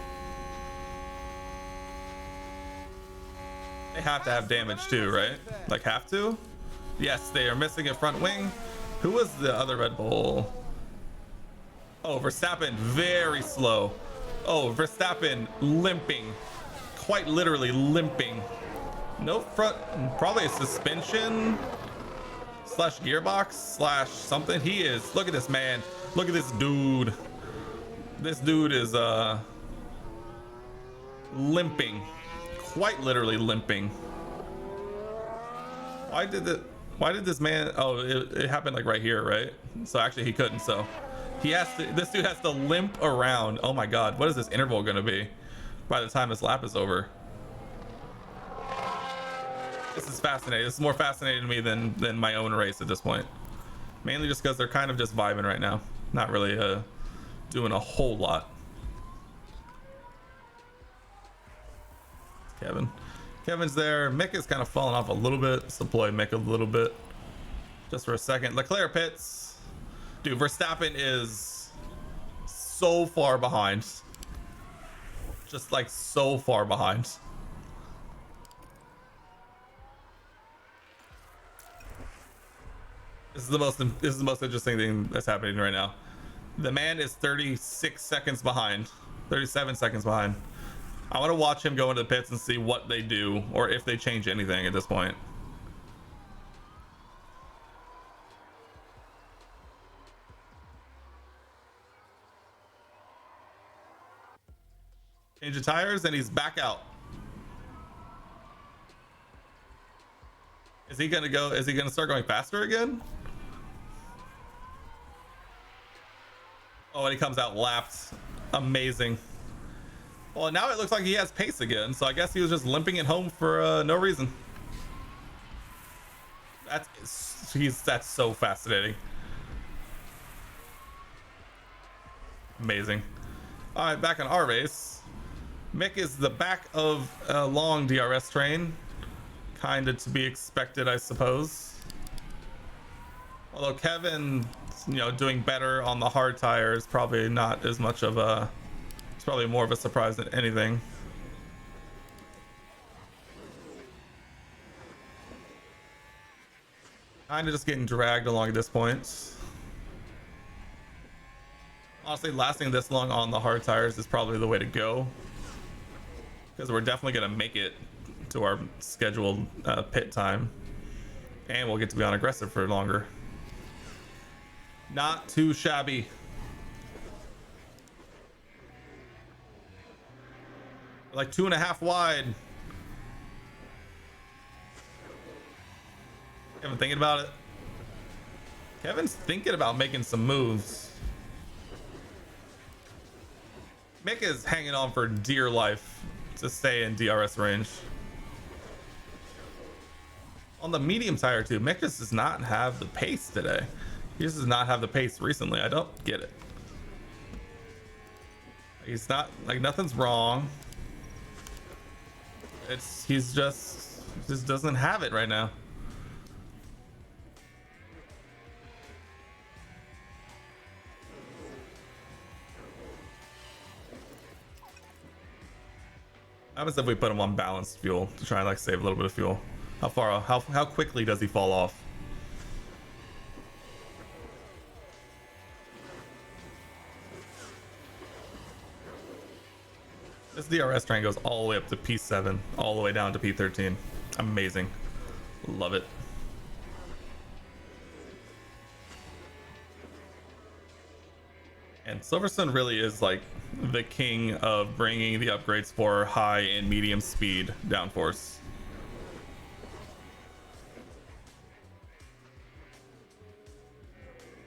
They have to have damage too, right? Like have to? Yes, they are missing a front wing. Who was the other Red Bull? Oh, Verstappen, very slow. Oh, Verstappen limping. Quite literally limping. No front, probably a suspension slash gearbox slash something. He is, look at this man. Look at this dude. This dude is limping. Quite literally limping. Why did this man, oh, it happened like right here, right? So actually he couldn't, so he has to, this dude has to limp around. Oh my God, what is this interval gonna be by the time this lap is over? This is fascinating. This is more fascinating to me than my own race at this point. Mainly just because they're kind of just vibing right now. Not really doing a whole lot. Kevin's there. Mick is kind of falling off a little bit. Let's deploy Mick a little bit. Just for a second. Leclerc pits. Dude, Verstappen is so far behind. Just like so far behind. This is the most interesting thing that's happening right now. The man is 36 seconds behind, 37 seconds behind. I want to watch him go into the pits and see what they do or if they change anything at this point. Change the tires and he's back out. Is he gonna start going faster again? Oh, and he comes out lapped. Amazing. Well, now it looks like he has pace again, so I guess he was just limping it home for no reason. That's so fascinating. Amazing. All right, back on our race. Mick is the back of a long DRS train. Kinda to be expected, I suppose. Although Kevin, doing better on the hard tires, probably not as much of a... It's probably more of a surprise than anything. Kinda just getting dragged along at this point. Honestly, lasting this long on the hard tires is probably the way to go. Because we're definitely going to make it to our scheduled pit time. And we'll get to be on aggressive for longer. Not too shabby. Like 2.5 wide. Kevin thinking about it. Kevin's thinking about making some moves. Mick is hanging on for dear life to stay in DRS range. On the medium tire too, Mick just does not have the pace today. He just does not have the pace recently. I don't get it. He's not, like, nothing's wrong. He just doesn't have it right now. How happens if we put him on balanced fuel to try and like save a little bit of fuel? How quickly does he fall off? This DRS train goes all the way up to P7, all the way down to P13. Amazing. Love it. And Silverstone really is like the king of bringing the upgrades for high and medium speed downforce.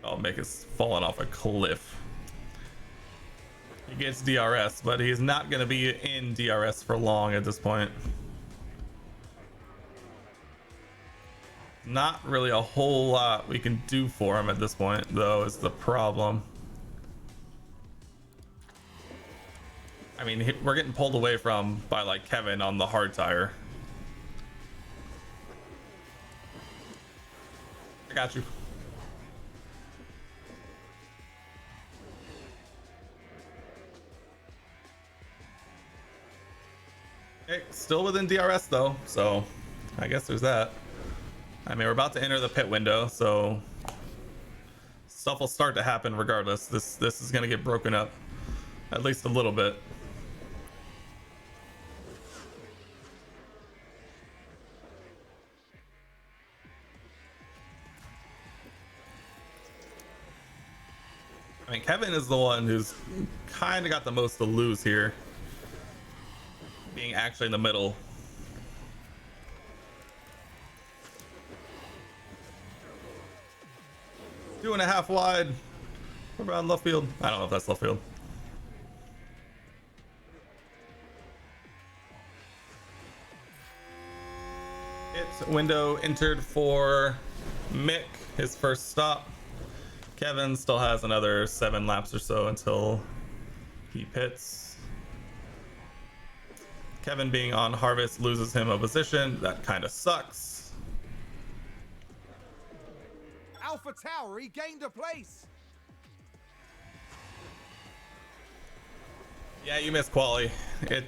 Oh, Mick is falling off a cliff. He gets DRS, but he's not going to be in DRS for long at this point. Not really a whole lot we can do for him at this point, though, is the problem. I mean, we're getting pulled away from by like Kevin on the hard tire. I got you. Okay, still within DRS though, so I guess there's that. I mean, we're about to enter the pit window, so stuff will start to happen regardless. This is gonna get broken up at least a little bit. I mean, Kevin is the one who's kind of got the most to lose here, being actually in the middle. Two and a half wide around left field. I don't know if that's left field. Pit window entered for Mick, his first stop. Kevin still has another 7 laps or so until he pits. Kevin being on Harvest loses him a position. That kind of sucks. Alpha Tower, he gained a place. Yeah, you missed quali. It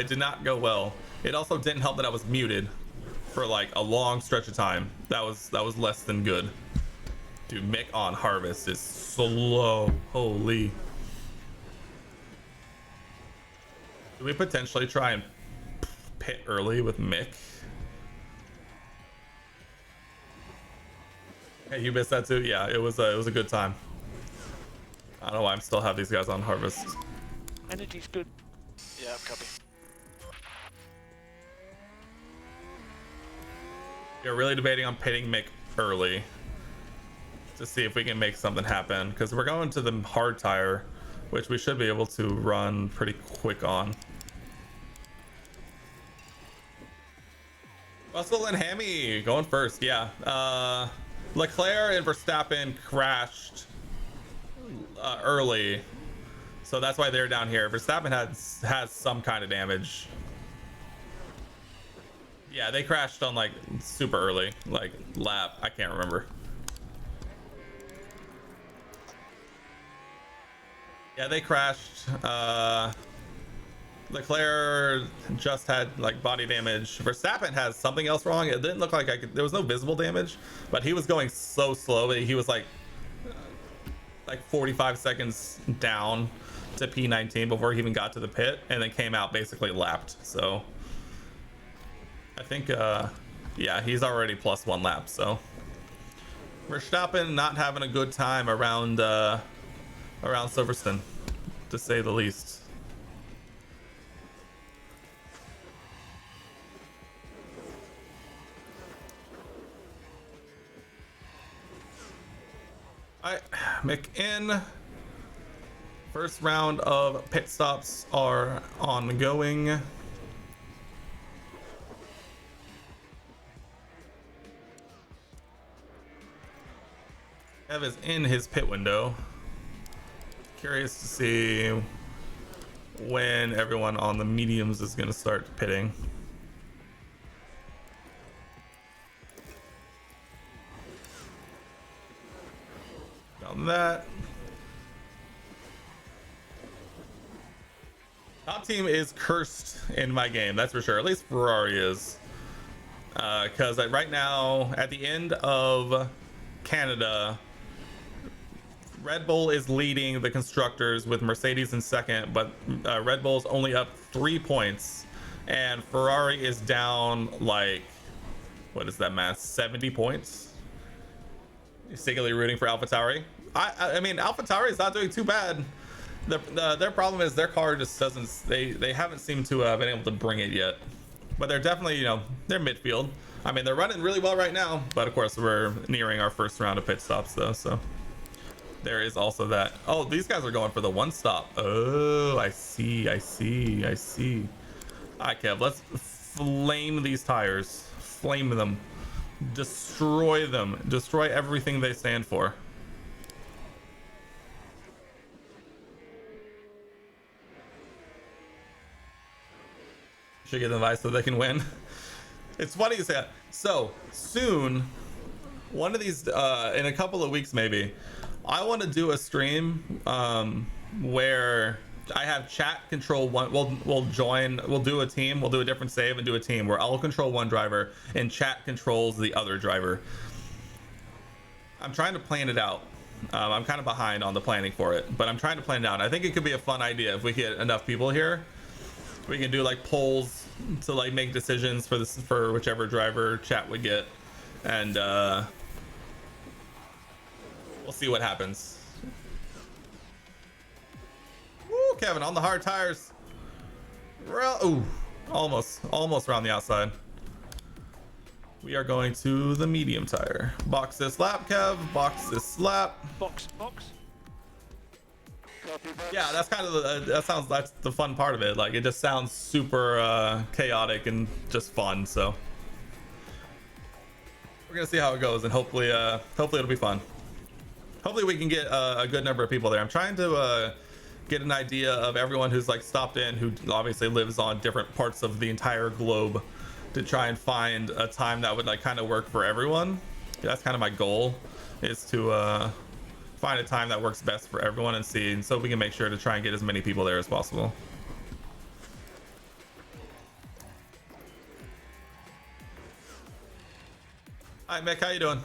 did not go well. It also didn't help that I was muted for like a long stretch of time. That was less than good. Dude, Mick on harvest is slow. Holy. Do we potentially try and pit early with Mick? Hey, you missed that too? Yeah, it was a good time. I don't know why I'm still have these guys on harvest. Energy's good. Yeah, copy. We're really debating on pitting Mick early to see if we can make something happen, because we're going to the hard tire, which we should be able to run pretty quick on. Russell and Hammy going first. Yeah, Leclerc and Verstappen crashed early, so that's why they're down here. Verstappen has some kind of damage. Yeah, they crashed on like super early, like lap, I can't remember. Yeah, they crashed. Leclerc just had like body damage. Verstappen has something else wrong. It didn't look like there was no visible damage, but he was going so slow. He was like 45 seconds down to P19 before he even got to the pit, and then came out basically lapped. So I think yeah, he's already plus 1 lap. So Verstappen not having a good time around Silverstone, to say the least. Alright, Mick in. First round of pit stops are ongoing. Kev is in his pit window. Curious to see when everyone on the mediums is going to start pitting. Done that. Top team is cursed in my game, that's for sure. At least Ferrari is. Because right now, at the end of Canada, Red Bull is leading the constructors with Mercedes in second, but Red Bull's only up 3 points, and Ferrari is down like, what is that math, 70 points? You're secretly rooting for AlphaTauri. I mean, AlphaTauri is not doing too bad. Their problem is their car just doesn't, they haven't seemed to have been able to bring it yet, but they're definitely, you know, they're midfield. I mean, they're running really well right now, but of course we're nearing our first round of pit stops though, so there is also that. Oh, these guys are going for the 1 stop. Oh, I see. All right, Kev, let's flame these tires. Flame them. Destroy them. Destroy everything they stand for. Should get them advice so they can win. It's funny you say that. So soon, one of these, in a couple of weeks maybe, I want to do a stream where I have chat control one. We'll join. We'll do a team. We'll do a different save and do a team where I'll control one driver and chat controls the other driver. I'm trying to plan it out. I'm kind of behind on the planning for it, but I'm trying to plan it out. I think it could be a fun idea if we get enough people here. We can do like polls to like make decisions for this, for whichever driver chat would get, and we'll see what happens. Woo, Kevin on the hard tires. Ooh, almost around the outside. We are going to the medium tire. Box this lap, Kev. Box this lap. Box. Yeah, that's kind of that's the fun part of it. Like, it just sounds super chaotic and just fun. So we're gonna see how it goes, and hopefully it'll be fun. Hopefully we can get a good number of people there. I'm trying to get an idea of everyone who's like stopped in, who obviously lives on different parts of the entire globe, to try and find a time that would like kind of work for everyone. That's kind of my goal, is to find a time that works best for everyone and see, so we can make sure to try and get as many people there as possible. Hi Mick, how you doing?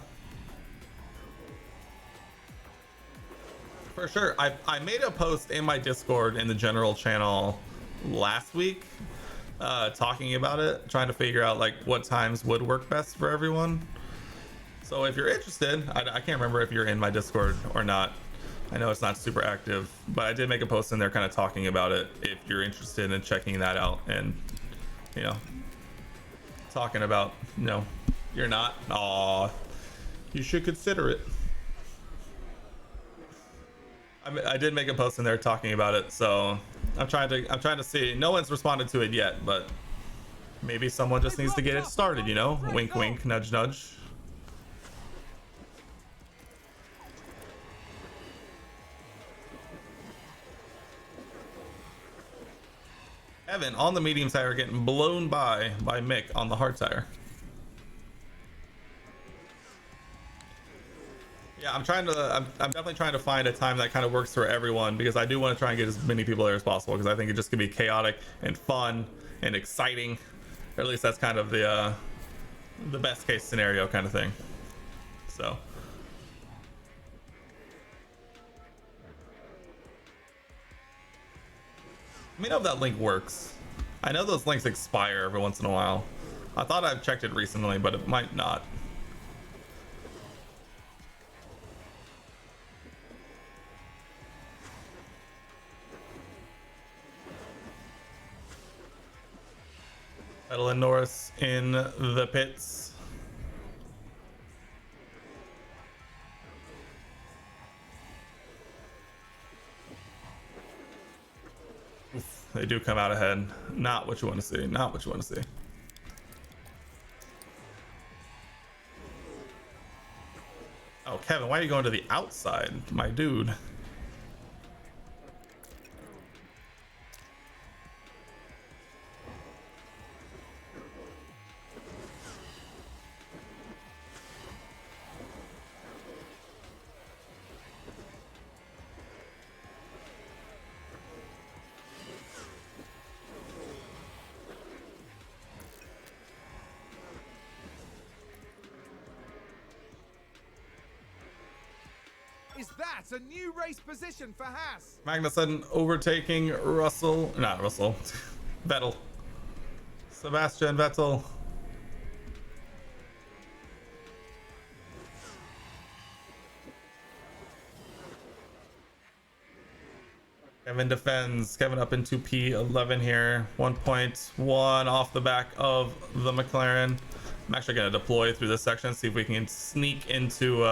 For sure. I made a post in my Discord in the general channel last week talking about it, trying to figure out like what times would work best for everyone. So if you're interested, I can't remember if you're in my Discord or not. I know it's not super active, but I did make a post in there kind of talking about it if you're interested in checking that out and, you know, talking about, you know, you're not. Aw, you should consider it. I did make a post in there talking about it, so I'm trying to see. No one's responded to it yet, but maybe someone just needs to get it started, you know? Wink, wink, nudge, nudge. Evan on the medium tire getting blown by Mick on the hard tire. Yeah, I'm definitely trying to find a time that kind of works for everyone, because I do want to try and get as many people there as possible, because I think it just could be chaotic and fun and exciting. Or at least that's kind of the best case scenario kind of thing. So let me know if that link works. I know those links expire every once in a while. I thought I've checked it recently, but it might not. Vettel and Norris in the pits. Oof, they do come out ahead. Not what you want to see. Not what you want to see. Oh, Kevin, why are you going to the outside, my dude? Is that a new race position for Haas? Magnussen overtaking Russell, not Russell, Vettel. Sebastian Vettel. Kevin defends. Kevin up into P11 here. 1.1 off the back of the McLaren. I'm actually going to deploy through this section, see if we can sneak into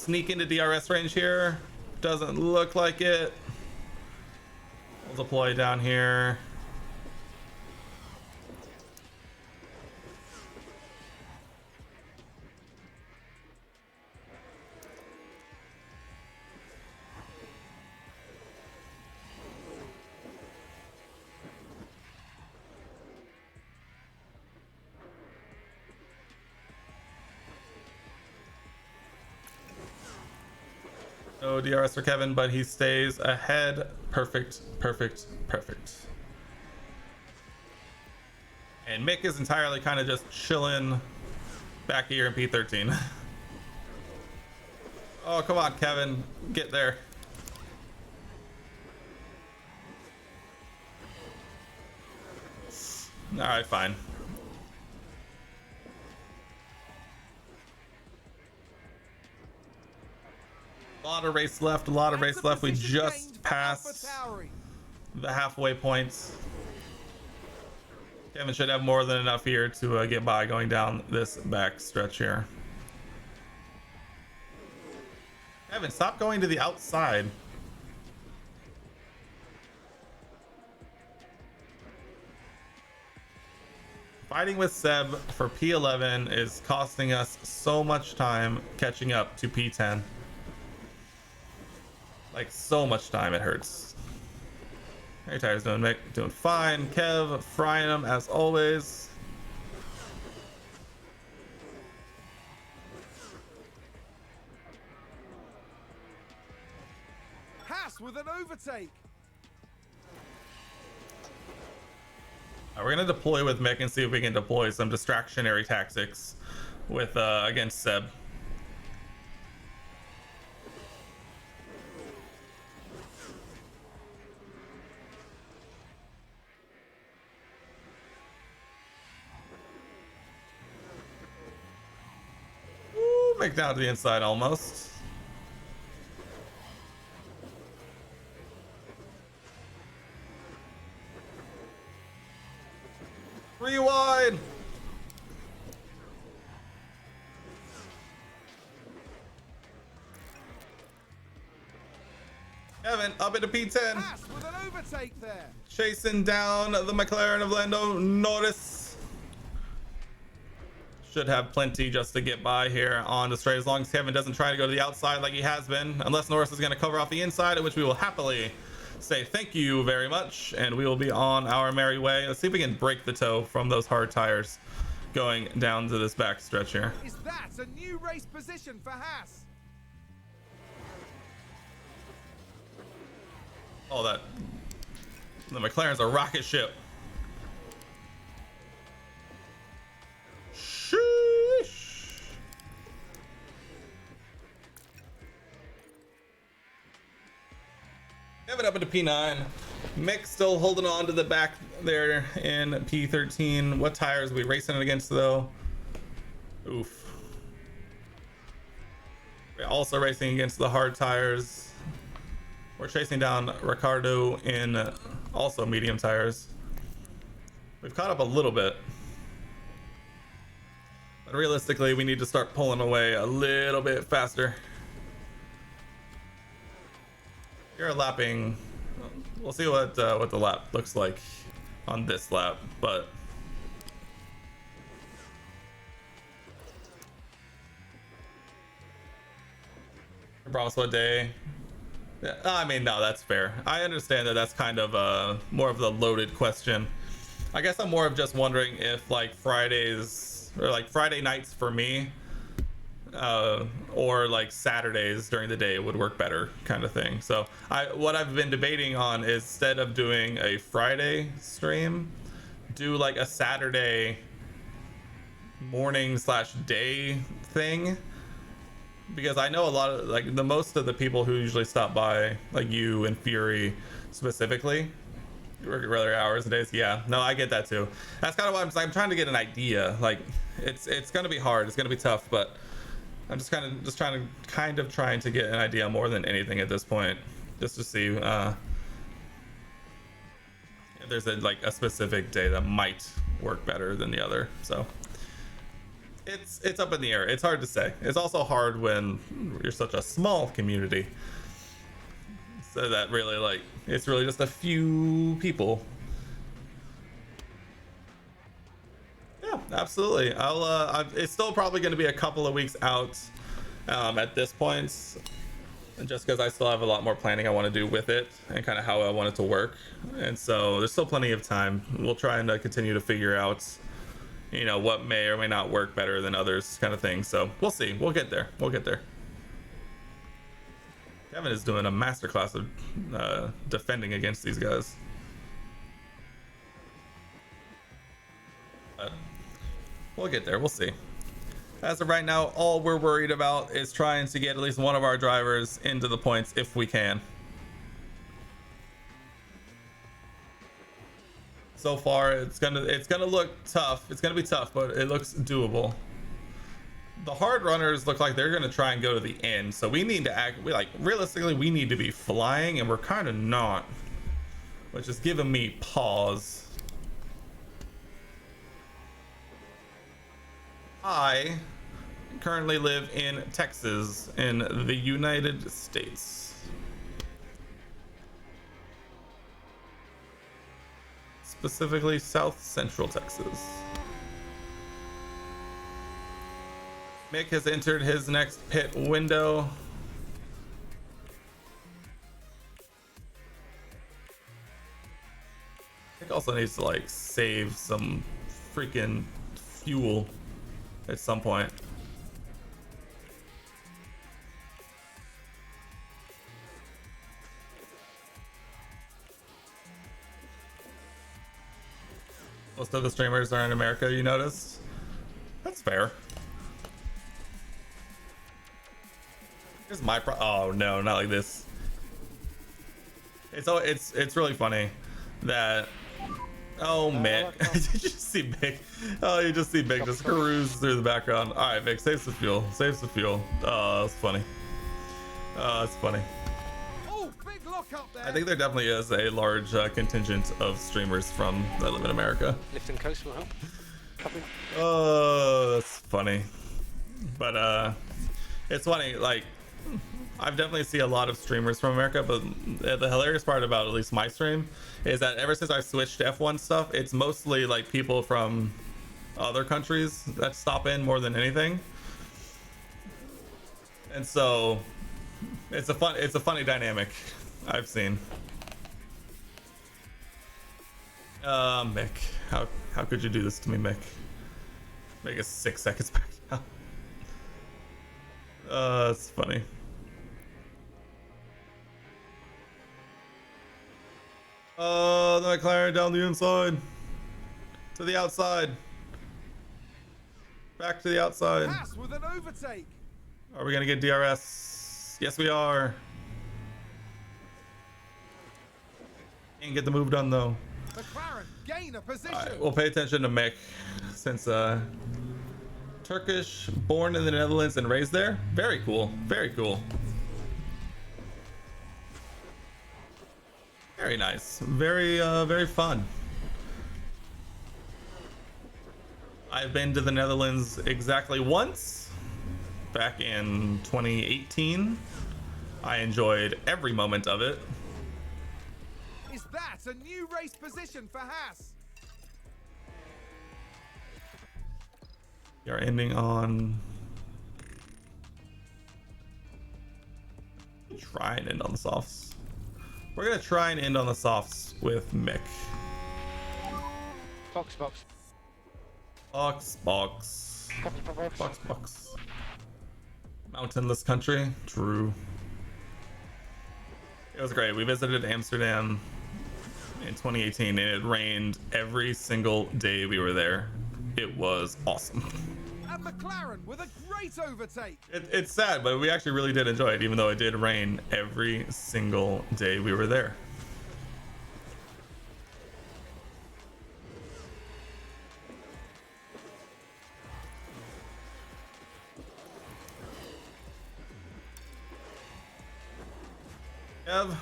DRS range here. Doesn't look like it. We'll deploy down here. No DRS for Kevin, but he stays ahead. Perfect, perfect, perfect. And Mick is entirely kind of just chilling back here in P13. Oh, come on, Kevin. Get there. All right, fine. A lot of race left, a lot of race left. We just passed the halfway points. Kevin should have more than enough here to get by going down this back stretch here. Kevin, stop going to the outside. Fighting with Seb for P11 is costing us so much time catching up to P10. Like, so much time, it hurts. Hey, Tire's doing Mick, doing fine. Kev, frying him as always. Haas with an overtake. We're gonna deploy with Mick and see if we can deploy some distractionary tactics with against Seb. Back down to the inside almost. Rewind. Kevin up into P10. Haas with an overtake there. Chasing down the McLaren of Lando Norris. Should have plenty just to get by here on the straight, as long as Kevin doesn't try to go to the outside like he has been, unless Norris is going to cover off the inside, at which we will happily say thank you very much, and we will be on our merry way. Let's see if we can break the toe from those hard tires going down to this back stretch here. Is that a new race position for Haas? Oh, that the McLaren's a rocket ship. Sheesh. Kevin up into P9. Mick still holding on to the back there in P13. What tires are we racing against though? Oof. We're also racing against the hard tires. We're chasing down Ricardo in also medium tires. We've caught up a little bit. But realistically, we need to start pulling away a little bit faster. You're lapping. We'll see what the lap looks like on this lap, but promise what day? Yeah, I mean, no, that's fair. I understand that that's kind of more of the loaded question. I guess I'm more of just wondering if like Fridays or like Friday nights for me, or like Saturdays during the day would work better, kind of thing. So what I've been debating on is, instead of doing a Friday stream, do like a Saturday morning / day thing. Because I know a lot of like most of the people who usually stop by, like you and Fury specifically, work regular hours and days. Yeah, no, I get that too. That's kind of why I'm trying to get an idea. Like it's gonna be hard, it's gonna be tough, but I'm just trying to get an idea more than anything at this point, just to see if there's a specific day that might work better than the other. So it's up in the air. It's hard to say. It's also hard when you're such a small community, so that really it's really just a few people. Yeah, absolutely. It's still probably going to be a couple of weeks out at this point, just because I still have a lot more planning I want to do with it and kind of how I want it to work, and so there's still plenty of time. We'll try and continue to figure out what may or may not work better than others, kind of thing. So we'll see. We'll get there. Kevin is doing a masterclass of defending against these guys. But we'll get there. We'll see. As of right now, all we're worried about is trying to get at least one of our drivers into the points if we can. So far, it's gonna look tough. It's gonna be tough, but it looks doable. The hard runners look like they're gonna try and go to the end, so we need to realistically, we need to be flying, and we're kind of not, which is giving me pause. I currently live in Texas in the United States. Specifically South Central Texas. Mick has entered his next pit window. Mick also needs to save some freaking fuel at some point. Most of the streamers are in America, you notice? That's fair. Here's my oh no, not like this. It's really funny that Oh, Mick. Did you see Mick? Oh, you just see Mick just cruise through the background. All right, Mick, save some fuel. Save some fuel. Oh, that's funny. Oh, that's funny. Oh, big look up there. I think there definitely is a large contingent of streamers from that live in America. Lift and coast will help. Coming. Oh, that's funny. But it's funny, like, I've definitely seen a lot of streamers from America, but the hilarious part about at least my stream is that ever since I've switched to F1 stuff, it's mostly like people from other countries that stop in more than anything. And so it's a funny dynamic I've seen. Mick, how could you do this to me, Mick? Make us 6 seconds back now. It's funny. The McLaren down the inside. To the outside. Back to the outside. Haas with an overtake. Are we gonna get DRS? Yes, we are. Can't get the move done though. McLaren gain a position. All right, we'll pay attention to Mick since Turkish, born in the Netherlands and raised there. Very cool. Very cool. Very nice. Very very fun. I've been to the Netherlands exactly once, back in 2018. I enjoyed every moment of it. Is that a new race position for Haas? We are ending on... Try and end on the softs. We're gonna try and end on the softs with Mick. Box. Box. Mountainless country. True. It was great. We visited Amsterdam in 2018 and it rained every single day we were there. It was awesome. And McLaren with a great overtake. It's sad, but we actually really did enjoy it, even though it did rain every single day we were there. Kev,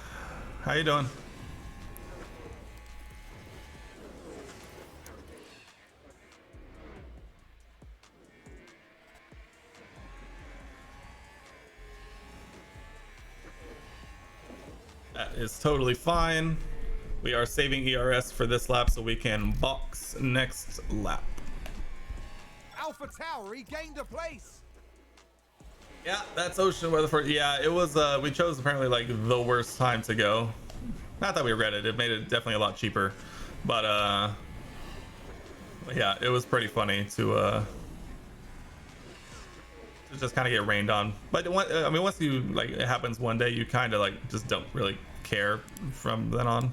how you doing? That is totally fine. We are saving ERS for this lap so we can box next lap. Alpha Tauri gained a place. Yeah, that's Ocean Weatherford. Yeah, it was, we chose apparently like the worst time to go. Not that we regret it. It made it definitely a lot cheaper. But yeah, it was pretty funny to just kind of get rained on. But I mean, once you, like, it happens one day, you kind of like just don't really care from then on.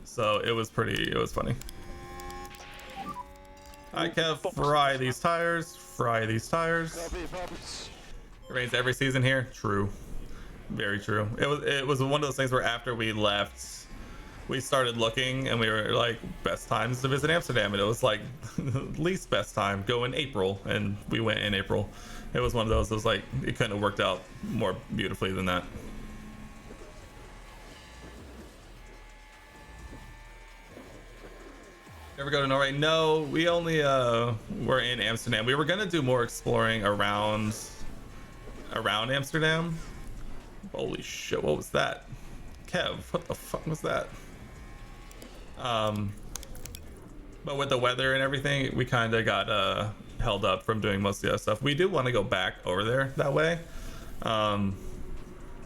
So it was funny. I can fry these tires. It rains every season here. True. Very true. It was one of those things where after we left, we started looking and we were like, best times to visit Amsterdam, and it was like least best time, go in April, and we went in April. It was one of those, it was like, it couldn't have worked out more beautifully than that. Ever go to Norway? No, we only were in Amsterdam. We were gonna do more exploring around Amsterdam. Holy shit, what was that? Kev, what the fuck was that? But with the weather and everything, we kind of got held up from doing most of the other stuff. We do want to go back over there that way.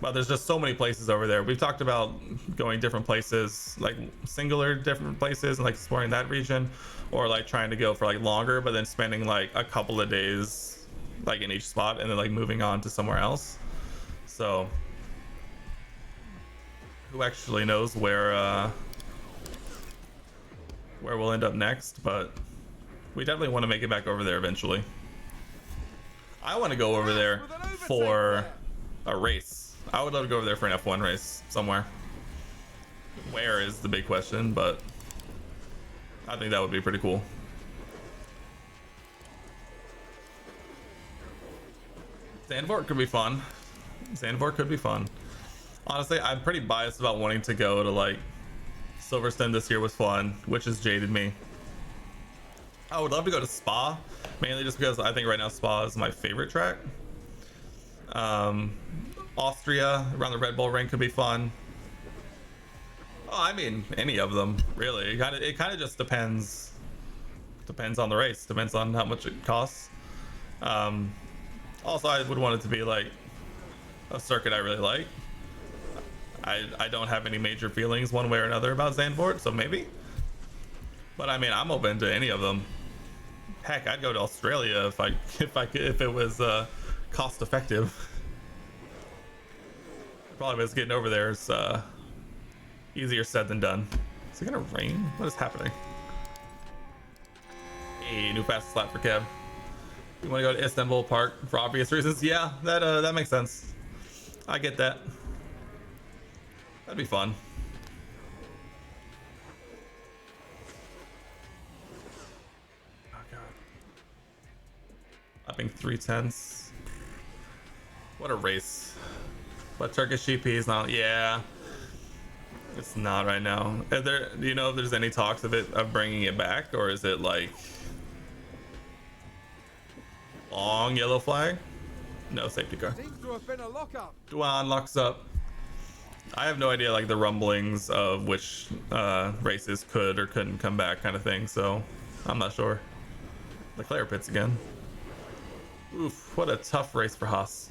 But there's just so many places over there. We've talked about going different places, like singular different places, and like exploring that region, or like trying to go for like longer, but then spending like a couple of days like in each spot and then like moving on to somewhere else. So who actually knows where we'll end up next, but we definitely want to make it back over there eventually. I want to go over there for a race. I would love to go over there for an F1 race somewhere. Where is the big question, but I think that would be pretty cool. Zandvoort could be fun. Zandvoort could be fun. Honestly, I'm pretty biased about wanting to go to like Silverstone this year was fun, which has jaded me. I would love to go to Spa, mainly just because I think right now Spa is my favorite track. Austria around the Red Bull Ring could be fun. Oh, I mean, any of them really. It kind of just depends on the race, depends on how much it costs. Also, I would want it to be like a circuit I really like. I don't have any major feelings one way or another about Zandvoort, so maybe. But I mean, I'm open to any of them. Heck, I'd go to Australia if it was cost effective. The problem is getting over there is easier said than done. Is it gonna rain? What is happening? Hey, new fastest lap for Kev. You want to go to Istanbul Park for obvious reasons? Yeah, that makes sense. I get that. That'd be fun. Oh god. Lapping 3/10. What a race. But Turkish GP is not. Yeah. It's not right now. Do you know if there's any talks of bringing it back, or is it like long yellow flag? No safety car. Seems to have been a lockup. Duan locks up. I have no idea like the rumblings of which races could or couldn't come back kind of thing, so I'm not sure. Leclerc pits again. Oof, what a tough race for Haas.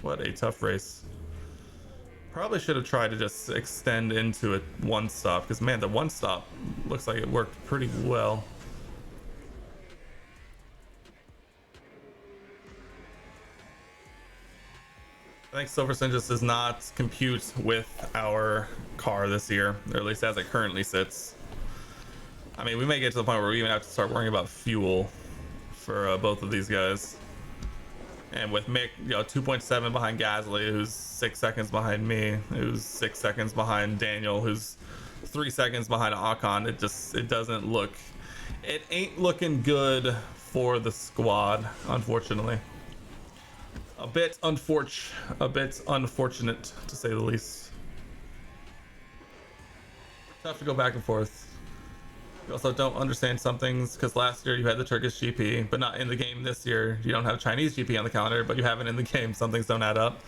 What a tough race. Probably should have tried to just extend into a one stop, because man, the one stop looks like it worked pretty well. I think Silverstone just does not compute with our car this year, or at least as it currently sits. I mean, we may get to the point where we even have to start worrying about fuel for both of these guys. And with Mick, 2.7 behind Gasly, who's 6 seconds behind me, who's 6 seconds behind Daniel, who's 3 seconds behind Ocon, it doesn't look, it ain't looking good for the squad, unfortunately. A bit unfortunate to say the least. Tough to go back and forth. You also don't understand some things, because last year you had the Turkish GP, but not in the game. This year you don't have Chinese GP on the calendar, but you have it in the game. Some things don't add up.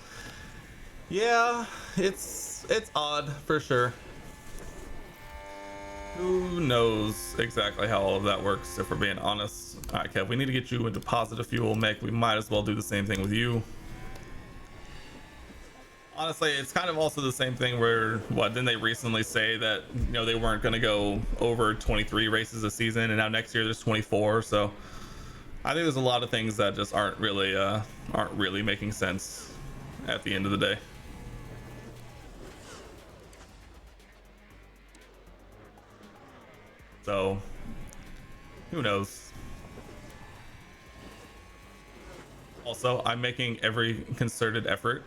Yeah, it's odd for sure. Who knows exactly how all of that works, if we're being honest. All right, Kev, we need to get you into positive fuel, Mick. We might as well do the same thing with you. Honestly, it's kind of also the same thing where, didn't they recently say that, they weren't going to go over 23 races a season, and now next year there's 24, so I think there's a lot of things that just aren't really making sense at the end of the day. So, who knows? Also, I'm making every concerted effort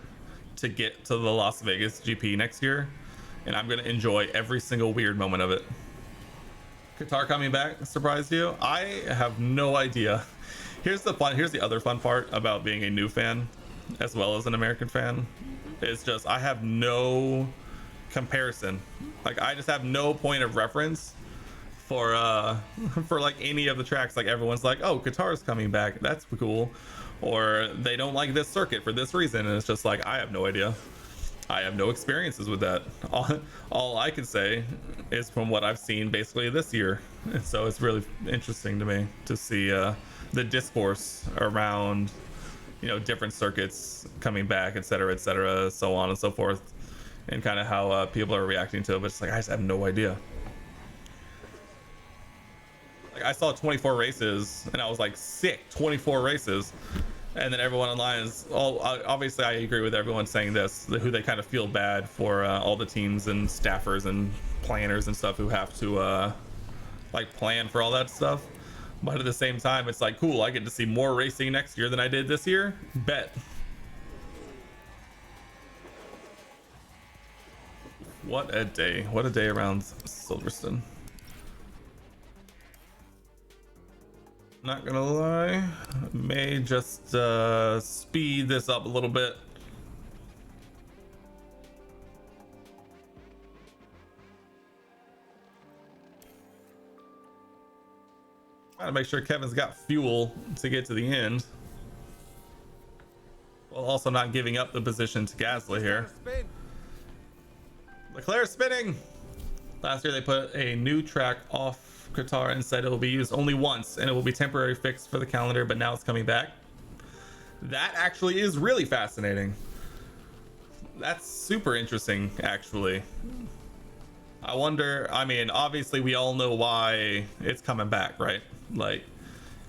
to get to the Las Vegas GP next year, and I'm going to enjoy every single weird moment of it. Qatar coming back surprised you? I have no idea. Here's the other fun part about being a new fan as well as an American fan. It's just I have no comparison. Like, I just have no point of reference for like any of the tracks. Like, everyone's like, oh, Qatar's coming back, that's cool, or they don't like this circuit for this reason, and it's just like, I have no idea. I have no experiences with that. All I can say is from what I've seen basically this year, and so it's really interesting to me to see the discourse around different circuits coming back, etc., so on and so forth, and kind of how people are reacting to it. But it's like, I just have no idea. Like, I saw 24 races and I was like, sick, 24 races. And then everyone online is all, obviously I agree with everyone saying this, who they kind of feel bad for all the teams and staffers and planners and stuff who have to like plan for all that stuff. But at the same time, it's like, cool, I get to see more racing next year than I did this year. Bet. What a day. What a day around Silverstone. Not gonna lie, may just speed this up a little bit. Trying to make sure Kevin's got fuel to get to the end, while also not giving up the position to Gasly here. Leclerc spinning. Last year they put a new track off Qatar and said it will be used only once and it will be temporary fixed for the calendar, but now it's coming back. That actually is really fascinating. That's super interesting, actually. I wonder, I mean, obviously we all know why it's coming back, right? Like,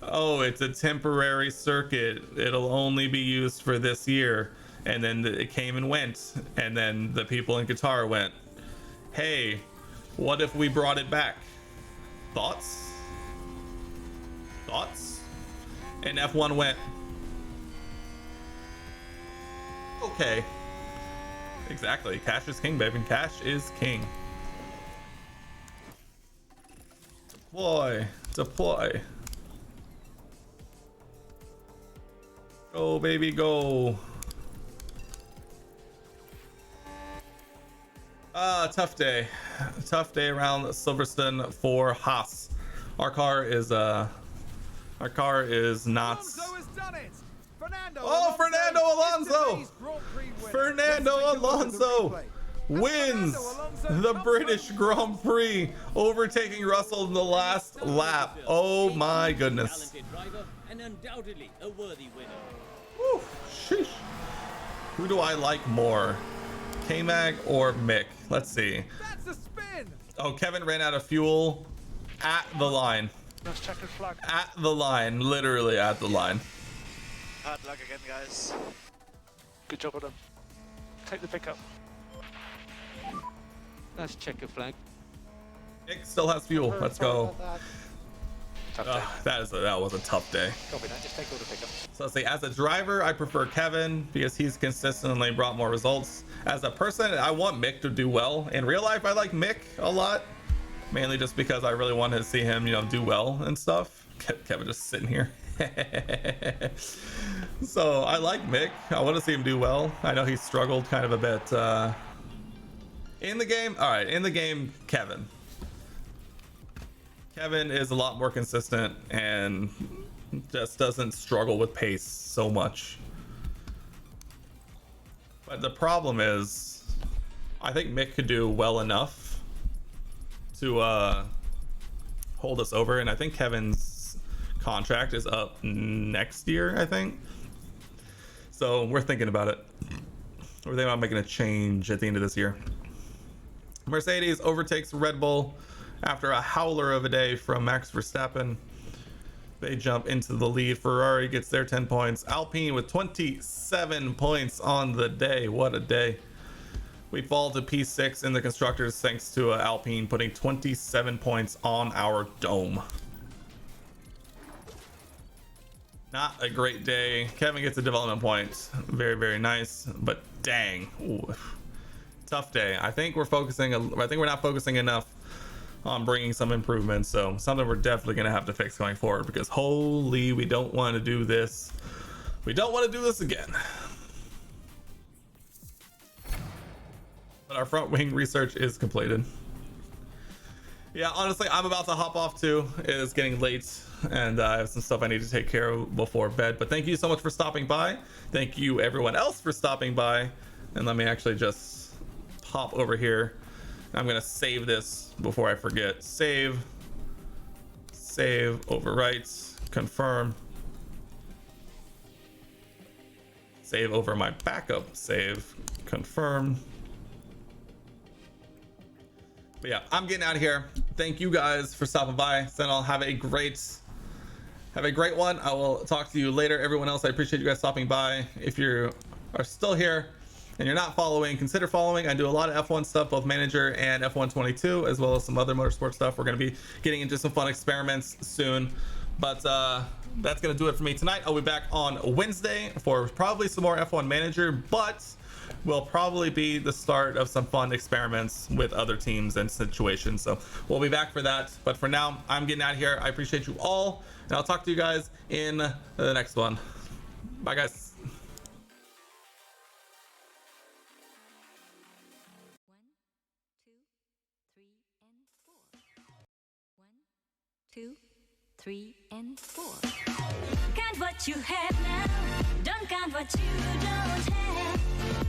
oh, it's a temporary circuit, it'll only be used for this year. And then it came and went, and then the people in Qatar went, hey, what if we brought it back? Thoughts? Thoughts? And F1 went, okay. Exactly. Cash is king, baby. Cash is king. Deploy. Deploy. Go, baby, go. Tough day. Tough day around Silverstone for Haas. Our car is not. Oh, Fernando Alonso! Fernando Alonso wins the British Grand Prix, overtaking Russell in the last lap. Oh my goodness. And undoubtedly a worthy winner. Woo, sheesh. Who do I like more? K-Mag or Mick? Let's see. That's a spin. Oh, Kevin ran out of fuel at the line. Nice checkered flag. At the line, literally at the line. Hard luck again, guys. Good job of them. Take the pickup. That's checker flag. Mick still has fuel. Let's go. Tough day. That was a tough day. Copy that. Just take all the pickup. So let's see, as a driver, I prefer Kevin because he's consistently brought more results. As a person, I want Mick to do well. In real life, I like Mick a lot, mainly just because I really wanted to see him, do well and stuff. Kevin just sitting here. So I like Mick. I want to see him do well. I know he struggled kind of a bit in the game. All right, in the game, Kevin is a lot more consistent and just doesn't struggle with pace so much. But the problem is, I think Mick could do well enough to hold us over, and I think Kevin's contract is up next year, I think. So we're thinking about it. We're thinking about making a change at the end of this year. Mercedes overtakes Red Bull after a howler of a day from Max Verstappen. They jump into the lead. Ferrari gets their 10 points. Alpine with 27 points on the day. What a day. We fall to P6 in the constructors thanks to Alpine putting 27 points on our dome. Not a great day. Kevin gets a development point. Very, very nice. But dang. Ooh. Tough day. I think we're not focusing enough on bringing some improvements, so something we're definitely going to have to fix going forward, because holy, we don't want to do this. We don't want to do this again. But our front wing research is completed. Yeah, honestly, I'm about to hop off too. It is getting late and I have some stuff I need to take care of before bed, but thank you so much for stopping by. Thank you everyone else for stopping by, and let me actually just pop over here. I'm gonna save this before I forget. Save, overwrite, confirm, save over my backup, save, confirm. But yeah, I'm getting out of here. Thank you guys for stopping by. Then I'll have a great one. I will talk to you later. Everyone else, I appreciate you guys stopping by. If you are still here and you're not following, consider following. I do a lot of F1 stuff, both manager and F1 22, as well as some other motorsport stuff. We're going to be getting into some fun experiments soon, but that's going to do it for me tonight. I'll be back on Wednesday for probably some more F1 manager, but will probably be the start of some fun experiments with other teams and situations. So we'll be back for that. But for now, I'm getting out of here. I appreciate you all, and I'll talk to you guys in the next one. Bye, guys. 2, 3, and 4. Count what you have now. Don't count what you don't have.